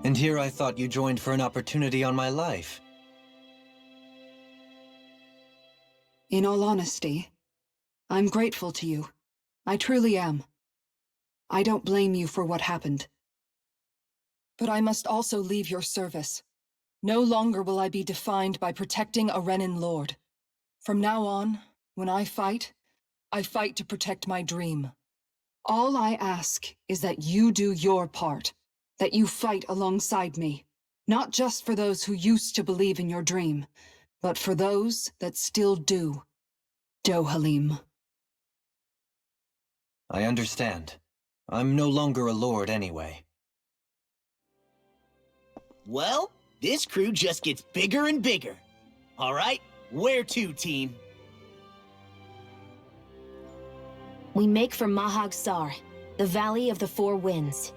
And here I thought you joined for an opportunity on my life. In all honesty, I'm grateful to you. I truly am. I don't blame you for what happened. But I must also leave your service. No longer will I be defined by protecting a Renan Lord. From now on, when I fight to protect my dream. All I ask is that you do your part, that you fight alongside me, not just for those who used to believe in your dream, but for those that still do. Dohalim. I understand. I'm no longer a lord anyway. Well, this crew just gets bigger and bigger. All right, where to, team? We make for Mahag Sar, the Valley of the Four Winds.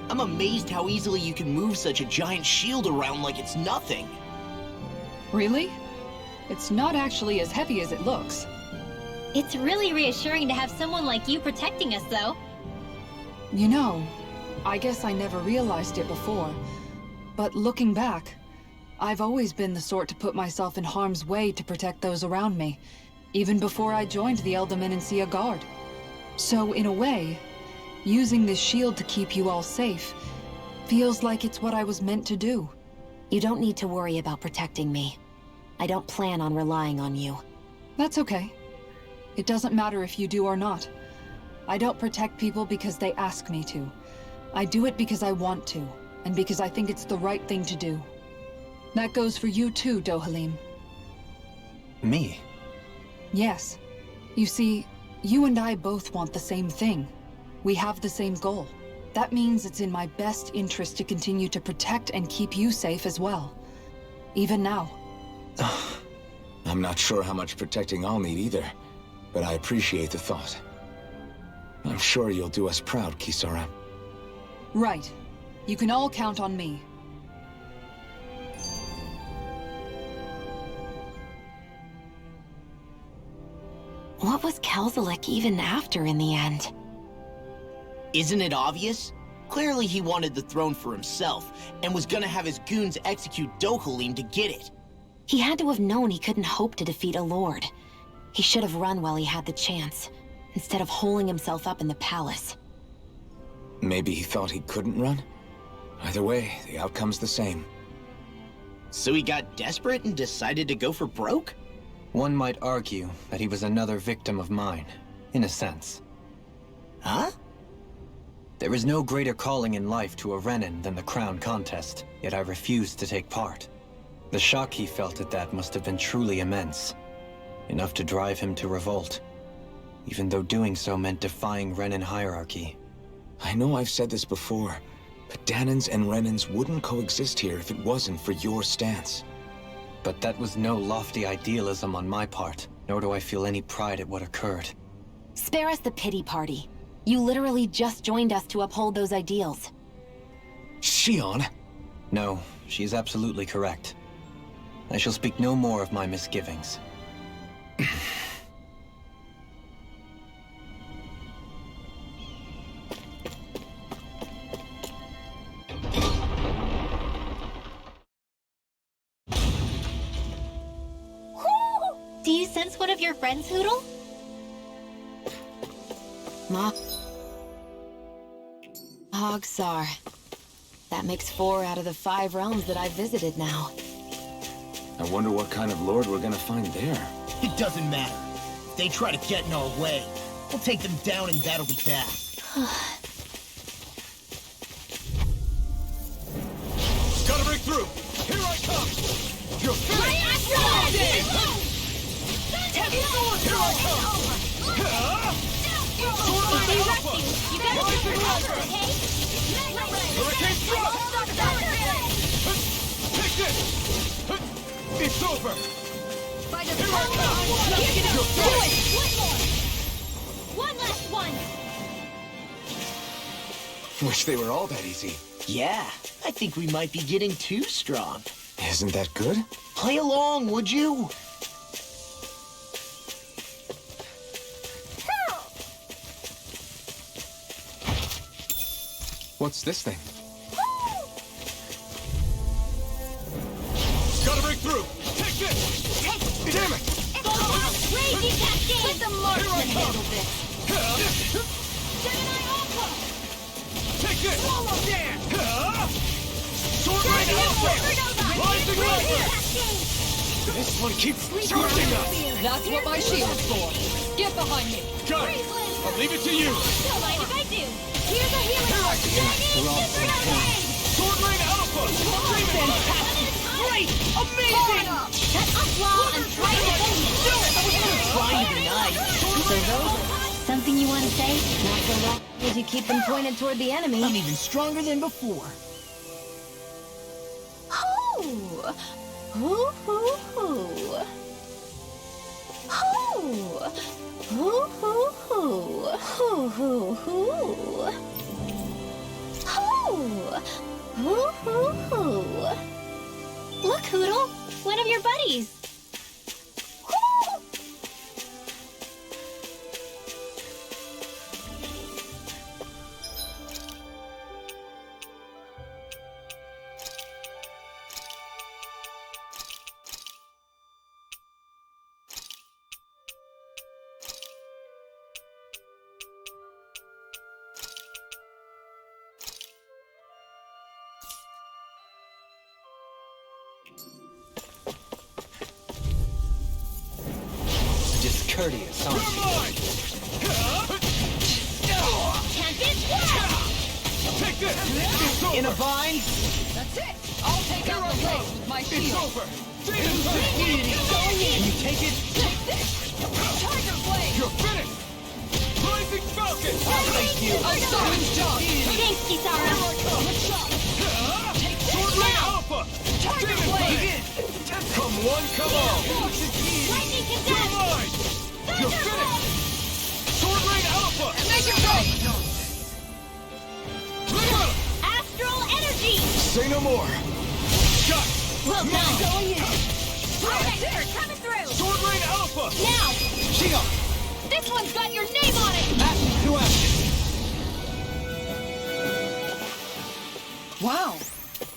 I'm amazed how easily you can move such a giant shield around like it's nothing. Really? It's not actually as heavy as it looks. It's really reassuring to have someone like you protecting us, though. You know, I guess I never realized it before, but looking back, I've always been the sort to put myself in harm's way to protect those around me, even before I joined the Elda Menancia Guard. So in a way, using this shield to keep you all safe feels like it's what I was meant to do. You don't need to worry about protecting me. I don't plan on relying on you. That's okay. It doesn't matter if you do or not. I don't protect people because they ask me to. I do it because I want to, and because I think it's the right thing to do. That goes for you too, Dohalim. Me? Yes. You see, you and I both want the same thing. We have the same goal. That means it's in my best interest to continue to protect and keep you safe as well. Even now. I'm not sure how much protecting I'll need either, but I appreciate the thought. I'm sure you'll do us proud, Kisara. Right. You can all count on me. What was Kelzelik even after in the end? Isn't it obvious? Clearly he wanted the throne for himself, and was gonna have his goons execute Dohalim to get it. He had to have known he couldn't hope to defeat a lord. He should have run while he had the chance, instead of holding himself up in the palace. Maybe he thought he couldn't run? Either way, the outcome's the same. So he got desperate and decided to go for broke? One might argue that he was another victim of mine, in a sense. Huh? There is no greater calling in life to a Renin than the crown contest, yet I refused to take part. The shock he felt at that must have been truly immense, enough to drive him to revolt, even though doing so meant defying Renin hierarchy. I know I've said this before, but Danans and Renins wouldn't coexist here if it wasn't for your stance. But that was no lofty idealism on my part, nor do I feel any pride at what occurred. Spare us the pity party. You literally just joined us to uphold those ideals. Shion? No, she is absolutely correct. I shall speak no more of my misgivings. Do you sense one of your friends, Hoodle? Hogsar. That makes 4 out of the 5 realms that I've visited now. I wonder what kind of lord we're gonna find there. It doesn't matter. If they try to get in our way, we'll take them down and that'll be that. Gotta break through! Here I come! You're finished! Here I come! Stay resting. You gotta keep your cover, okay? Hurricane thrust! Take this! It's over! By the Here I power come! of You're do it! finished! One more! One last one! Wish they were all that easy. Yeah, I think we might be getting too strong. Isn't that good? Play along, would you? What's this thing? Gotta break through! Take this! Damn it! Crazy cascade! Let the marksman handle this! Take this! Swallow dance! Sword Rain Alpha! Rising Rising! This one keeps charging us! That's what my shield's for. Get behind me. Got it! I'll leave it to you! Don't mind if I do! Here's a healing art! Sword Rain Alpha! Fantastic! Great! Amazing! Shut up, Law, and try to defend me! Trying to be nice. So those... Something you want to say? Not so long as you keep them pointed toward the enemy. I'm even stronger than before. Hoo! Hoo, hoo, hoo. Hoo! Hoo, hoo, hoo. Hoo, hoo, hoo. Hoo! Hoo, hoo, hoo. Look, Hoodle! One of your buddies! Hoo! Discourteous, aren't you? Take this! It's over! In a bind? That's it. I'll take out the race with my It's shield. over! Can you take it? Take this. Tiger blade. You're finished! Rising Falcon! Thank you. I'll stop his job. Thanks, Kisara! Sword Rain Alpha! Tiger blade. Come one, come all! Lightning You're condemn! mine! You're finished! Sword Rain Alpha! Make it go. Astral energy! Say no more! Shot! Well done! Now! Going in! Alright, we're coming through! Sword Rain Alpha! Now! Shion! This one's got your name on it! Action to action! Wow!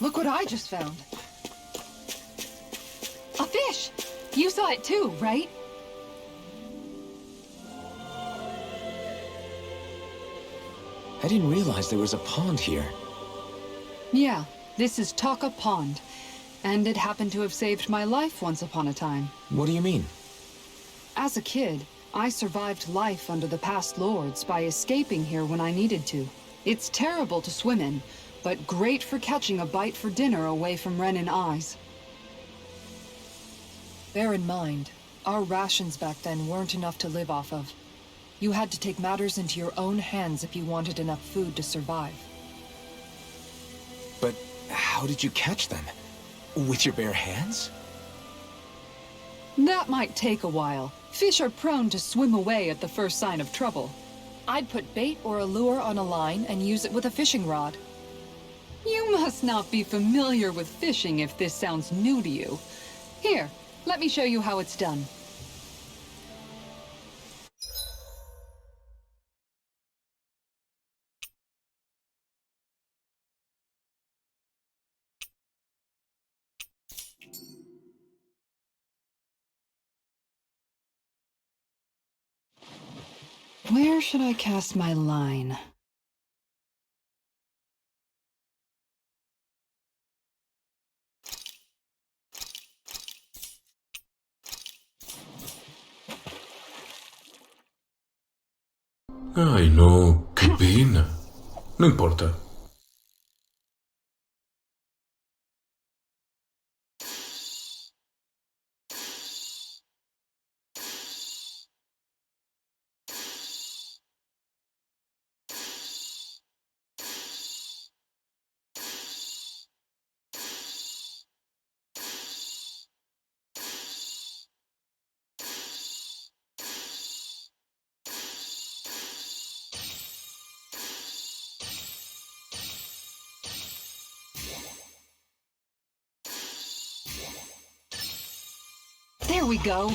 Look what I just found. A fish! You saw it too, right? I didn't realize there was a pond here. Yeah, this is Taka Pond. And it happened to have saved my life once upon a time. What do you mean? As a kid, I survived life under the past lords by escaping here when I needed to. It's terrible to swim in, but great for catching a bite for dinner away from Ren and eyes. Bear in mind, our rations back then weren't enough to live off of. You had to take matters into your own hands if you wanted enough food to survive. But how did you catch them? With your bare hands? That might take a while. Fish are prone to swim away at the first sign of trouble. I'd put bait or a lure on a line and use it with a fishing rod. You must not be familiar with fishing if this sounds new to you. Here, let me show you how it's done. Where should I cast my line? Ay, no, qué pena. No importa. There we go.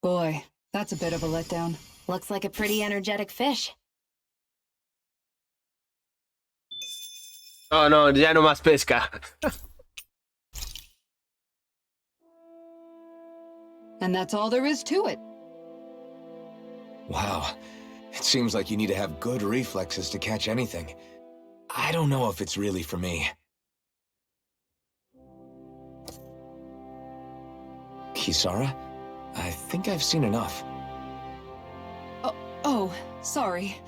Boy, that's a bit of a letdown. Looks like a pretty energetic fish. Oh, no, ya no más pesca. And that's all there is to it. Wow. It seems like you need to have good reflexes to catch anything. I don't know if it's really for me. Kisara? I think I've seen enough. Oh, sorry.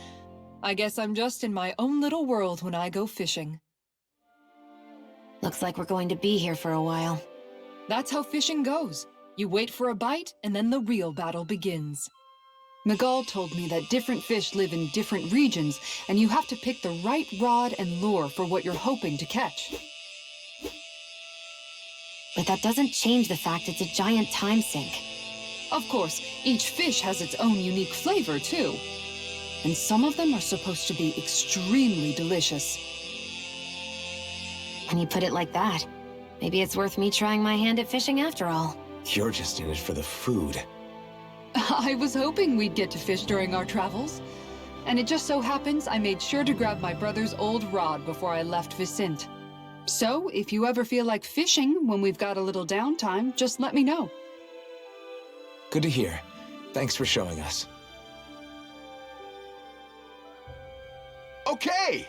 I guess I'm just in my own little world when I go fishing. Looks like we're going to be here for a while. That's how fishing goes. You wait for a bite, and then the real battle begins. Miguel told me that different fish live in different regions, and you have to pick the right rod and lure for what you're hoping to catch. But that doesn't change the fact it's a giant time sink. Of course, each fish has its own unique flavor, too. And some of them are supposed to be extremely delicious. When you put it like that, maybe it's worth me trying my hand at fishing after all. You're just in it for the food. I was hoping we'd get to fish during our travels. And it just so happens I made sure to grab my brother's old rod before I left Vicente. So, if you ever feel like fishing when we've got a little downtime, just let me know. Good to hear. Thanks for showing us. Okay!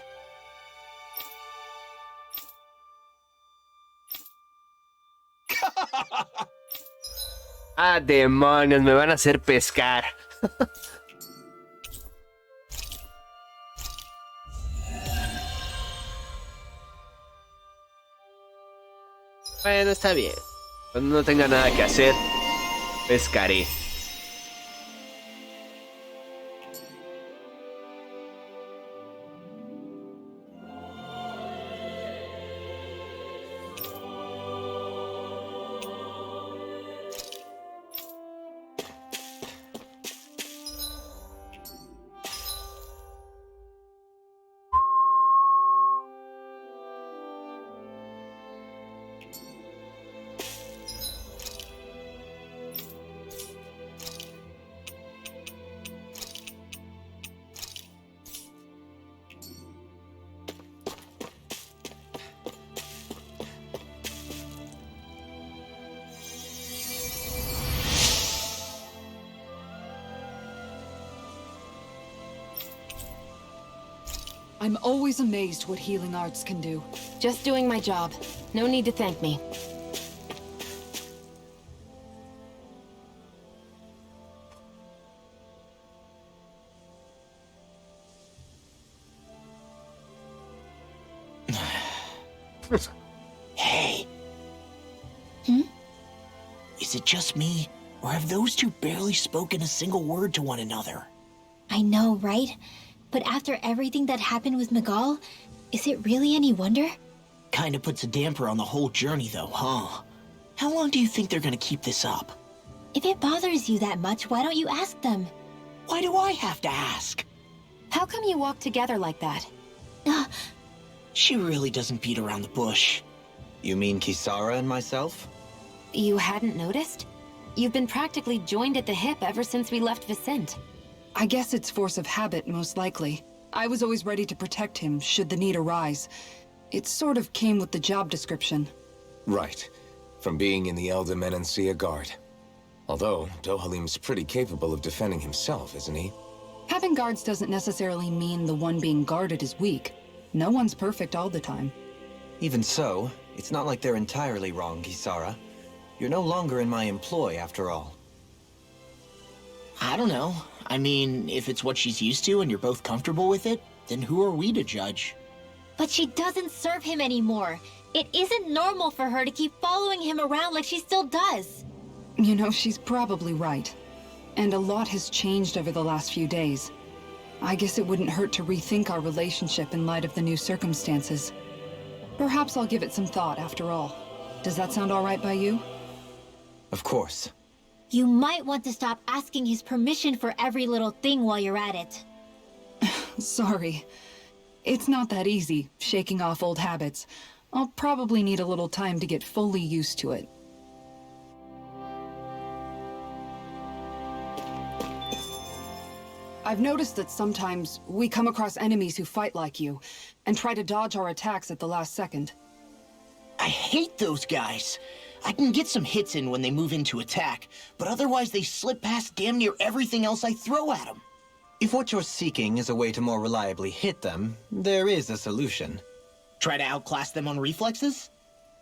Ah, demonios, me van a hacer pescar. Bueno, está bien. Cuando no tenga nada que hacer, pescaré. I'm always amazed what healing arts can do. Just doing my job. No need to thank me. Hey. Is it just me, or have those two barely spoken a single word to one another? I know, right? But after everything that happened with Miguel, is it really any wonder? Kinda puts a damper on the whole journey though, huh? How long do you think they're gonna keep this up? If it bothers you that much, why don't you ask them? Why do I have to ask? How come you walk together like that? She really doesn't beat around the bush. You mean Kisara and myself? You hadn't noticed? You've been practically joined at the hip ever since we left Vicente. I guess it's force of habit, most likely. I was always ready to protect him, should the need arise. It sort of came with the job description. Right. From being in the Elder Menancia Guard. Although, Dohalim's pretty capable of defending himself, isn't he? Having guards doesn't necessarily mean the one being guarded is weak. No one's perfect all the time. Even so, it's not like they're entirely wrong, Kisara. You're no longer in my employ, after all. I don't know. I mean, if it's what she's used to and you're both comfortable with it, then who are we to judge? But she doesn't serve him anymore. It isn't normal for her to keep following him around like she still does. You know, she's probably right. And a lot has changed over the last few days. I guess it wouldn't hurt to rethink our relationship in light of the new circumstances. Perhaps I'll give it some thought after all. Does that sound all right by you? Of course. You might want to stop asking his permission for every little thing while you're at it. Sorry. It's not that easy, shaking off old habits. I'll probably need a little time to get fully used to it. I've noticed that sometimes we come across enemies who fight like you, and try to dodge our attacks at the last second. I hate those guys. I can get some hits in when they move into attack, but otherwise they slip past damn near everything else I throw at them. If what you're seeking is a way to more reliably hit them, there is a solution. Try to outclass them on reflexes?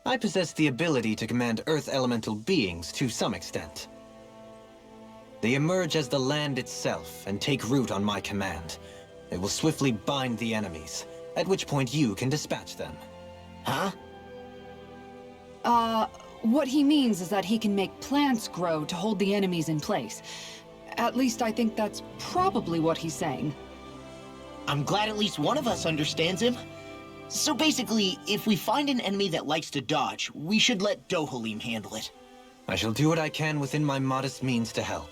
I possess the ability to command Earth elemental beings to some extent. They emerge as the land itself and take root on my command. They will swiftly bind the enemies, at which point you can dispatch them. Huh? What he means is that he can make plants grow to hold the enemies in place. At least I think that's probably what he's saying. I'm glad at least one of us understands him. So basically, if we find an enemy that likes to dodge, we should let Dohalim handle it. I shall do what I can within my modest means to help.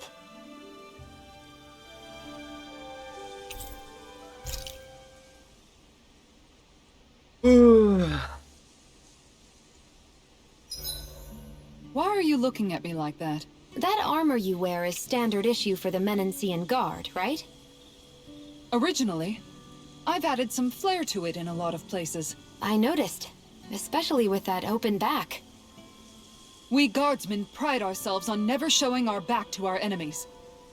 Why are you looking at me like that? That armor you wear is standard issue for the Menancian Guard, right? Originally, I've added some flair to it in a lot of places. I noticed, especially with that open back. We guardsmen pride ourselves on never showing our back to our enemies.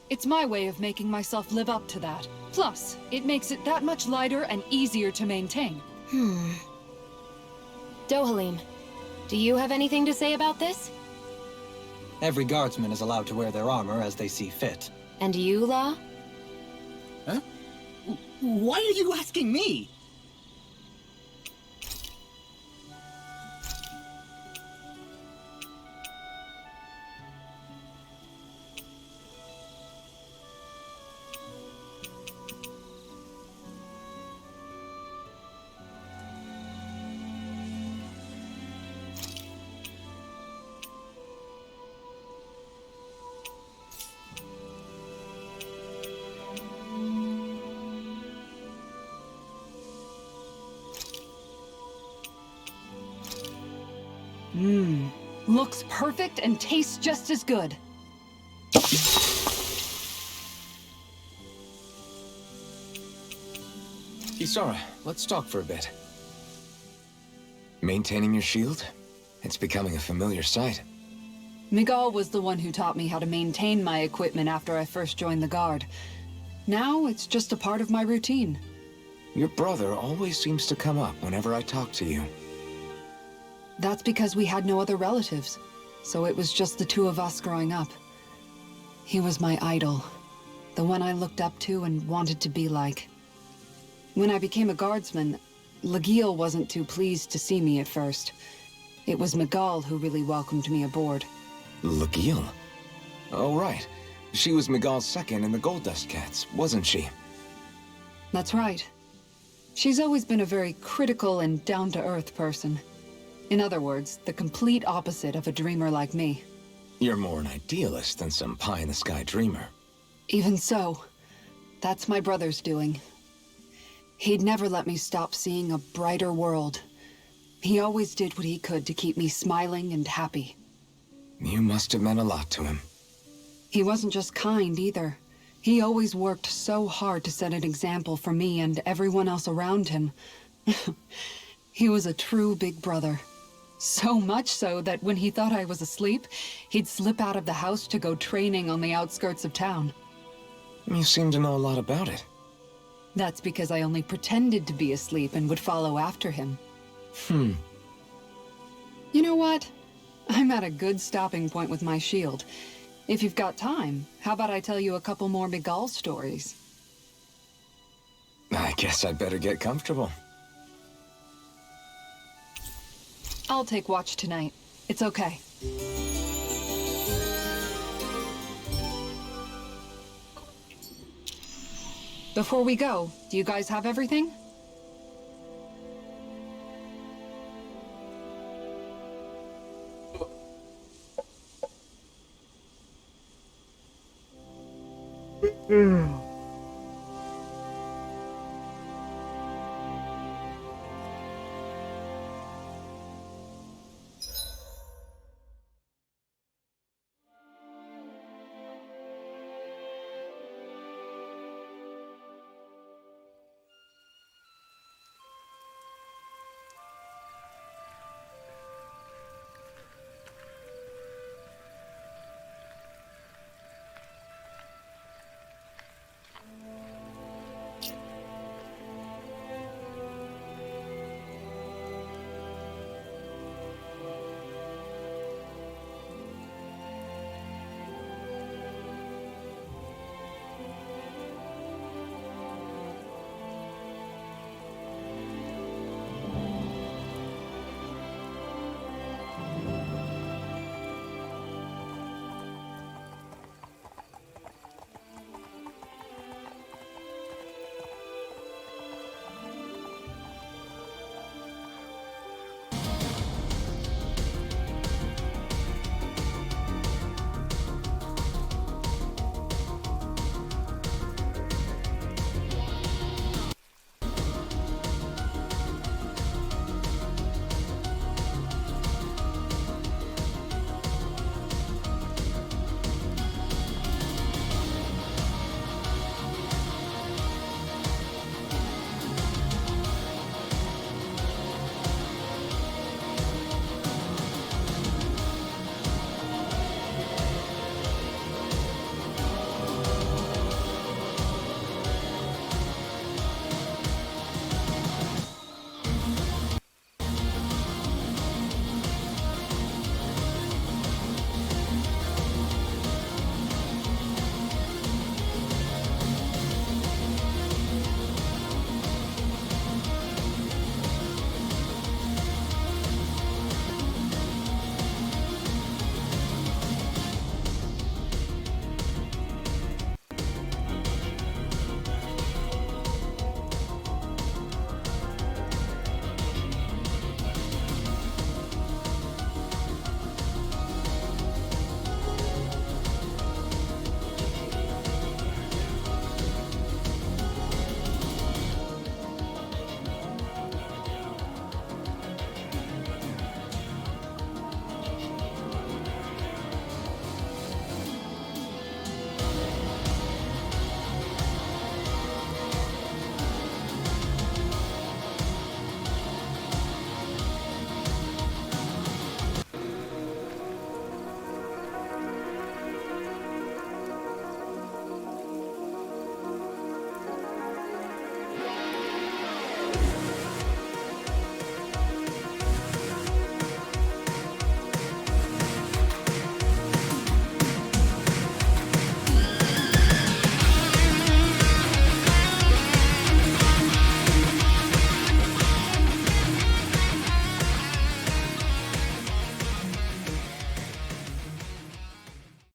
It's my way of making myself live up to that. Plus, it makes it that much lighter and easier to maintain. Dohalim, do you have anything to say about this? Every guardsman is allowed to wear their armor as they see fit. And you, Law? Huh? Why are you asking me? Looks perfect and tastes just as good. Kisara, let's talk for a bit. Maintaining your shield? It's becoming a familiar sight. Miguel was the one who taught me how to maintain my equipment after I first joined the Guard. Now, it's just a part of my routine. Your brother always seems to come up whenever I talk to you. That's because we had no other relatives, so it was just the two of us growing up. He was my idol, the one I looked up to and wanted to be like. When I became a guardsman, Lagiel wasn't too pleased to see me at first. It was Miguel who really welcomed me aboard. Lagiel? Oh, right. She was Miguel's second in the Gold Dust Cats, wasn't she? That's right. She's always been a very critical and down-to-earth person. In other words, the complete opposite of a dreamer like me. You're more an idealist than some pie-in-the-sky dreamer. Even so, that's my brother's doing. He'd never let me stop seeing a brighter world. He always did what he could to keep me smiling and happy. You must have meant a lot to him. He wasn't just kind, either. He always worked so hard to set an example for me and everyone else around him. He was a true big brother. So much so that when he thought I was asleep, he'd slip out of the house to go training on the outskirts of town. You seem to know a lot about it. That's because I only pretended to be asleep and would follow after him. You know what? I'm at a good stopping point with my shield. If you've got time, how about I tell you a couple more Miguel stories? I guess I'd better get comfortable. I'll take watch tonight. It's okay. Before we go, do you guys have everything?